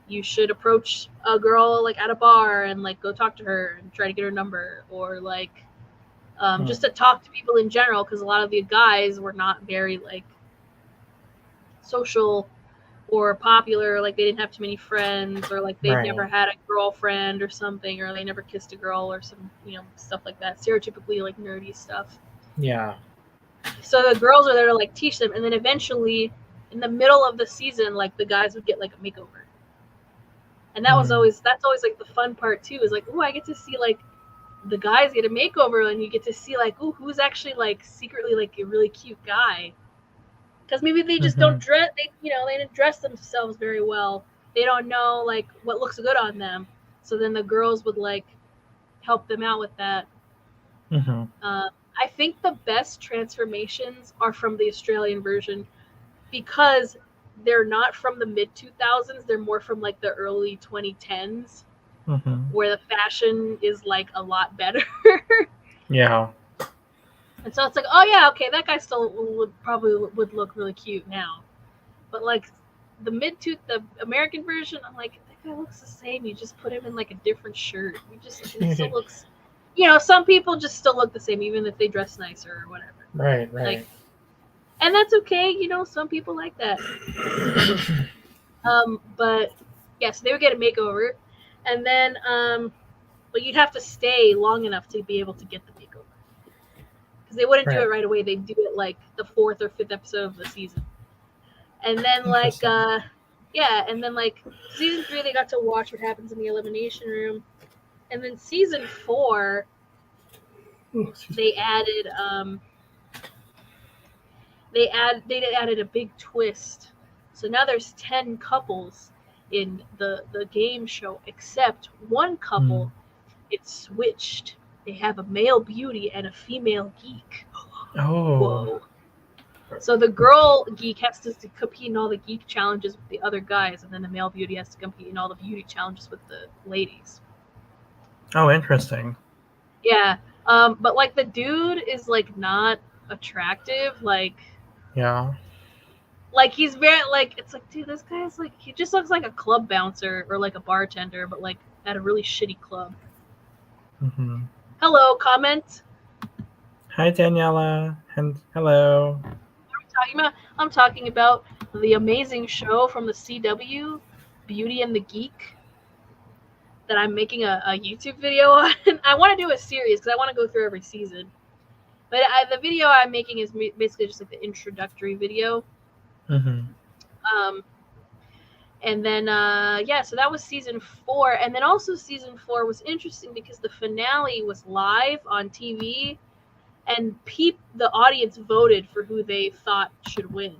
you should approach a girl like at a bar and like go talk to her and try to get her number, or like just to talk to people in general, because a lot of the guys were not very like social or popular, like they didn't have too many friends, or like they'd never had a girlfriend or something, or they never kissed a girl or some, stuff like that, stereotypically like nerdy stuff. Yeah. So the girls are there to like teach them, and then eventually in the middle of the season, like the guys would get like a makeover. And that's always like the fun part too, is like, oh, I get to see like the guys get a makeover, and you get to see like, oh, who's actually like secretly like a really cute guy. Because maybe they just don't dress, they didn't dress themselves very well. They don't know like what looks good on them. So then the girls would like help them out with that. I think the best transformations are from the Australian version, because they're not from the mid 2000s. They're more from like the early 2010s, where the fashion is like a lot better. Yeah. And so it's like, oh yeah, okay, that guy still would look really cute now. But like the American version, I'm like, that guy looks the same. You just put him in like a different shirt. It still looks, some people just still look the same, even if they dress nicer or whatever. Right. Like, and that's okay. Some people like that. But yeah, so they would get a makeover, and then but you'd have to stay long enough to be able to get the makeover. They wouldn't do it right away. They'd do it like the 4th or 5th episode of the season. And then like and then like season 3 they got to watch what happens in the elimination room. And then season 4 they added they added a big twist. So now there's 10 couples in the game show, except one couple it's switched. They have a male beauty and a female geek. Oh. Whoa. So the girl geek has to compete in all the geek challenges with the other guys, and then the male beauty has to compete in all the beauty challenges with the ladies. Oh, interesting. Yeah. But like the dude is like not attractive. Like, yeah. Like he's very like, it's like, dude, this guy's like, he just looks like a club bouncer or like a bartender, but like at a really shitty club. Hello, comment. Hi, Daniela. And hello. I'm talking about the amazing show from the CW, Beauty and the Geek, that I'm making a YouTube video on. I want to do a series because I want to go through every season. But the video I'm making is basically just like the introductory video. And then, so that was season 4. And then also season 4 was interesting because the finale was live on TV, and the audience voted for who they thought should win.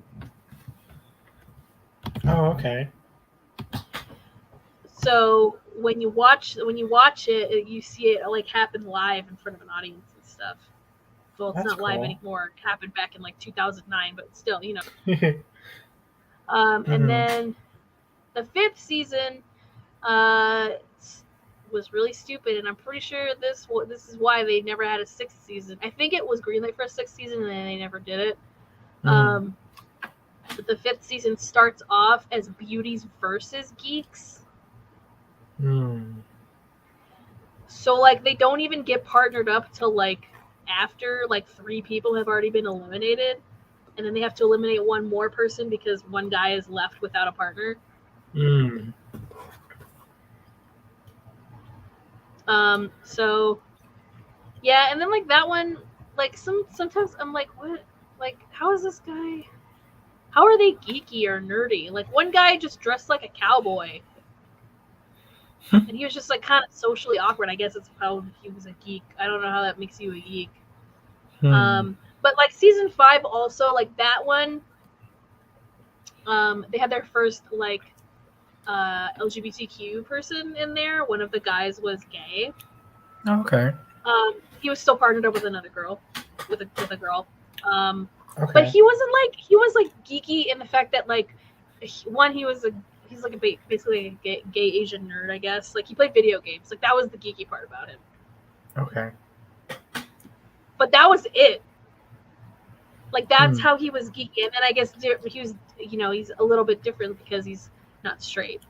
Oh, okay. So when you watch it, you see it like happen live in front of an audience and stuff. Well, it's not live anymore. It happened back in like 2009, but still, And then the 5th season was really stupid, and I'm pretty sure this is why they never had a 6th season. I think it was greenlit for a 6th season, and then they never did it. But the 5th season starts off as beauties versus geeks. So like they don't even get partnered up till like after like 3 people have already been eliminated, and then they have to eliminate one more person because one guy is left without a partner. So yeah, and then like that one, like sometimes I'm like, what? Like, how is this guy? How are they geeky or nerdy? Like one guy just dressed like a cowboy, and he was just like kind of socially awkward. I guess it's how he was a geek. I don't know how that makes you a geek. But like season 5 also, like that one, they had their first like LGBTQ person in there. One of the guys was gay. Okay. He was still partnered up with another girl, with a girl. But he was like geeky in the fact that like he's like basically a gay Asian nerd, I guess. Like he played video games. Like that was the geeky part about him. Okay. But that was it. Like that's how he was geeky, and then I guess he was, he's a little bit different because he's not straight.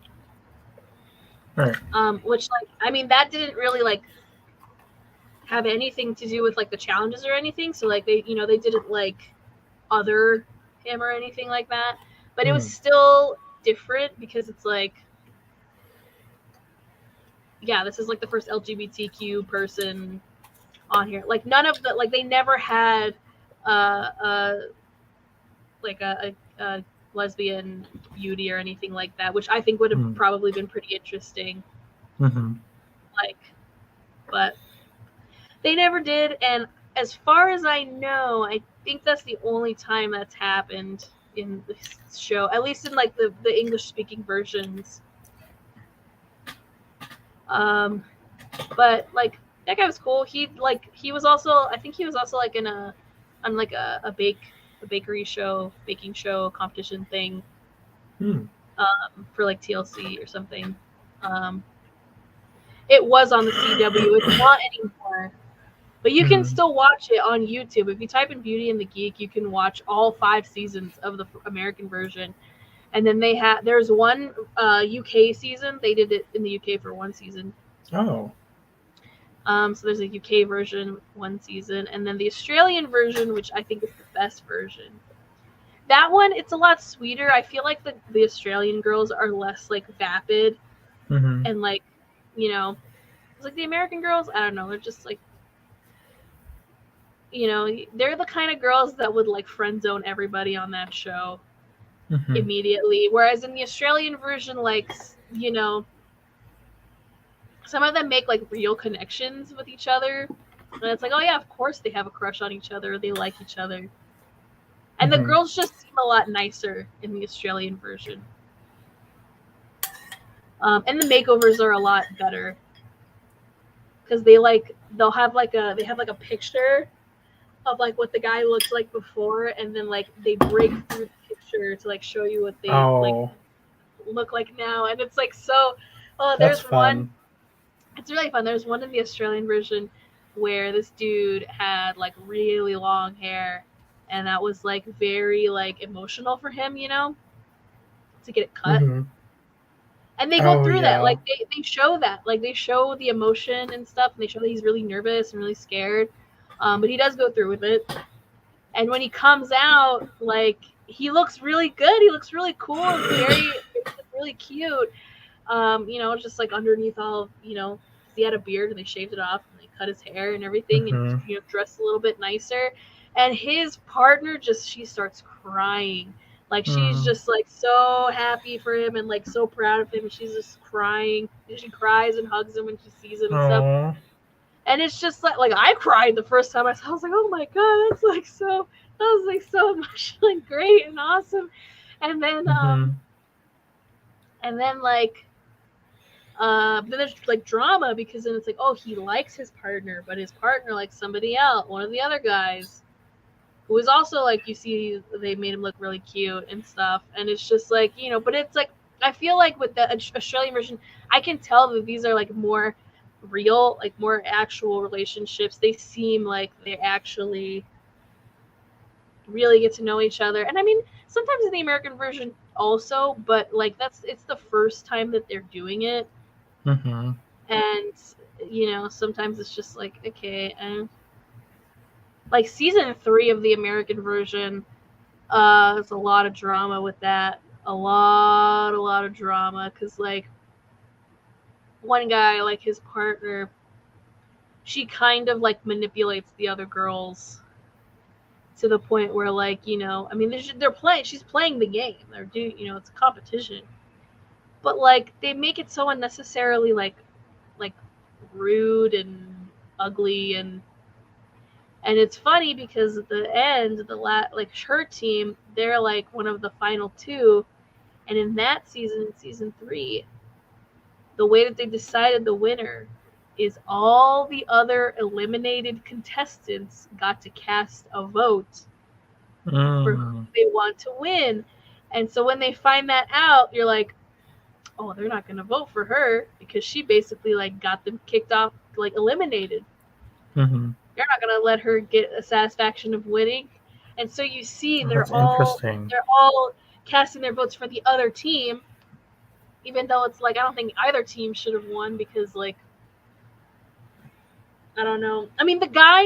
Right. Which like, I mean, that didn't really like have anything to do with like the challenges or anything. So like they didn't like other him or anything like that. But it was still different because it's like, yeah, this is like the first LGBTQ person on here. Like none of the, like they never had like a lesbian beauty or anything like that, which I think would have probably been pretty interesting. Like, but they never did. And as far as I know, I think that's the only time that's happened in the show, at least in like the English speaking versions. But like that guy was cool. He was also, I think he was also like in a on like a bakery show, baking show competition thing, for like TLC or something. It was on the CW. It's not anymore, but you can still watch it on YouTube. If you type in Beauty and the Geek, you can watch all 5 seasons of the American version. And then there's one UK season. They did it in the UK for 1 season. Oh. So there's a UK version, 1 season, and then the Australian version, which I think is the best version. That one, it's a lot sweeter. I feel like the Australian girls are less like vapid and like, you know, it's like the American girls, I don't know, they're just like, you know, they're the kind of girls that would like friend zone everybody on that show immediately. Whereas in the Australian version, like, you know, some of them make like real connections with each other. And it's like, oh yeah, of course they have a crush on each other. They like each other. And the girls just seem a lot nicer in the Australian version. And the makeovers are a lot better. Because they'll have like a picture of like what the guy looks like before, and then like they break through the picture to like show you what they like look like now. And it's like, so there's one, it's really fun. There's one in the Australian version where this dude had like really long hair, and that was like very like emotional for him, you know, to get it cut. And they go through that, like they show that, like they show the emotion and stuff, and they show that he's really nervous and really scared, but he does go through with it. And when he comes out, like he looks really good. He looks really cool and really cute. You know, just like underneath all, you know, he had a beard and they shaved it off and they cut his hair and everything, and you know, dressed a little bit nicer. And his partner she starts crying. Like she's just like so happy for him and like so proud of him, and she's just crying. And she cries and hugs him when she sees him and stuff. And it's just like I cried the first time I saw it. I was like, oh my god, that's like so, that was like so emotionally great and awesome. And then like then there's like drama, because then it's like, oh, he likes his partner, but his partner likes somebody else, one of the other guys, who is also like, you see they made him look really cute and stuff. And it's just like, you know, but it's like, I feel like with the Australian version, I can tell that these are like more real, like more actual relationships. They seem like they actually really get to know each other. And I mean, sometimes in the American version also, but like it's the first time that they're doing it. And you know, sometimes it's just like, okay, like season 3 of the American version, there's a lot of drama with that. A lot of drama, because like one guy, like his partner, she kind of like manipulates the other girls to the point where, like, you know, I mean, they're playing, she's playing the game, they're doing, you know, it's a competition, but like they make it so unnecessarily like rude and ugly. And it's funny because at the end, like her team, they're like one of the final 2, and in that season 3, the way that they decided the winner is all the other eliminated contestants got to cast a vote for who they want to win. And so when they find that out, you're like, oh, they're not going to vote for her because she basically like got them kicked off, like eliminated. You're not going to let her get a satisfaction of winning. And so you see they're all casting their votes for the other team, even though it's like, I don't think either team should have won, because like I don't know. I mean, the guy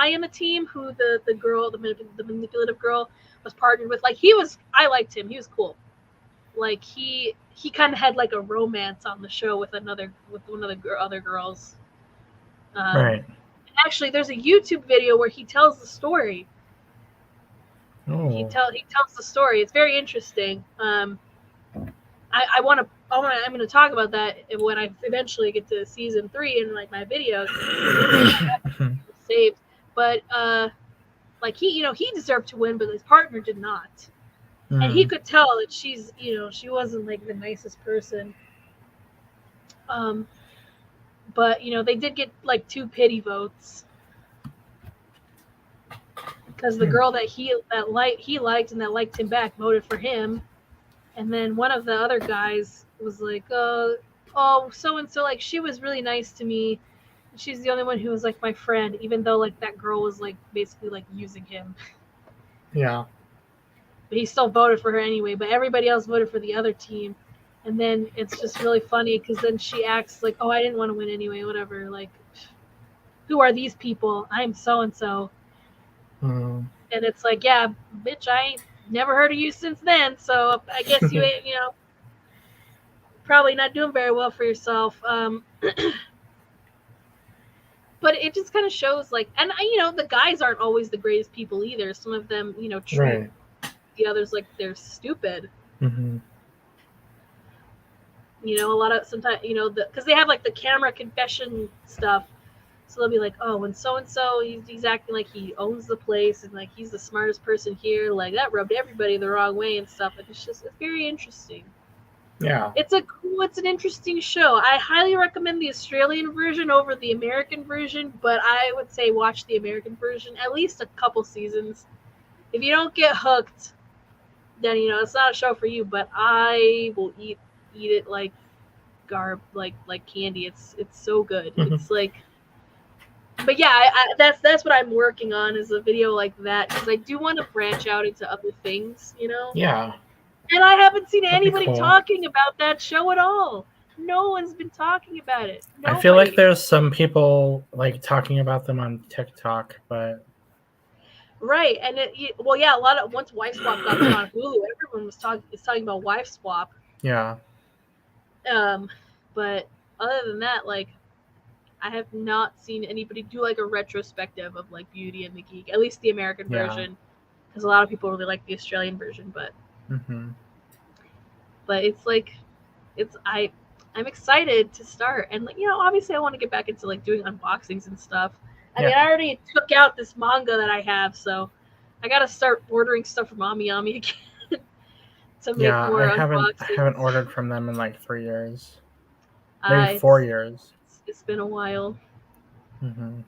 in the team who the girl, the manipulative girl was partnered with, like I liked him. He was cool. Like he kind of had like a romance on the show with one of the other girls. Right. Actually, there's a YouTube video where he tells the story. He Oh. tells the story. It's very interesting. I'm going to talk about that when I eventually get to season 3 in like my videos. Saved, but like he deserved to win, but his partner did not, and he could tell that she wasn't like the nicest person. But they did get like 2 pity votes because the girl that he liked and that liked him back voted for him, and then one of the other guys was like, oh, so and so, like she was really nice to me. She's the only one who was like my friend, even though like that girl was like basically like using him. Yeah. But he still voted for her anyway. But everybody else voted for the other team, and then it's just really funny because then she acts like, oh, I didn't want to win anyway, whatever. Like, who are these people? I'm so and so. And it's like, yeah, bitch, I ain't never heard of you since then. So I guess you ain't, probably not doing very well for yourself. But it just kind of shows, like, and the guys aren't always the greatest people either. Some of them, treat the others like they're stupid. Mm-hmm. A lot of sometimes, because they have like the camera confession stuff. So they'll be like, oh, when so and so he's acting like he owns the place and like he's the smartest person here. Like that rubbed everybody the wrong way and stuff. And it's very interesting. Yeah. It's an interesting show. I highly recommend the Australian version over the American version, but I would say watch the American version at least a couple seasons. If you don't get hooked, then it's not a show for you. But I will eat it like like candy. It's so good. It's like, but yeah, that's what I'm working on, is a video like that, because I do want to branch out into other things. Yeah. And I haven't seen anybody cool. talking about that show at all. No one's been talking about it. Nobody. I feel like there's some people like talking about them on TikTok, but right. And a lot of, once Wife Swap got put on Hulu, everyone is talking about Wife Swap. Yeah. But other than that, like, I have not seen anybody do like a retrospective of like Beauty and the Geek, at least the American version, because a lot of people really like the Australian version. But but it's like, I'm excited to start, and like, obviously I want to get back into like doing unboxings and stuff. I mean, I already took out this manga that I have, so I gotta start ordering stuff from Ami again to make more unboxings. I haven't ordered from them in like 3 years, maybe 4 years. It's been a while.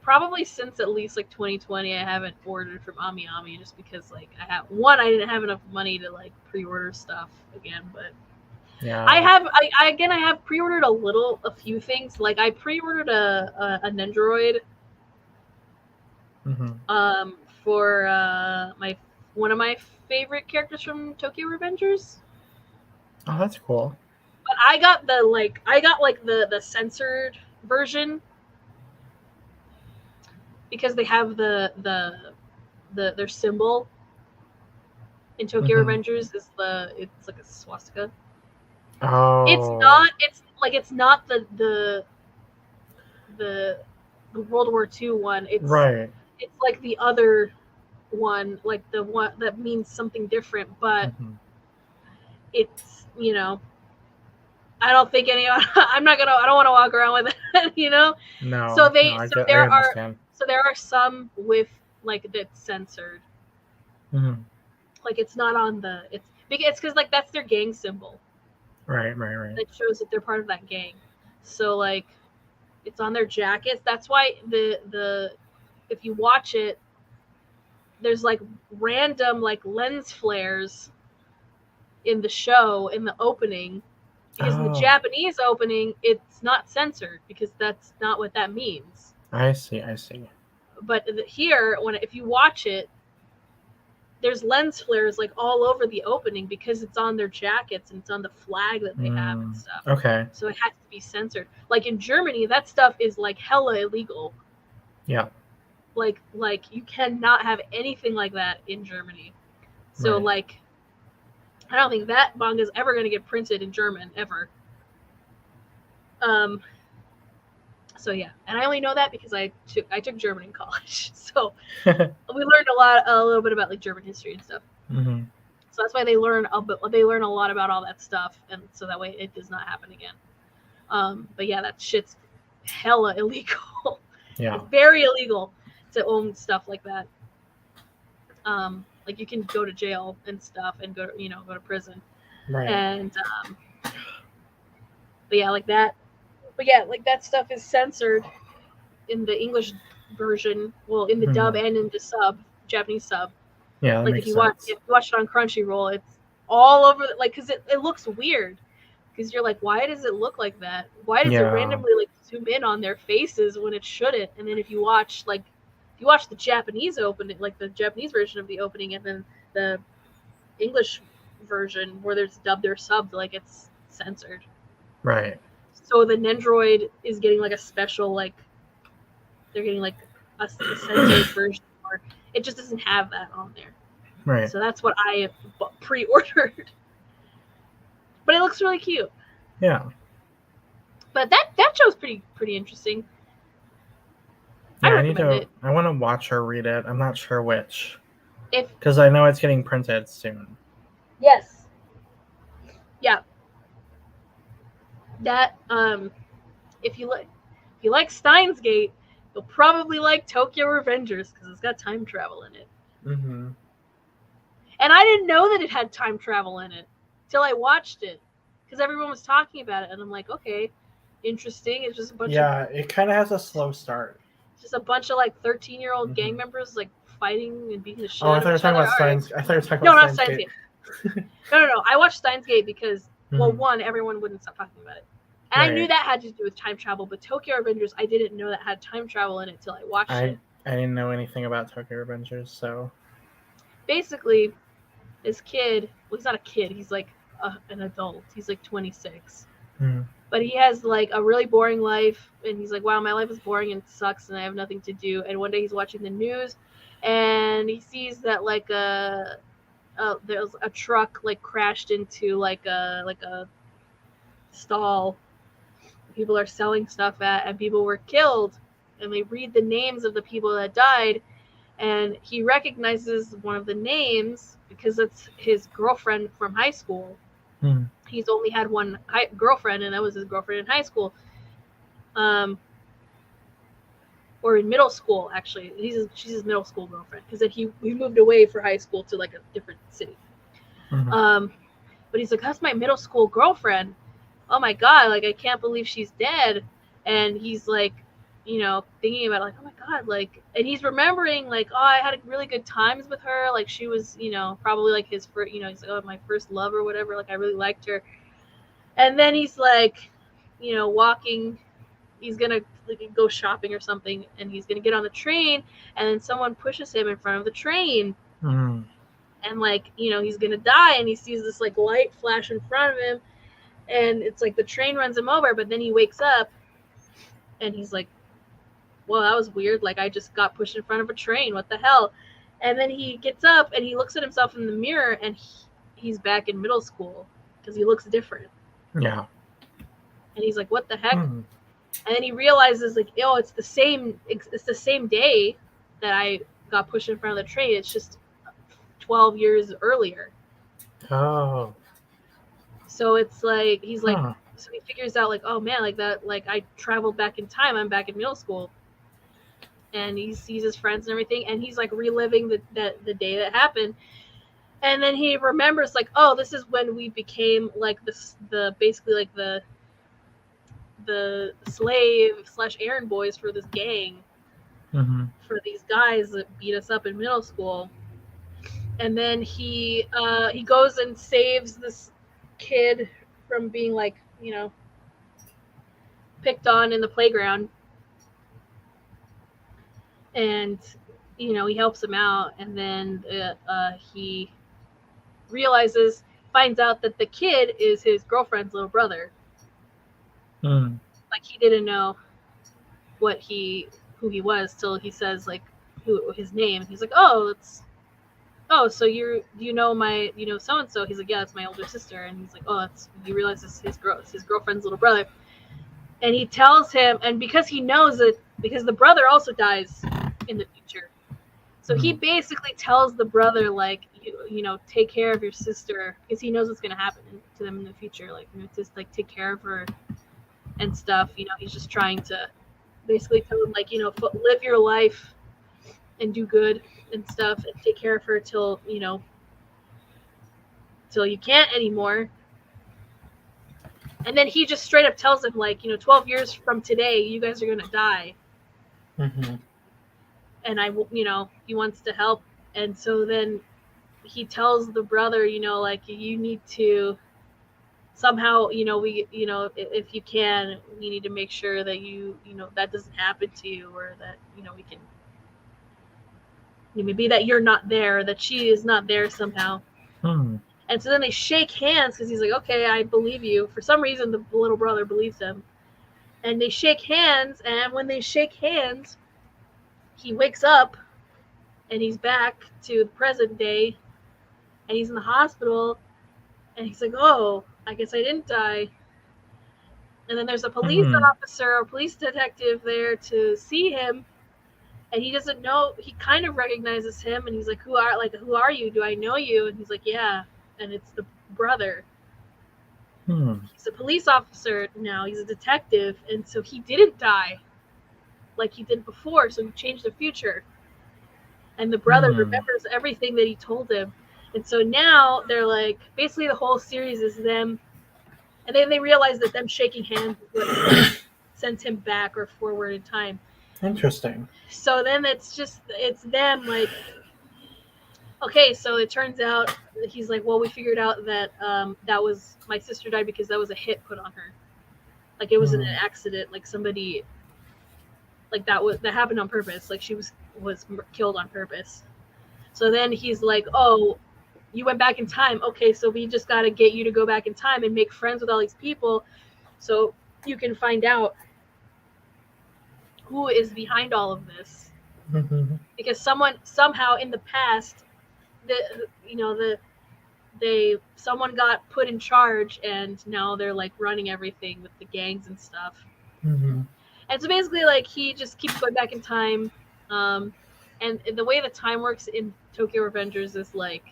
Probably since at least like 2020, I haven't ordered from Ami just because like I didn't have enough money to like pre-order stuff again, but. Yeah. I have pre-ordered a few things. Like I pre-ordered a Nendoroid for one of my favorite characters from Tokyo Revengers. Oh, that's cool. But I got the censored version because they have their symbol in Tokyo Revengers it's like a swastika. Oh. It's not the World War II one. It's like the other one, like the one that means something different, but it's I don't think I don't want to walk around with it, No. So there are some with like that's censored. Like it's not on it's because like that's their gang symbol. Right. That shows that they're part of that gang. So like it's on their jackets. That's why the if you watch it, there's like random like lens flares in the show in the opening, because in the Japanese opening it's not censored because that's not what that means. I see. But here, if you watch it, there's lens flares like all over the opening because it's on their jackets and it's on the flag that they have and stuff. Okay. So it has to be censored. Like in Germany, that stuff is like hella illegal. Yeah. Like you cannot have anything like that in Germany. So Right. like I don't think that manga is ever going to get printed in German ever. Um, so yeah, and I only know that because I took German in college, so we learned a little bit about like German history and stuff. Mm-hmm. So that's why they learn a lot about all that stuff, and so that way it does not happen again. But yeah, that shit's hella illegal. Yeah. It's very illegal to own stuff like that. Like you can go to jail and stuff, and go to prison, Right. and but yeah, like that. But yeah, like that stuff is censored in the English version. Well, in the dub Mm-hmm. and in the Japanese sub. Yeah, that Like makes sense. if you watch it on Crunchyroll, it's all over. Like because it looks weird. Because you're like, why does it look like that? Why does it Yeah. randomly like zoom in on their faces when it shouldn't? And then if you watch the Japanese opening, like the Japanese version of the opening, and then the English version where there's dubbed or subbed, like it's censored. Right. So the Nendroid is getting like a special like they're getting like a censored version, or it just doesn't have that on there. Right. So that's what I pre-ordered. But it looks really cute. Yeah. But that show's pretty interesting. Yeah, I recommend it. I want to watch or read it. I'm not sure which. If Because I know it's getting printed soon. yes, yeah, that if you like Steins Gate, you'll probably like Tokyo Revengers because it's got time travel in it. Mm-hmm. And I didn't know that it had time travel in it till I watched it because everyone was talking about it, and I'm like, okay, interesting. It's just a bunch of it kind of has a slow start. like 13-year-old gang members like fighting and beating the shit Oh, I out thought of you were each talking other. about Steins. I thought you were talking No, about not Steins Steins Gate. Gate. No. I watched Steins Gate because, well, Mhm. one, everyone wouldn't stop talking about it. And I knew that had to do with time travel, but Tokyo Revengers, I didn't know that had time travel in it till I watched it. I didn't know anything about Tokyo Revengers, so. Basically, this kid, well, he's not a kid, he's like an adult. He's like 26. Mhm. But he has like a really boring life, and he's like, wow, my life is boring and sucks, and I have nothing to do. And one day he's watching the news, and he sees that like there's a truck like crashed into like a stall people are selling stuff at, and people were killed, and they read the names of the people that died, and he recognizes one of the names because it's his girlfriend from high school. Mhm. He's only had one girlfriend, and that was his girlfriend in high school, or in middle school actually. She's his middle school girlfriend because then he moved away for high school to like a different city. Mhm. But he's like, that's my middle school girlfriend. Oh my god, like I can't believe she's dead. And he's like, thinking about it, like, oh my god, like, and he's remembering like, oh, I had really good times with her. Like she was, probably like his first, he's like, oh, my first love or whatever. Like I really liked her. And then he's like, walking. He's gonna go shopping or something, and he's gonna get on the train, and then someone pushes him in front of the train. Mhm. And like, he's gonna die, and he sees this like light flash in front of him, and it's like the train runs him over, but then he wakes up and he's like, well, that was weird, like I just got pushed in front of a train, what the hell? And then he gets up and he looks at himself in the mirror, and he's back in middle school because he looks different. Yeah. And he's like, what the heck? Mhm. And then he realizes like, oh, it's the same day that I got pushed in front of the train. It's just 12 years earlier. Oh. So it's like he's like, Huh. so he figures out like, oh man, like that, like I traveled back in time. I'm back in middle school, and he sees his friends and everything, and he's like reliving the day that happened. And then he remembers like, oh, this is when we became like the basically like the slave / errand boys for this gang, Mhm. for these guys that beat us up in middle school. And then he goes and saves this kid from being like, picked on in the playground, and he helps him out, and then he finds out that the kid is his girlfriend's little brother. Mhm. Like he didn't know who who he was till he says like who his name. He's like, oh, so you know so and so. He's like, yeah, it's my older sister. And he's like, oh, that's you realize it's his girlfriend's little brother. And he tells him, and because he knows it, because the brother also dies in the future, so he basically tells the brother like, take care of your sister, because he knows what's gonna happen to them in the future, like just like take care of her and stuff. He's just trying to basically tell him like, live your life and do good and stuff, and take care of her till till you can't anymore. And then he just straight up tells him like, 12 years from today, you guys are gonna die. Mm-hmm. And he wants to help. And so then he tells the brother, like, you need to somehow, if you can, we need to make sure that that doesn't happen to you, or that, we can, maybe that you're not there, that she is not there somehow. And so then they shake hands, because he's like, okay, I believe you. For some reason, the little brother believes him. And they shake hands, and when they shake hands, he wakes up, and he's back to the present day, and he's in the hospital, and he's like, oh, I guess I didn't die. And then there's a police officer, a police detective there to see him, and he doesn't know, he kind of recognizes him, and he's like, who are you? Do I know you? And he's like, yeah. And it's the brother. He's a police officer now, he's a detective, and so he didn't die like he did before, so he changed the future. And the brother remembers everything that he told him. And so now they're like, basically the whole series is them, and then they realize that them shaking hands is what sends him back or forward in time. Interesting. So then it's them like, okay, so it turns out he's like, well, we figured out that that was, my sister died because that was a hit put on her. Like it was an accident, like somebody, like that happened on purpose. Like she was killed on purpose. So then he's like, oh, you went back in time. Okay, so we just got to get you to go back in time and make friends with all these people so you can find out who is behind all of this. Because somehow in the past, someone got put in charge, and now they're like running everything with the gangs and stuff. And so basically, like, he just keeps going back in time. And the way the time works in Tokyo Revengers is like,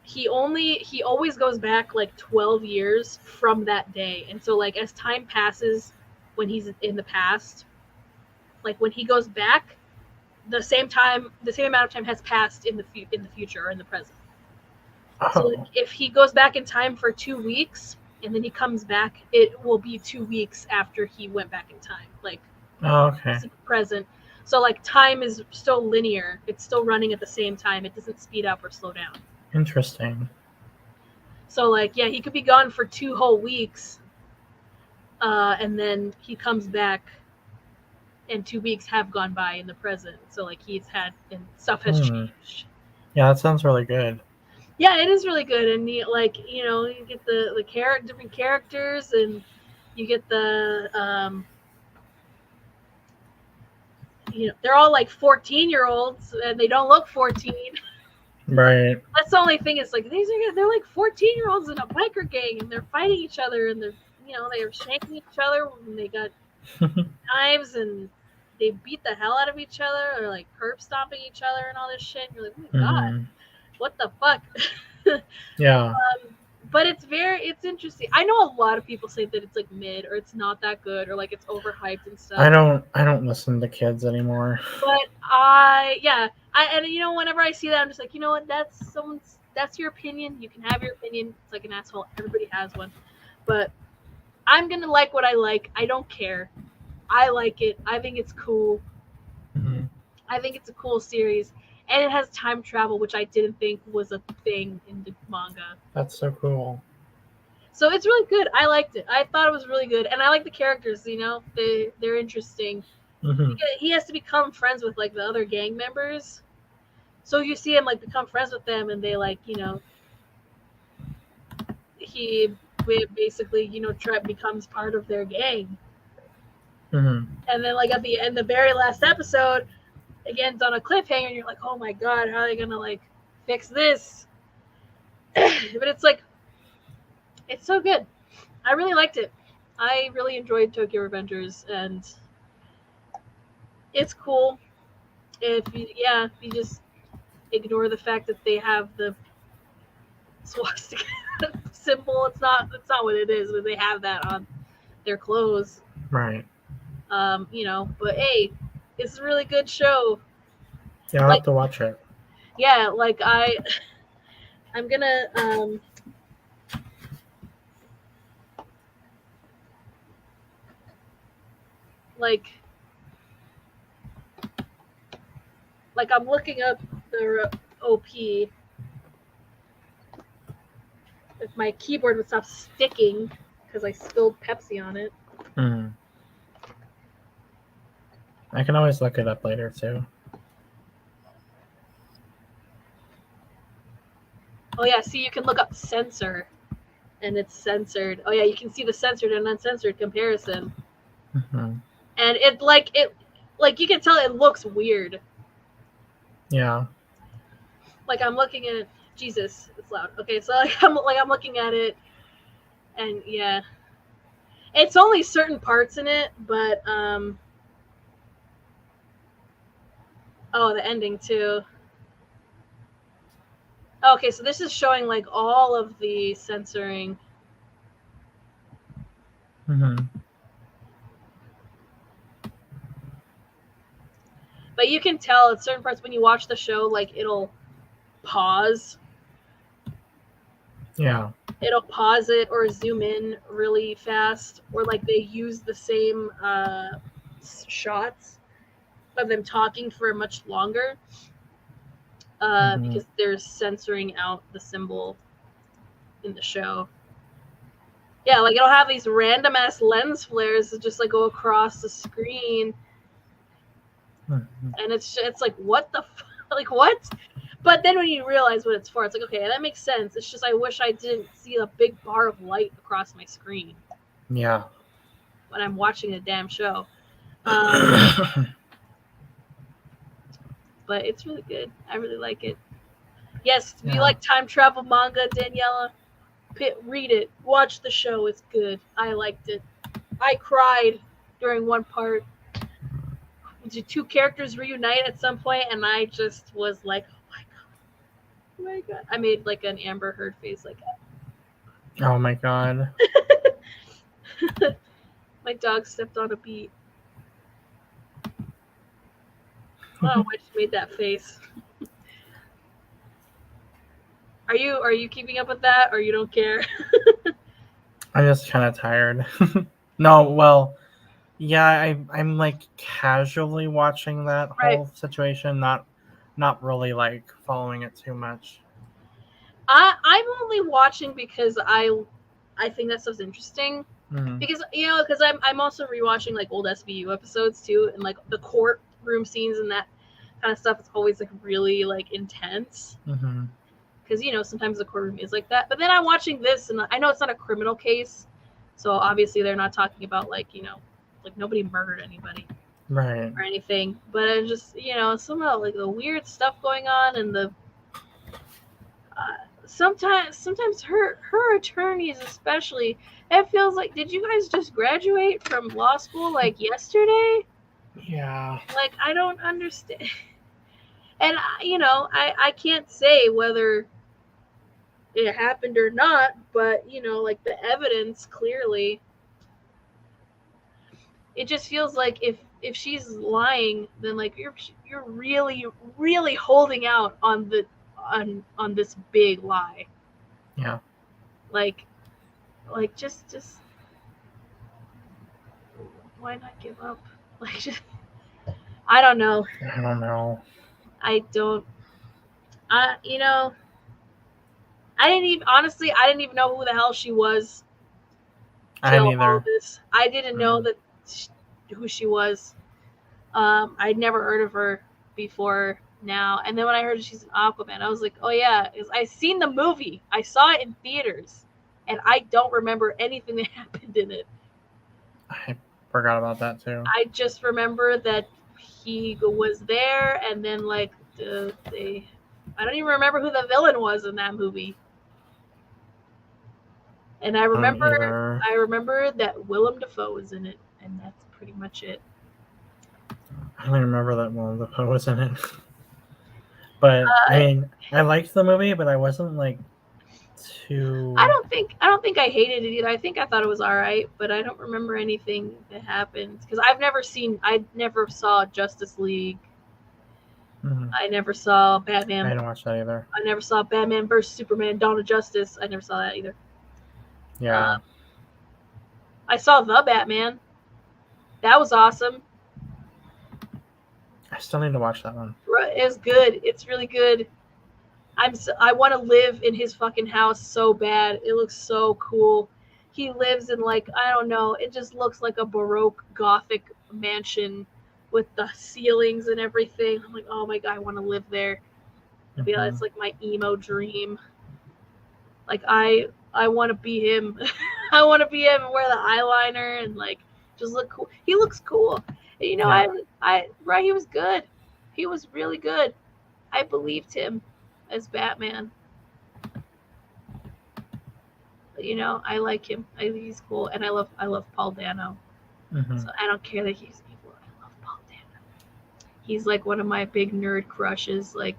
he always goes back like 12 years from that day. And so like as time passes, when he's in the past, like when he goes back, the same amount of time has passed in the future or in the present. So like, if he goes back in time for 2 weeks and then he comes back, it will be 2 weeks after he went back in time. Like, okay. Present. So like time is still linear. It's still running at the same time. It doesn't speed up or slow down. Interesting. So like, yeah, he could be gone for 2 whole weeks, and then he comes back, and 2 weeks have gone by in the present. So like he's had, and stuff has changed. Yeah, that sounds really good. Yeah, it is really good, and you get the different characters, and you get the they're all like 14-year-olds, and they don't look 14. Right. That's the only thing. Is like they're like 14-year-olds in a biker gang, and they're fighting each other, and they're they were shanking each other, and they got knives, and they beat the hell out of each other, or like curb stomping each other and all this shit. And you're like, oh my god, what the fuck? Yeah. But it's interesting. I know a lot of people say that it's like mid, or it's not that good, or like it's overhyped and stuff. I don't listen to kids anymore. But whenever I see that, I'm just like, you know what, that's your opinion. You can have your opinion. It's like an asshole. Everybody has one. But I'm gonna like what I like. I don't care. I like it. I think it's cool. I think it's a cool series. And it has time travel, which I didn't think was a thing in the manga. That's so cool. So it's really good. I liked it. I thought it was really good. And I like the characters, they're interesting. He has to become friends with like the other gang members. So you see him like become friends with them, and they like, he basically, becomes part of their gang. Mm-hmm. And then like at the end, the very last episode, again, it's on a cliffhanger, and you're like, oh my god, how are they gonna like fix this? But it's like, it's so good. I really liked it. I really enjoyed Tokyo Revengers, and it's cool. If you just ignore the fact that they have the swastika symbol. It's not what it is, but they have that on their clothes. Right. But hey, it's a really good show. Yeah, I'll Like, have to watch it. yeah, like I'm gonna like I'm looking up the OP. If my keyboard would stop sticking because I spilled Pepsi on it. Mm. I can always look it up later too. Oh yeah, see, you can look up censor, and it's censored. Oh yeah, you can see the censored and uncensored comparison, Mm-hmm. and it you can tell it looks weird. Yeah. Like I'm looking at it. Jesus, it's loud. Okay, so I'm looking at it, and yeah, it's only certain parts in it, but oh, the ending too. Okay, so this is showing like all of the censoring. Mm-hmm. But you can tell at certain parts when you watch the show, like it'll pause. Yeah. It'll pause it or zoom in really fast, or like they use the same shots of them talking for much longer because they're censoring out the symbol in the show. Yeah, like it'll have these random ass lens flares that just like go across the screen, and it's like what the like what? But then when you realize what it's for, it's like okay, that makes sense. It's just I wish I didn't see a big bar of light across my screen. Yeah. When I'm watching a damn show. But it's really good. I really like it. Yes, if you like time travel manga, Daniela, read it. Watch the show. It's good. I liked it. I cried during one part. The two characters reunite at some point, and I just was like, oh my god. Oh my god. I made like an Amber Heard face like oh my god. my dog stepped on a beat. I don't know why she made that face. Are you keeping up with that, or you don't care? I'm just kind of tired. No, well, yeah, I'm like casually watching that whole situation, not really like following it too much. I'm only watching because I think that stuff's interesting. Mm-hmm. Because I'm also rewatching like old SVU episodes too, and like the courtroom scenes and that kind of stuff is always like really like intense. Mm-hmm. Because sometimes the courtroom is like that. But then I'm watching this, and I know it's not a criminal case, so obviously they're not talking about like like nobody murdered anybody, right, or anything. But it's just somehow like the weird stuff going on, and the sometimes her attorneys especially, it feels like, did you guys just graduate from law school like yesterday? Yeah. Like I don't understand. And I can't say whether it happened or not, but like the evidence clearly, it just feels like if she's lying, then like you're really really holding out on this big lie. Yeah. Like just why not give up? Like just, I don't know. I don't know. I don't. I didn't even know who the hell she was. I didn't either. All this. I didn't know who she was. I'd never heard of her before now. And then when I heard she's an Aquaman, I was like, oh yeah, I seen the movie. I saw it in theaters, and I don't remember anything that happened in it. forgot about that too. I just remember that he was there, and then like I don't even remember who the villain was in that movie. And I remember that Willem Dafoe was in it, and that's pretty much it. I don't even remember that Willem Dafoe was in it. But I mean, I liked the movie, but I wasn't like too. I don't think I hated it either. I think I thought it was all right, but I don't remember anything that happened because I never saw Justice League. Mm-hmm. I never saw Batman. I didn't watch that either. I never saw Batman vs Superman: Dawn of Justice. I never saw that either. Yeah. I saw The Batman. That was awesome. I still need to watch that one. It was good. It's really good. I want to live in his fucking house so bad. It looks so cool. He lives in like, I don't know, it just looks like a Baroque Gothic mansion with the ceilings and everything. I'm like, oh my God, I want to live there. Mm-hmm. Yeah, it's like my emo dream. Like I want to be him. I want to be him and wear the eyeliner and like just look cool. He looks cool. And, you know, yeah. He was good. He was really good. I believed him as Batman. You know, I like him. He's cool, and I love Paul Dano. Mm-hmm. So I don't care that he's evil. I love Paul Dano. He's like one of my big nerd crushes, like,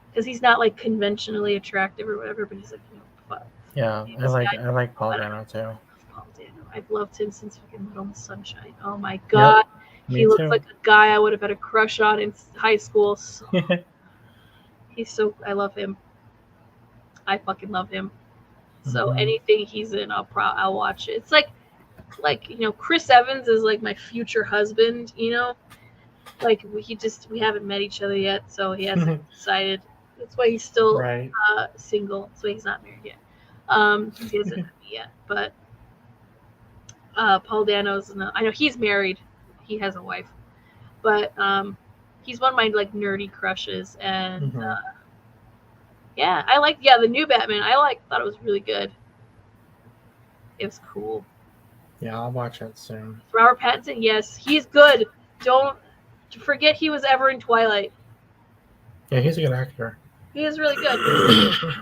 because he's not like conventionally attractive or whatever, but he's like, you know, fun. Yeah, I like Paul Dano too. I love Paul Dano. I've loved him since fucking Little Miss Sunshine. Oh my God, yep, he looks like a guy I would have had a crush on in high school. So. I love him. I fucking love him. So anything he's in, I'll watch it. It's like you know, Chris Evans is like my future husband. You know, like we haven't met each other yet, so he hasn't decided. That's why he's still single. That's why he's not married yet. He hasn't met me yet, but Paul Dano's. I know he's married. He has a wife, but he's one of my like nerdy crushes, and yeah, I like the new Batman. Thought it was really good. It was cool. Yeah, I'll watch it soon. Robert Pattinson, yes, he's good. Don't forget he was ever in Twilight. Yeah, he's a good actor. He is really good.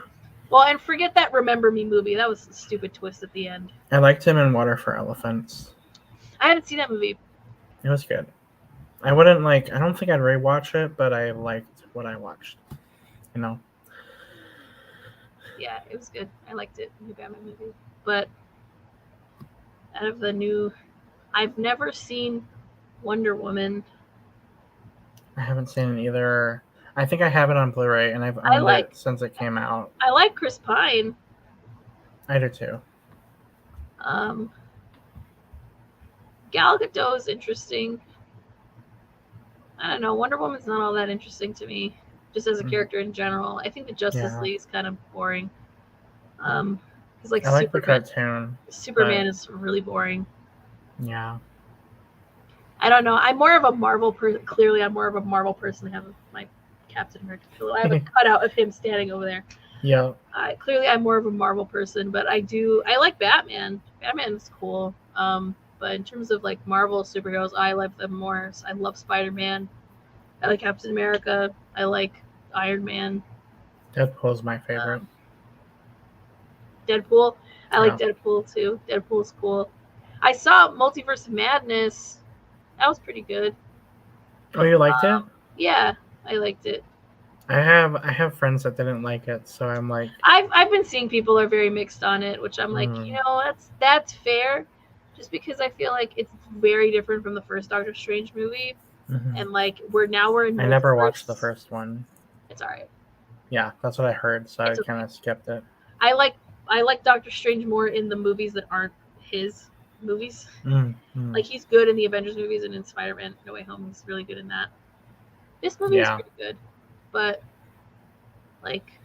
Well, and forget that Remember Me movie. That was a stupid twist at the end. I liked him in Water for Elephants. I haven't seen that movie. It was good. I don't think I'd rewatch it, but I liked what I watched. You know? Yeah, it was good. I liked it. New Batman movie. But out of the new, I've never seen Wonder Woman. I haven't seen it either. I think I have it on Blu-ray, and I've owned it since it came out. I like Chris Pine. I do too. Gal Gadot is interesting. I don't know. Wonder Woman's not all that interesting to me, just as a character in general. I think the Justice League is kind of boring. Because like I like the cartoon. Superman is really boring. Yeah. I don't know. I'm more of a Marvel person. Clearly, I'm more of a Marvel person. I have my Captain America pillow. I have a cutout of him standing over there. Yeah. Clearly, I'm more of a Marvel person, but I like Batman. Batman's cool. But in terms of like Marvel superheroes, I like them more. I love Spider-Man. I like Captain America. I like Iron Man. Deadpool's my favorite. Deadpool. I like Deadpool too. Deadpool's cool. I saw Multiverse of Madness. That was pretty good. Oh, you liked it? Yeah, I liked it. I have friends that didn't like it, so I'm like, I've been seeing people are very mixed on it, which I'm like, you know, that's fair. Just because I feel like it's very different from the first Doctor Strange movie, and like we're in. I never watched the first one. It's alright. Yeah, that's what I heard, so I kind of skipped it. I like Doctor Strange more in the movies that aren't his movies. Like he's good in the Avengers movies and in Spider-Man No Way Home. He's really good in that. This movie is pretty good, but like.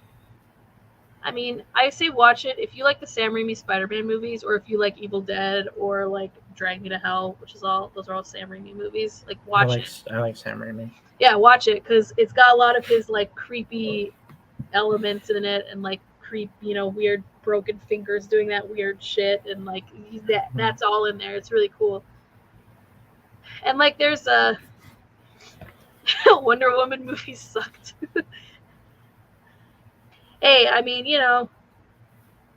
I mean, I say watch it if you like the Sam Raimi Spider-Man movies, or if you like Evil Dead, or like Drag Me to Hell, those are all Sam Raimi movies. Like watch it. I like Sam Raimi. Yeah, watch it because it's got a lot of his like creepy elements in it, and like weird broken fingers doing that weird shit, and like that's all in there. It's really cool. And like, there's a Wonder Woman movie sucked. Hey, I mean,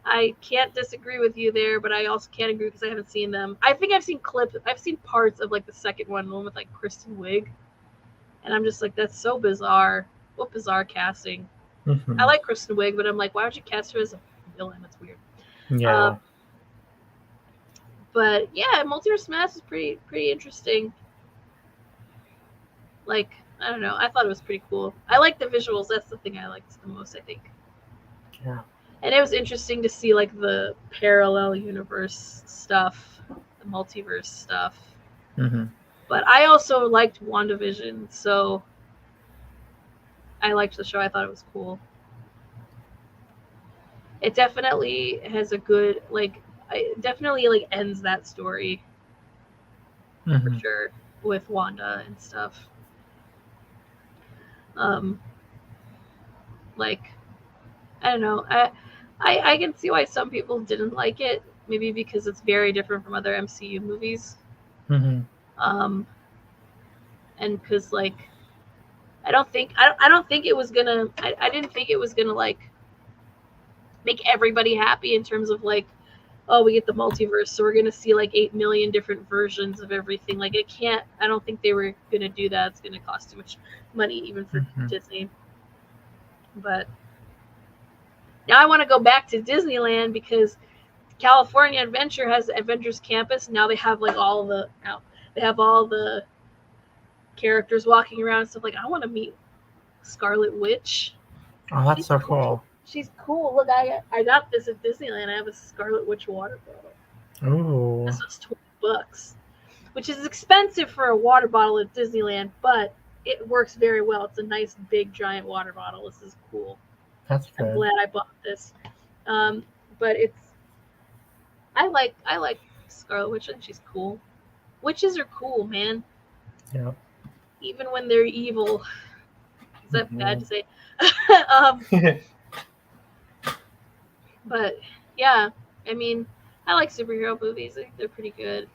I can't disagree with you there, but I also can't agree because I haven't seen them. I think I've seen clips. I've seen parts of like the second one, the one with like Kristen Wiig, and I'm just like, that's so bizarre. What bizarre casting. Mm-hmm. I like Kristen Wiig, but I'm like, why would you cast her as a villain? That's weird. Yeah. But yeah, Multiverse Mass is pretty interesting. Like, I don't know. I thought it was pretty cool. I like the visuals. That's the thing I liked the most, I think. Yeah. And it was interesting to see like the parallel universe stuff, the multiverse stuff. Mm-hmm. But I also liked WandaVision, so I liked the show. I thought it was cool. It definitely has a good it definitely like ends that story Mm-hmm. for sure with Wanda and stuff. Like, I don't know. I can see why some people didn't like it. Maybe because it's very different from other MCU movies. Mm-hmm. And because like I don't think it was gonna. I didn't think it was gonna like make everybody happy in terms of like, oh, we get the multiverse, so we're gonna see like 8 million different versions of everything. Like it can't. I don't think they were gonna do that. It's gonna cost too much money even for Disney. But now I want to go back to Disneyland because California Adventure has Adventures Campus. Now they have like all the characters walking around and stuff. Like I want to meet Scarlet Witch. Oh, that's so cool. She's cool. Look, I got this at Disneyland. I have a Scarlet Witch water bottle. Ooh. This was $20, which is expensive for a water bottle at Disneyland, but it works very well. It's a nice big giant water bottle. This is cool. That's good. I'm glad I bought this. But I like Scarlet Witch and she's cool. Witches are cool, man. Yeah. Even when they're evil. Is that bad to say? But yeah, I mean, I like superhero movies. I think they're pretty good.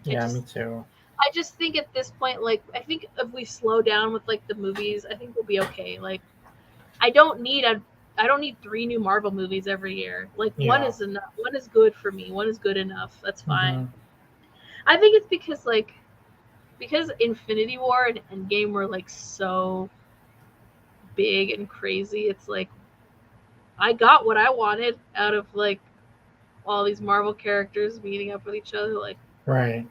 Yeah, me too. I just think at this point, like, I think if we slow down with like the movies, I think we'll be okay. Like, I don't need 3 new Marvel movies every year. Like, one is enough. One is good for me. One is good enough. That's fine. I think it's because Infinity War and Endgame were like so big and crazy. It's like I got what I wanted out of like all these Marvel characters meeting up with each other. Like, right.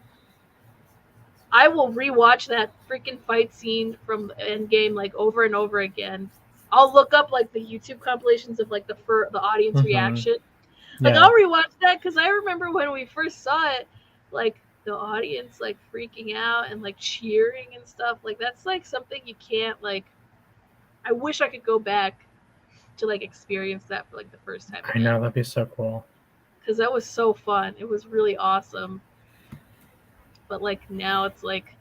I will rewatch that freaking fight scene from Endgame like over and over again. I'll look up like the YouTube compilations of like the audience reaction. Like I'll rewatch that because I remember when we first saw it, like the audience like freaking out and like cheering and stuff. Like that's like something you can't like. I wish I could go back to like experience that for like the first time. I know, that'd be so cool. Because that was so fun. It was really awesome. But like now it's like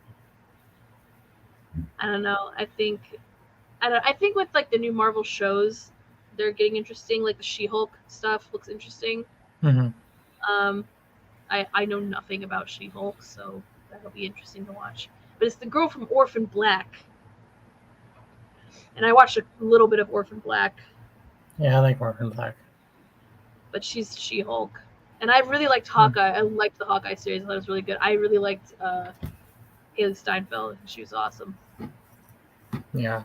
I don't know. I think with like the new Marvel shows, they're getting interesting. Like the She-Hulk stuff looks interesting. Mm-hmm. I know nothing about She-Hulk, so that'll be interesting to watch. But it's the girl from Orphan Black. And I watched a little bit of Orphan Black. Yeah, I like Orphan Black. But she's She-Hulk. And I really liked Hawkeye. I liked the Hawkeye series. I thought it was really good. I really liked Haley Steinfeld. She was awesome. Yeah.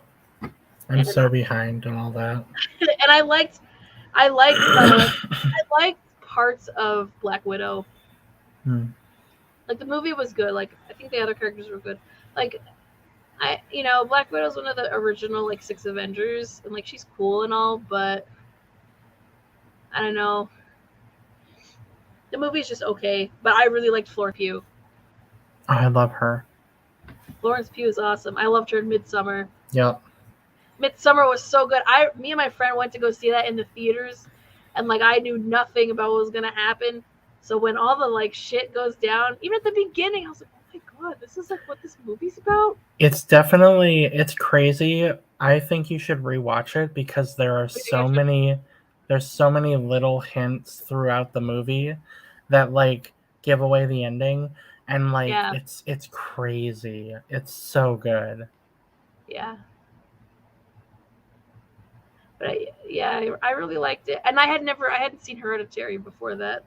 I'm so behind on all that. And I liked parts of Black Widow. Like the movie was good. Like I think the other characters were good. Like Black Widow's one of the original like 6 Avengers, and like she's cool and all, but I don't know. The movie's just okay, but I really liked Florence Pugh. I love her. Florence Pugh is awesome. I loved her in Midsommar. Yep. Midsommar was so good. Me and my friend went to go see that in the theaters, and like I knew nothing about what was gonna happen. So when all the like shit goes down, even at the beginning, I was like, "Oh my god, this is like what this movie's about." It's crazy. I think you should rewatch it because there's so many little hints throughout the movie that like give away the ending. and like Yeah. it's crazy. It's so good. Yeah. But I really liked it, and I hadn't seen Hereditary before that.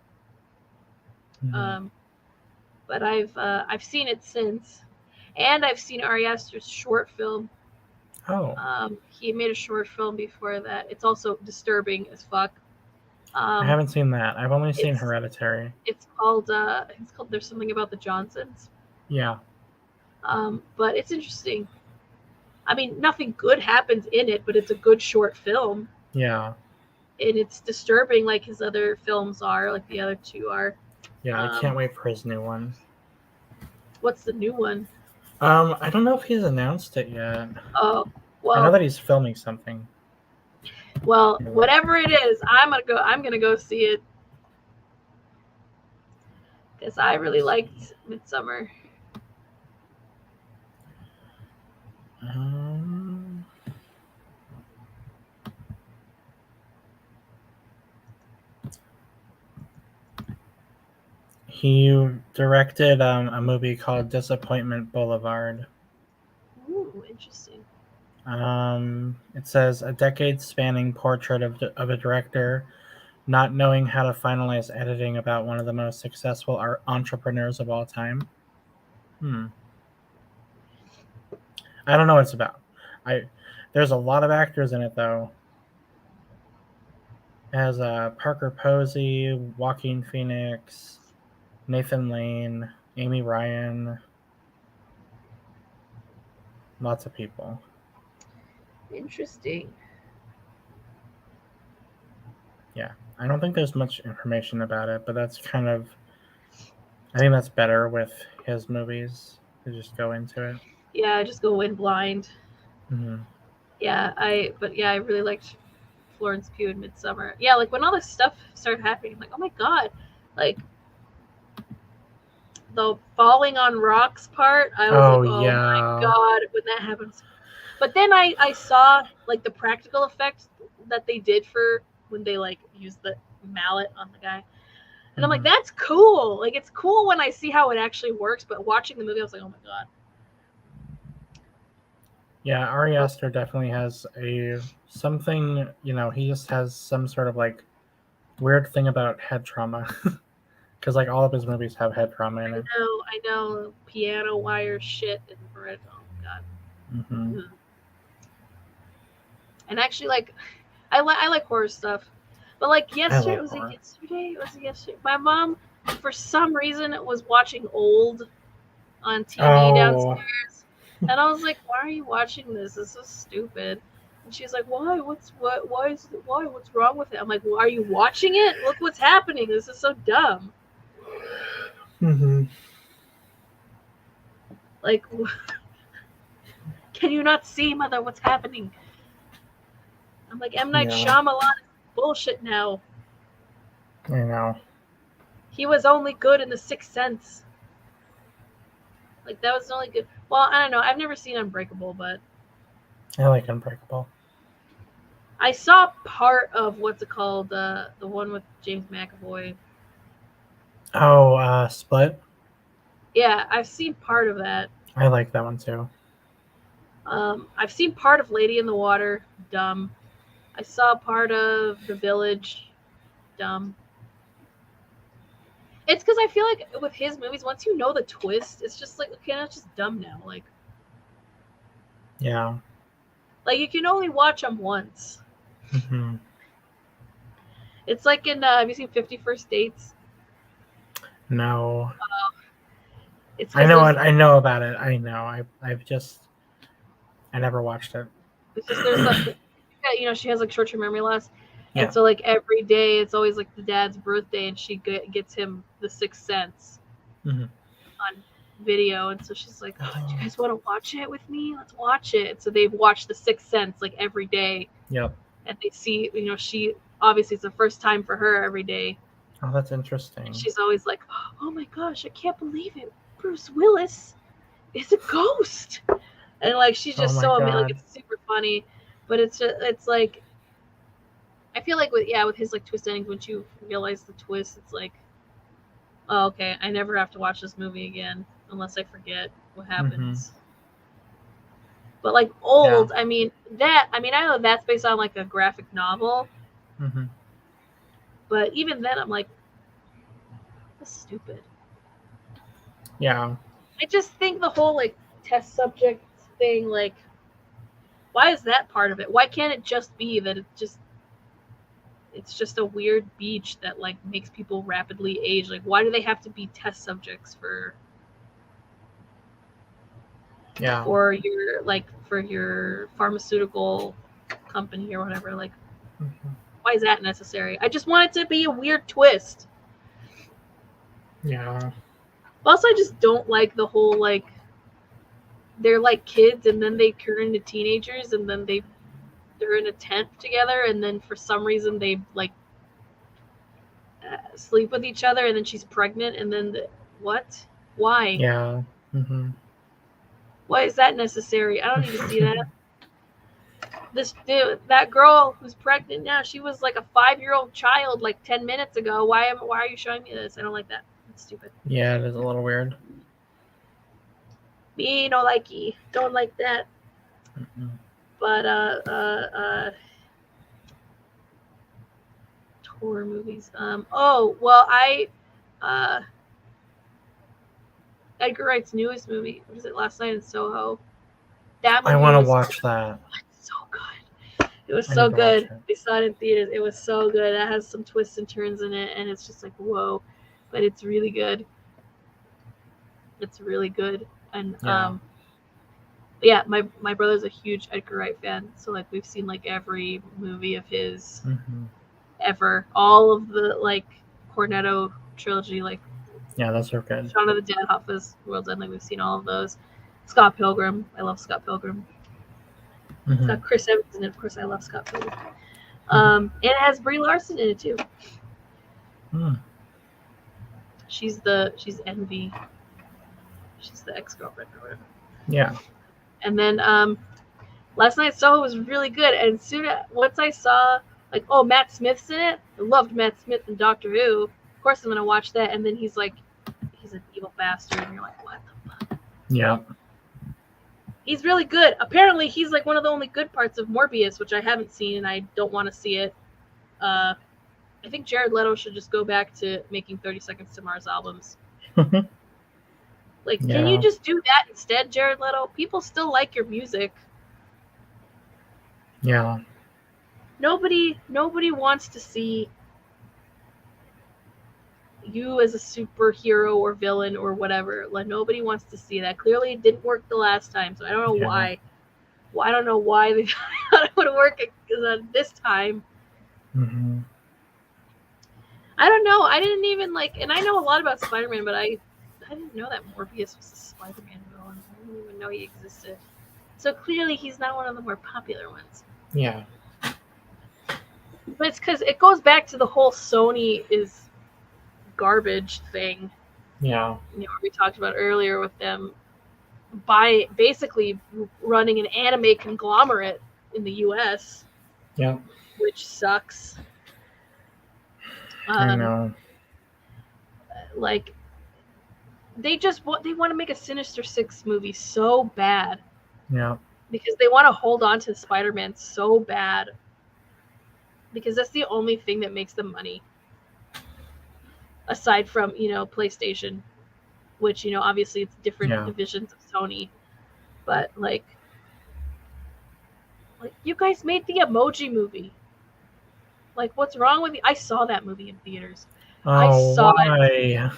Mhm. Um, but I've seen it since, and I've seen Ari Aster's short film. Oh, He made a short film before that. It's also disturbing as fuck. I Um, haven't seen that. I've only seen it's Hereditary. it's called There's Something About the Johnsons. Yeah, But it's interesting. I mean, nothing good happens in it, but it's a good short film, yeah, and it's disturbing like his other films are, like the other two are. yeah. I Um, can't wait for his new one. what's the new one? I don't know if he's announced it yet. Oh, I know well, that he's filming something. whatever it is, I'm gonna go see it because I really liked Midsummer. Um, he directed a movie called Disappointment Boulevard. Ooh, interesting. It says a decade-spanning portrait of a director not knowing how to finalize editing about one of the most successful entrepreneurs of all time. Hmm. I don't know what it's about. I There's a lot of actors in it though. It has Parker Posey, Joaquin Phoenix, Nathan Lane, Amy Ryan, lots of people. Interesting. Yeah, I don't think there's much information about it, but that's kind of, I think that's better with his movies to just go into it. Yeah, just go in blind. Mm-hmm. I really liked Florence Pugh in Midsummer. Yeah, like when all this stuff started happening, I'm like, oh my god, like the falling on rocks part, I was like, Oh oh my yeah. god, when that happens. But then I saw like the practical effects that they did for when they like used the mallet on the guy. And I'm like, Mm-hmm. that's cool. Like it's cool when I see how it actually works, but watching the movie I was like, oh my god. Yeah, Ari Aster definitely has a something, he just has some sort of like weird thing about head trauma. Because like all of his movies have head trauma in it. I know, piano wire shit and bread. Oh my god. Mm-hmm. Mm. And actually, like, I like horror stuff, but like I yesterday, love was it horror. yesterday? Was it yesterday? My mom, for some reason, was watching Old on TV Oh, downstairs, and I was like, "Why are you watching this? This is stupid." And she's like, "Why? Why? What's wrong with it?" I'm like, "Well, are you watching it? Look what's happening. This is so dumb. mm-hmm. Like, can you not see, mother, what's happening?" I'm like, M. Night Yeah, Shyamalan is bullshit now. I know. He was only good in The Sixth Sense. Like that was the only good. Well, I don't know. I've never seen Unbreakable, but I like Unbreakable. I saw part of what's it called, the one with James McAvoy. Oh, Split. Yeah, I've seen part of that. I like that one too. I've seen part of Lady in the Water. Dumb. I saw part of The Village. Dumb. It's because I feel like with his movies, once you know the twist, it's just like okay, that's just dumb now. Yeah. Like you can only watch them once. Mm-hmm. It's like in have you seen 50 First Dates? No, It's I because know. there's I know about it. I know. I never watched it. it's just there's like she has like short-term memory loss, and Yeah. so like every day it's always like the dad's birthday, and she gets him The Sixth Sense Mm-hmm. on video, and so she's like, "Oh, do you Oh, guys want to watch it with me? Let's watch it." And so they've watched The Sixth Sense like every day, yep. and they see she obviously it's the first time for her every day, Oh, that's and interesting. she's always like, "Oh my gosh, I can't believe it! Bruce Willis is a ghost," and like she's Oh just my so amazing. Like god. it's super funny, but it's like I feel like with his like twist endings, once you realize the twist, it's like Oh, okay. I never have to watch this movie again unless I forget what happens. But like old, Yeah. I know that's based on like a graphic novel, but even then I'm like, that's stupid. Yeah. I just think the whole like test subject thing, like, why is that part of it? Why can't it just be that it's just a weird beach that like makes people rapidly age? Like, why do they have to be test subjects Yeah. for your pharmaceutical company or whatever? Like, Mhm. why is that necessary? I just want it to be a weird twist. Yeah. Also, I just don't like the whole like they're like kids and then they turn into teenagers and then they're in a tent together and then for some reason they like sleep with each other and then she's pregnant and then what? Why? Yeah. Why is that necessary? I don't need to see that. That girl who's pregnant now, she was like a 5-year-old child like 10 minutes ago. Why are you showing me this? I don't like that. It's stupid. Yeah, it is a little weird. Me no likey. Don't like that. Mm-mm. But horror movies. Oh well, uh Edgar Wright's newest movie. What is it? Last Night in Soho. That I movie want to was watch that. so good. It was I so need to watch good. it. We saw it in theaters. It was so good. It has some twists and turns in it, and it's just like whoa, but it's really good. It's really good, and Yeah. yeah, my brother's a huge Edgar Wright fan, so like we've seen like every movie of his Mm-hmm. ever, all of the like Cornetto trilogy, like Yeah, those are good. Shaun of the Dead, Hot Fuzz, World's End. Like we've seen all of those. Scott Pilgrim, I love Scott Pilgrim. It's Mm-hmm. got Chris Evans in it. Of course, I love Scott Pilgrim. Mm-hmm. And it has Brie Larson in it too. Mm. She's Envy. She's the ex girlfriend or whatever. Yeah. And then Last Night Soho was really good. And once I saw like, oh, Matt Smith's in it. I loved Matt Smith in Doctor Who. Of course, I'm gonna watch that. And then he's like, he's an evil bastard, and you're like, what the fuck? Yeah. He's really good. Apparently, he's like one of the only good parts of Morbius, which I haven't seen, and I don't want to see it. I think Jared Leto should just go back to making 30 Seconds to Mars albums. Like, can you Yeah. just do that instead, Jared Leto? People still like your music. Yeah. Nobody wants to see you as a superhero or villain or whatever. Like, nobody wants to see that. Clearly, it didn't work the last time, so I don't know Yeah. why. Well, I don't know why they thought it would work this time. Mm-hmm. I don't know. I didn't even like, and I know a lot about Spider-Man, but I didn't know that Morbius was a Spider-Man villain. I didn't even know he existed. So clearly, he's not one of the more popular ones. Yeah. But it's because it goes back to the whole Sony is garbage thing. Yeah. We talked about earlier with them by basically running an anime conglomerate in the U.S. Yeah. Which sucks. I know. Like they want to make a Sinister Six movie so bad. Yeah. Because they want to hold on to Spider-Man so bad. Because that's the only thing that makes them money. Aside from, PlayStation, which, obviously it's different divisions of Sony. But like you guys made the Emoji Movie. Like, what's wrong with you? I saw that movie in theaters. Oh, why?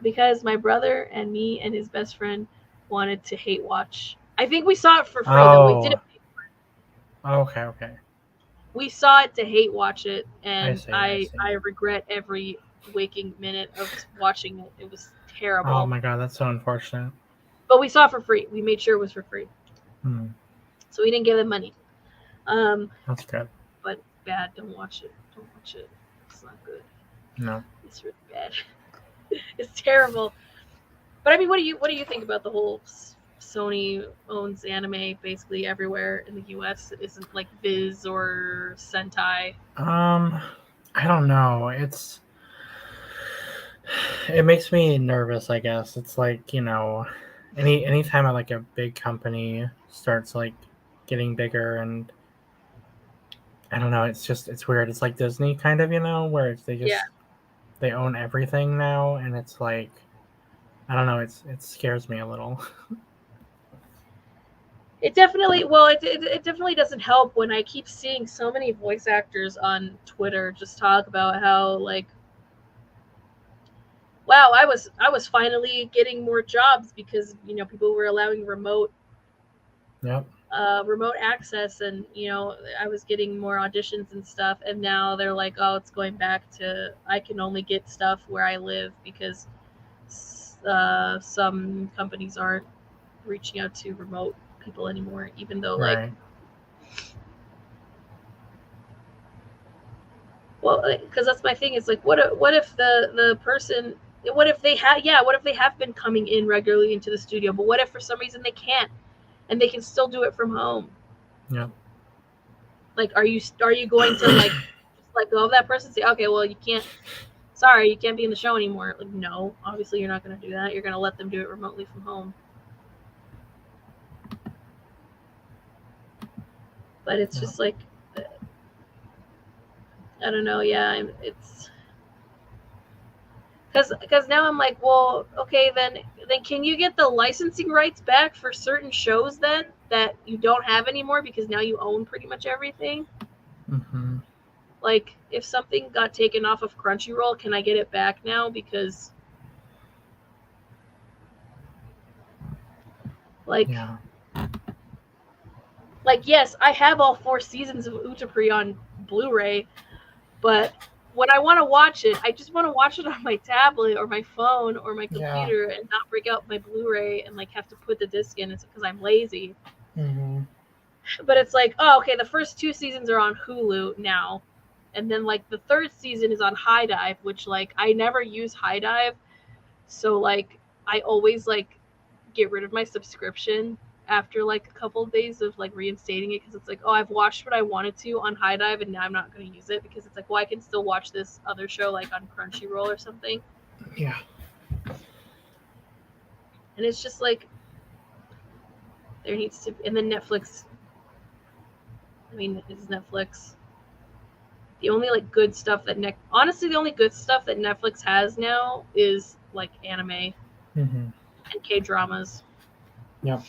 Because my brother and me and his best friend wanted to hate watch. I think we saw it for free, though. We didn't pay for it. Okay. We saw it to hate watch it, and I regret every waking minute of watching it. It was terrible. Oh my god, that's so unfortunate. But we saw it for free. We made sure it was for free. So we didn't give them money. That's good. But bad. Don't watch it. Don't watch it. It's not good. No. It's really bad. It's terrible. But I mean, what do you think about the whole Sony owns anime basically everywhere in the U.S. It isn't like Viz or Sentai? I don't know. It's It makes me nervous, I guess. It's like, anytime like a big company starts like getting bigger, and I don't know, it's weird. It's like Disney kind of, where Yeah. they own everything now, and it's like, I don't know, it scares me a little. It definitely doesn't help when I keep seeing so many voice actors on Twitter just talk about how like, wow, I was finally getting more jobs because people were allowing Yep. remote access, and I was getting more auditions and stuff, and now they're like, oh, it's going back to I can only get stuff where I live because some companies aren't reaching out to remote people anymore, even though like, Right. well, because that's my thing. It's like, what if the person, what if they have been coming in regularly into the studio, but what if for some reason they can't, and they can still do it from home? Yep. Like, are you going to like just let go of that person and say, okay, well, you can't, sorry, you can't be in the show anymore? Like, no, obviously you're not going to do that. You're going to let them do it remotely from home. But it's just like, I don't know. Yeah, it's because now I'm like, well, okay, then can you get the licensing rights back for certain shows then that you don't have anymore because now you own pretty much everything? Mm-hmm. Like, if something got taken off of Crunchyroll, can I get it back now? Because like, Yeah. yes, I have all 4 seasons of Utapri on Blu-ray, but when I want to watch it, I just want to watch it on my tablet or my phone or my computer and not break out my Blu-ray and like have to put the disc in. It's because I'm lazy. Mm-hmm. But it's like, oh, okay, the first 2 seasons are on Hulu now, and then like the 3rd season is on High Dive, which like I never use High Dive, so like I always like get rid of my subscription after like a couple of days of like reinstating it, because it's like, oh, I've watched what I wanted to on High Dive and now I'm not going to use it because it's like, well, I can still watch this other show like on Crunchyroll or something. Yeah. And it's just like, there needs to, and then Netflix, I mean, is Netflix the only like good stuff that honestly the only good stuff that Netflix has now is like anime Mm-hmm. and K-dramas. Yep.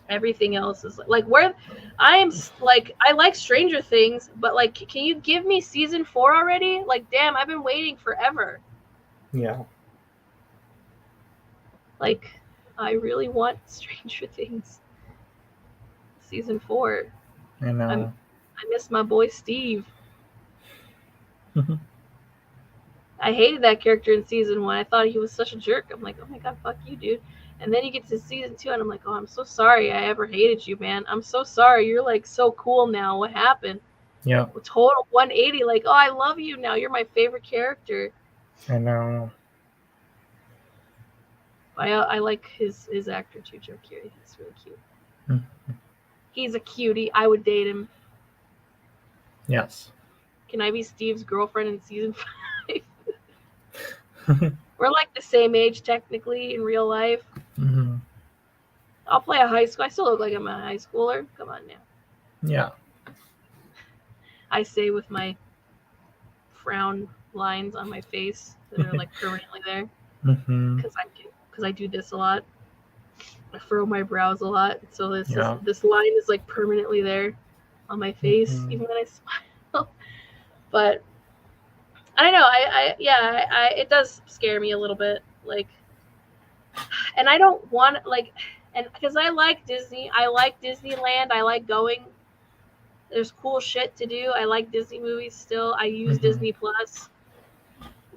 Everything else is like where I am like, I like Stranger Things, but like, can you give me season 4 already? Like, damn, I've been waiting forever. Yeah. Like, I really want Stranger Things season 4. I know. I miss my boy Steve. I hated that character in season 1. I thought he was such a jerk. I'm like, oh my god, fuck you, dude. And then you get to season 2, and I'm like, oh, I'm so sorry I ever hated you, man. I'm so sorry. You're like so cool now. What happened? Yeah. Total 180. Like, oh, I love you now. You're my favorite character. I know. I like his actor too, Joe Keery. He's really cute. Mm-hmm. He's a cutie. I would date him. Yes. Can I be Steve's girlfriend in season 5? We're like the same age technically in real life. Mm-hmm. I'll play a high school. I still look like I'm a high schooler. Come on now. Yeah. I say with my frown lines on my face that are like permanently there, because I do this a lot. I furrow my brows a lot, so this line is like permanently there on my face, even when I smile. But I don't know. It does scare me a little bit, like, and I don't want like, and because I like Disney, I like Disneyland, I like going. There's cool shit to do. I like Disney movies still. I use Disney Plus,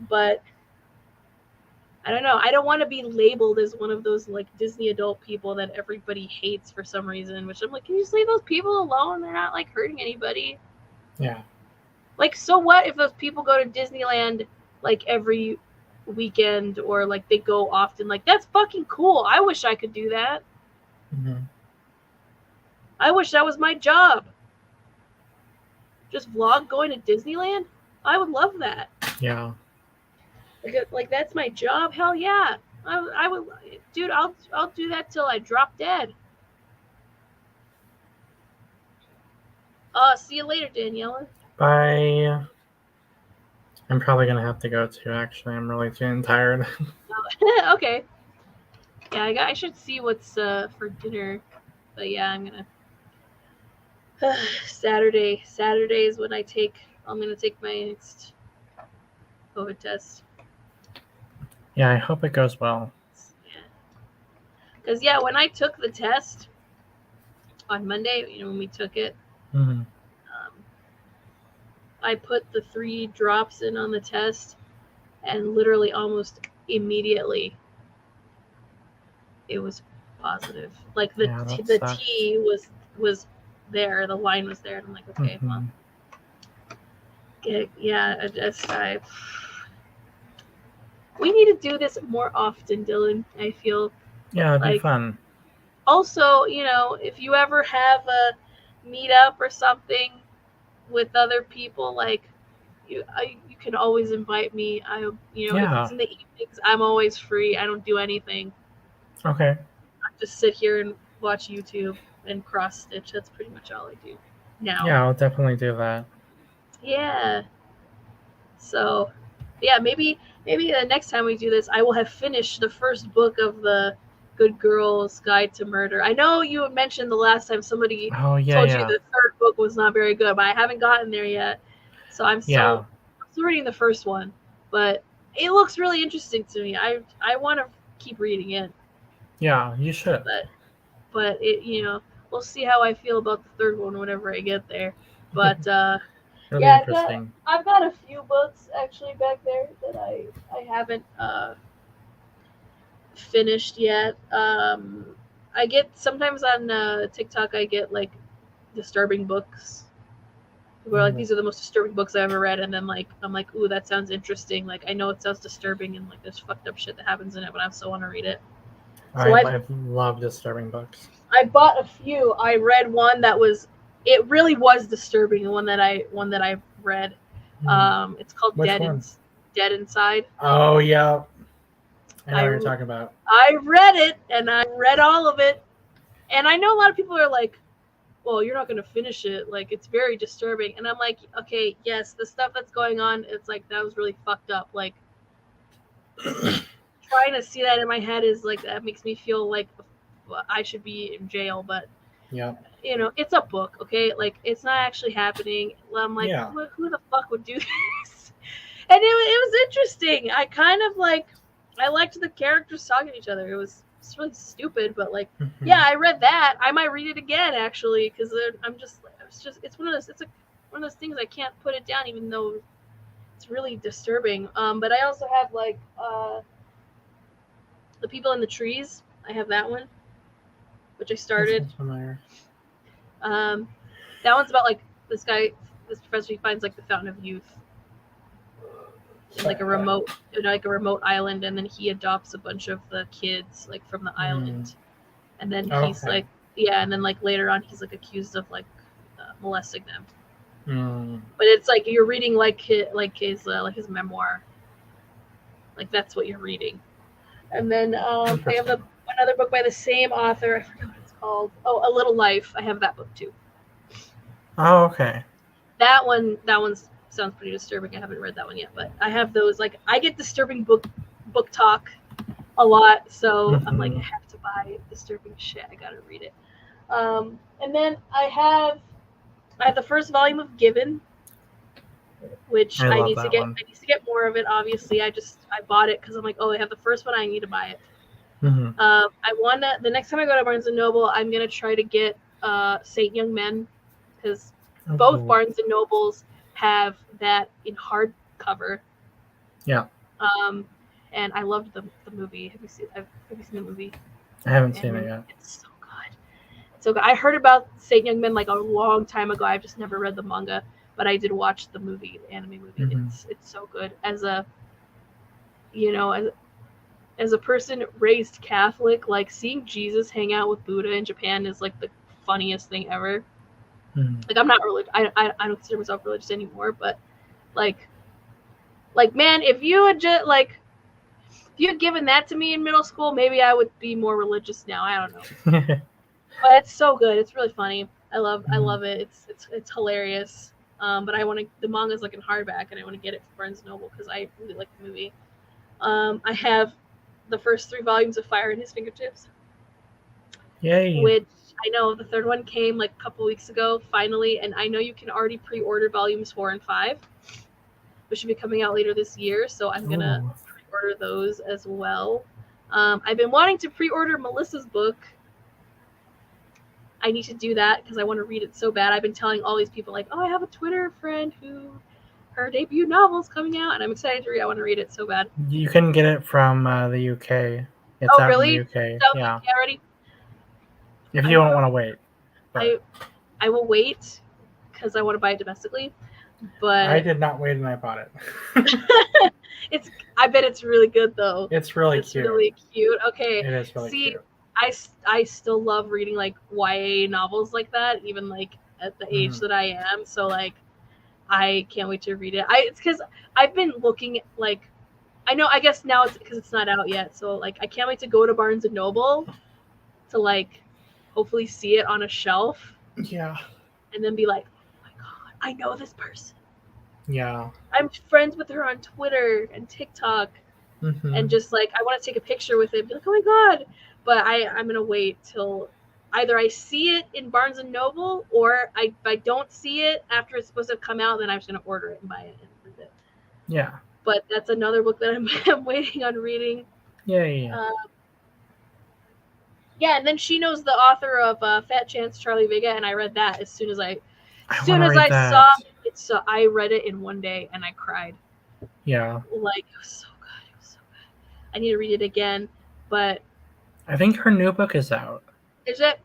but I don't know. I don't want to be labeled as one of those like Disney adult people that everybody hates for some reason, which I'm like, can you just leave those people alone? They're not like hurting anybody. Yeah. Like, so what if those people go to Disneyland like every weekend, or like they go often? Like, that's fucking cool. I wish I could do that. Mm-hmm. I wish that was my job. Just vlog going to Disneyland. I would love that. Yeah. Like that's my job. Hell yeah, I would, dude. I'll do that till I drop dead. See you later, Daniela. Bye. I'm probably gonna have to go too. Actually, I'm really feeling tired. Okay. Yeah, I should see what's for dinner, but yeah, I'm gonna. Saturday. Saturday is when I'm gonna take my next COVID test. Yeah, I hope it goes well. Yeah. Because yeah, when I took the test on Monday, when we took it, Mm-hmm. I put the 3 drops in on the test, and literally almost immediately, it was positive. Like Yeah, that the sucks. T was there, the line was there, and I'm like, okay, well, yeah, we need to do this more often, Dylan. I feel Yeah, it'd be like. fun. Also, if you ever have a meetup or something with other people, like you can always invite me. If Yeah. it's in the evenings, I'm always free. I don't do anything. Okay. I just sit here and watch YouTube and cross stitch. That's pretty much all I do now. Yeah, I'll definitely do that. Yeah. So, yeah, maybe the next time we do this, I will have finished the first book of the Good Girl's Guide to Murder. I know you mentioned the last time somebody Oh yeah, told you yeah. the third book was not very good, but I haven't gotten there yet. So I'm Yeah. still reading the first one, but it looks really interesting to me. I want to keep reading it, Yeah, you should. but we'll see how I feel about the third one whenever I get there. But Really yeah, interesting. I've got a few books actually back there that I haven't finished yet. I get sometimes on TikTok I get like disturbing books where like these are the most disturbing books I ever read, and then like I'm like, ooh, that sounds interesting. Like I know it sounds disturbing and like there's fucked up shit that happens in it, but I still want to read it. So I love disturbing books. I bought a few. I read one that it really was disturbing. The one that I read. It's called Which one? Dead Inside. Oh yeah. I know what you're talking about. I read it, and I read all of it. And I know a lot of people are like, well, you're not going to finish it. Like, it's very disturbing. And I'm like, okay, yes, the stuff that's going on, it's like, that was really fucked up. Like, trying to see that in my head is like, that makes me feel like I should be in jail. But, yeah, it's a book, okay? Like, it's not actually happening. I'm like, yeah. who the fuck would do this? And it was interesting. I kind of like, I liked the characters talking to each other. It's really stupid, but like, yeah, I read that. I might read it again actually, because I'm just, it's one of those things I can't put it down, even though it's really disturbing. But I also have like The People in the Trees. I have that one, which I started. That one's about like this professor, he finds like the Fountain of Youth in like a remote island, and then he adopts a bunch of the kids like from the island, and then he's like, yeah, and then like later on he's like accused of like molesting them. But it's like you're reading like his memoir, like that's what you're reading. And then I have another book by the same author. I forget what it's called. Oh, A Little Life. I have that book too. Oh, okay. That one sounds pretty disturbing. I haven't read that one yet, but I have those. Like, I get disturbing book talk a lot, so I'm like, I have to buy disturbing shit. I gotta read it. And then I have the first volume of Given, which I need to get. I need to get more of it. Obviously, I bought it because I'm like, oh, I have the first one. I need to buy it. I want to. The next time I go to Barnes and Noble, I'm gonna try to get Saint Young Men, because both Barnes and Nobles have that in hardcover. Yeah. And I loved the movie. Have you seen the movie? I haven't seen it yet. It's so good. So I heard about Saint Young Men like a long time ago. I've just never read the manga, but I did watch the movie, the anime movie. It's so good. As a as a person raised Catholic, like seeing Jesus hang out with Buddha in Japan is like the funniest thing ever. Like, I'm not religious. I don't consider myself religious anymore, but like Like, man, if you had just like if you had given that to me in middle school, maybe I would be more religious now. I don't know. But it's so good. It's really funny. I love it. It's hilarious. But I want to. The manga's like in hardback, and I want to get it from Barnes and Noble because I really like the movie. I have the first 3 volumes of Fire in His Fingertips, Yay. which I know the third one came like a couple weeks ago, finally, and I know you can already pre-order volumes 4 and 5, which should be coming out later this year. So I'm gonna Ooh. pre-order those as well. I've been wanting to pre-order Melissa's book. I need to do that because I want to read it so bad. I've been telling all these people like, oh, I have a Twitter friend who her debut novel's coming out, and I'm excited to read. I want to read it so bad. You can get it from the UK. It's Oh, out in really? the UK. So, Yeah. already. If you don't want to wait. But I will wait because I want to buy it domestically. But I did not wait and I bought it. I bet it's really good though. It's really It's cute. really cute. Okay. It is really See, cute. I still love reading like YA novels like that, even like at the age that I am. So like, I can't wait to read it. It's because I've been looking like, I guess now it's because it's not out yet. So like, I can't wait to go to Barnes and Noble to like, hopefully see it on a shelf. Yeah. And then be like, oh my god, I know this person. Yeah. I'm friends with her on Twitter and TikTok. And just like I want to take a picture with it, be like, oh my god. But I'm gonna wait till either I see it in Barnes and Noble, or if I don't see it after it's supposed to come out, then I'm just gonna order it and buy it and read it. Yeah. But that's another book that I'm waiting on reading. Yay. Yeah, and then she knows the author of Fat Chance Charlie Vega, and I read that as soon as I saw it. So I read it in one day and I cried. Yeah. Like, it was so good. It was so good. I need to read it again, but I think her new book is out. Is it?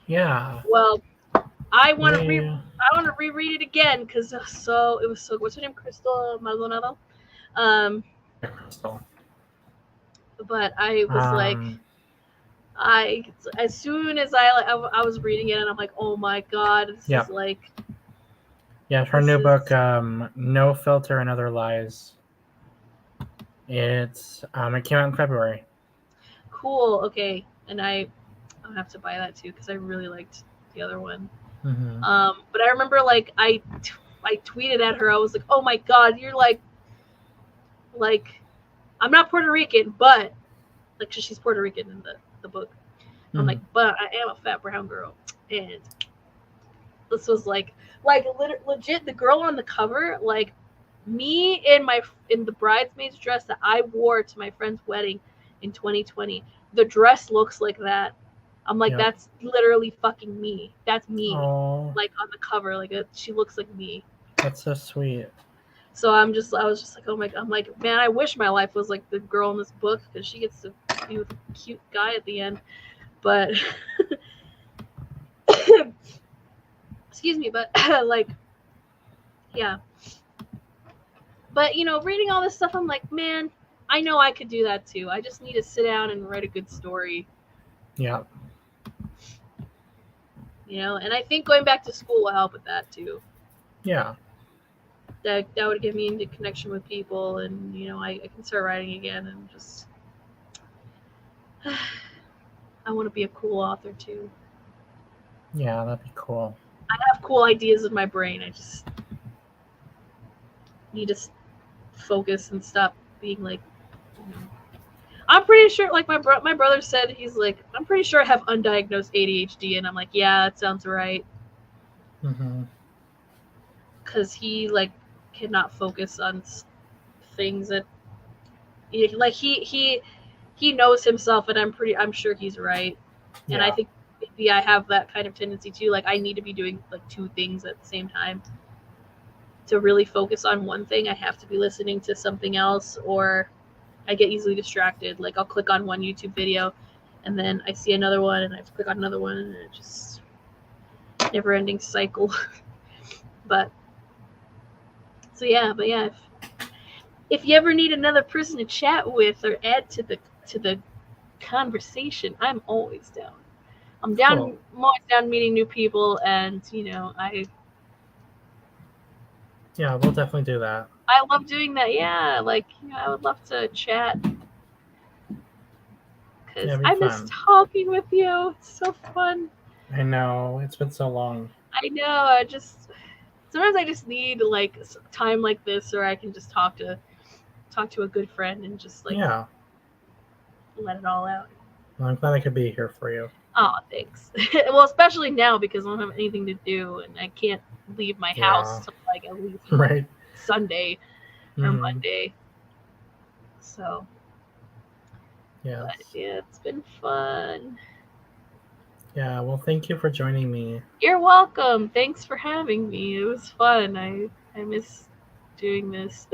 Yeah. Well, I want to reread it again because it was so good. What's her name? Crystal Maldonado. Crystal. But I was like, as soon as I was reading it, and I'm like, oh my god, this is like. Yeah, her new book, No Filter and Other Lies. It came out in February. Cool. Okay, and I'll have to buy that too because I really liked the other one. But I remember like I tweeted at her. I was like, oh my god, you're like I'm not Puerto Rican, but like she's Puerto Rican in the book. I'm like, but I am a fat brown girl, and this was like legit the girl on the cover, like me in the bridesmaid's dress that I wore to my friend's wedding in 2020. The dress looks like that. I'm like, that's literally fucking me. That's me. Aww. Like on the cover, like she looks like me. That's so sweet. So I was just like, oh my god. I'm like, man, I wish my life was like the girl in this book because she gets to be with a cute guy at the end. But excuse me, but like, yeah. But reading all this stuff, I'm like, man, I know I could do that too. I just need to sit down and write a good story. Yeah. And I think going back to school will help with that too. Yeah. That would give me into connection with people, and I can start writing again, and just I want to be a cool author too. Yeah, that'd be cool. I have cool ideas in my brain. I just need to focus and stop being like. I'm pretty sure, like my brother said, he's like, I'm pretty sure I have undiagnosed ADHD, and I'm like, yeah, that sounds right. Because he like cannot focus on things that, like he knows himself, and I'm sure he's right. Yeah. And I think maybe I have that kind of tendency too. Like I need to be doing like 2 things at the same time. To really focus on one thing, I have to be listening to something else, or I get easily distracted. Like I'll click on one YouTube video and then I see another one and I have to click on another one, and it just never ending cycle. But if you ever need another person to chat with or add to the conversation, I'm always down. I'm always down meeting new people, and Yeah, we'll definitely do that. I love doing that. Yeah, like I would love to chat because Yeah, it'd be I miss fun. talking with you. It's so fun. I know it's been so long. I know. Sometimes I just need like time like this, where I can just talk to a good friend and just like Yeah, let it all out. well, I'm glad I could be here for you. Oh, thanks. Well, especially now because I don't have anything to do and I can't leave my house Yeah, till like at least right. Sunday or Mm-hmm. Monday. So, but Yes. yeah, it's been fun. Yeah. Well, thank you for joining me. You're welcome. Thanks for having me. It was fun. I miss doing this.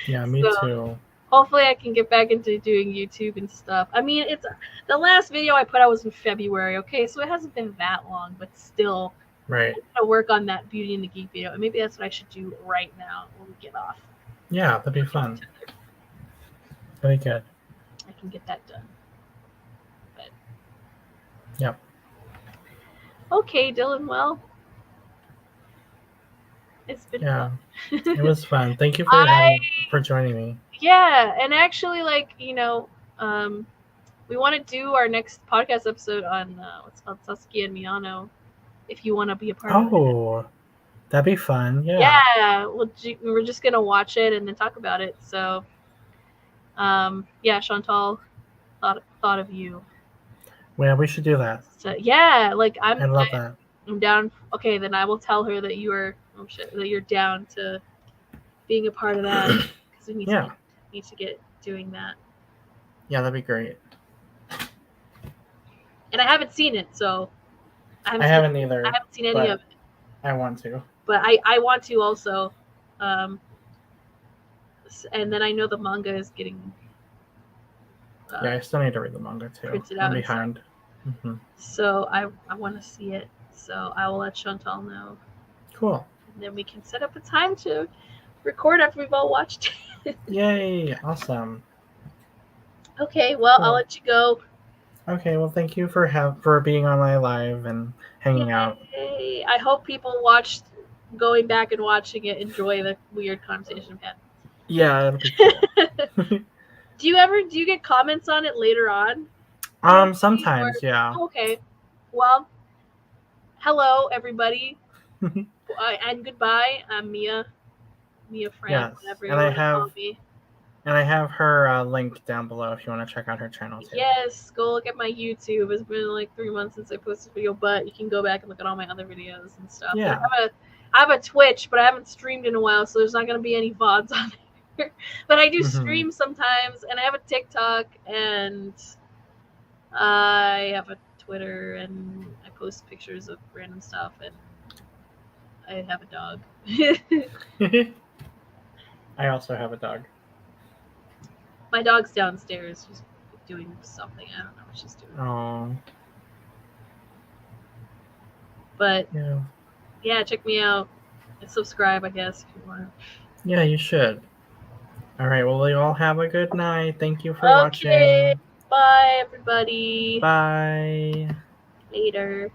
Yeah, me So too. hopefully I can get back into doing YouTube and stuff. I mean, it's the last video I put out was in February. Okay, so it hasn't been that long, but still, Right. I gotta work on that Beauty and the Geek video, and maybe that's what I should do right now when we get off. Yeah, that'd be fun. Very good. I can get that done. But Yep. okay, Dylan. Well, it's been Yeah, fun. it was fun. Thank you I for joining me. Yeah, and actually, like we want to do our next podcast episode on what's called Saskia and Miyano. If you want to be a part of it. Oh, that'd be fun. Yeah. Yeah, we're just gonna watch it and then talk about it. So, yeah, Chantal thought of you. Yeah, we should do that. So yeah, like I love that. I'm down. Okay, then I will tell her that that you're down to being a part of that because we need to get doing that. Yeah, that'd be great. And I haven't seen it, so I haven't either. I haven't seen any of it. I want to. But I want to also. And then I know the manga is getting. Yeah, I still need to read the manga too. Printed I'm out behind. Mm-hmm. So I want to see it. So I will let Chantal know. Cool. And then we can set up a time to record after we've all watched it. Yay! Awesome. Okay, well, I'll let you go. Okay, well, thank you for being on my live and hanging out. I hope people going back and watching it, enjoy the weird conversation we've had. Yeah, it'll be cool. Do you get comments on it later on? Sometimes, yeah. Okay. Well, hello everybody, and goodbye. I'm MiaFran. Yes, Whatever and you want to call me. And I have her link down below if you want to check out her channel too. Yes, go look at my YouTube. It's been like 3 months since I posted a video, but you can go back and look at all my other videos and stuff. Yeah. I have a Twitch, but I haven't streamed in a while, so there's not going to be any VODs on there. But I do stream sometimes, and I have a TikTok, and I have a Twitter, and I post pictures of random stuff, and I have a dog. I also have a dog. My dog's downstairs. She's doing something. I don't know what she's doing. Oh. But yeah, check me out and subscribe, I guess, if you want. Yeah, you should. All right. Well, you all have a good night. Thank you for watching. Bye, everybody. Bye. Later.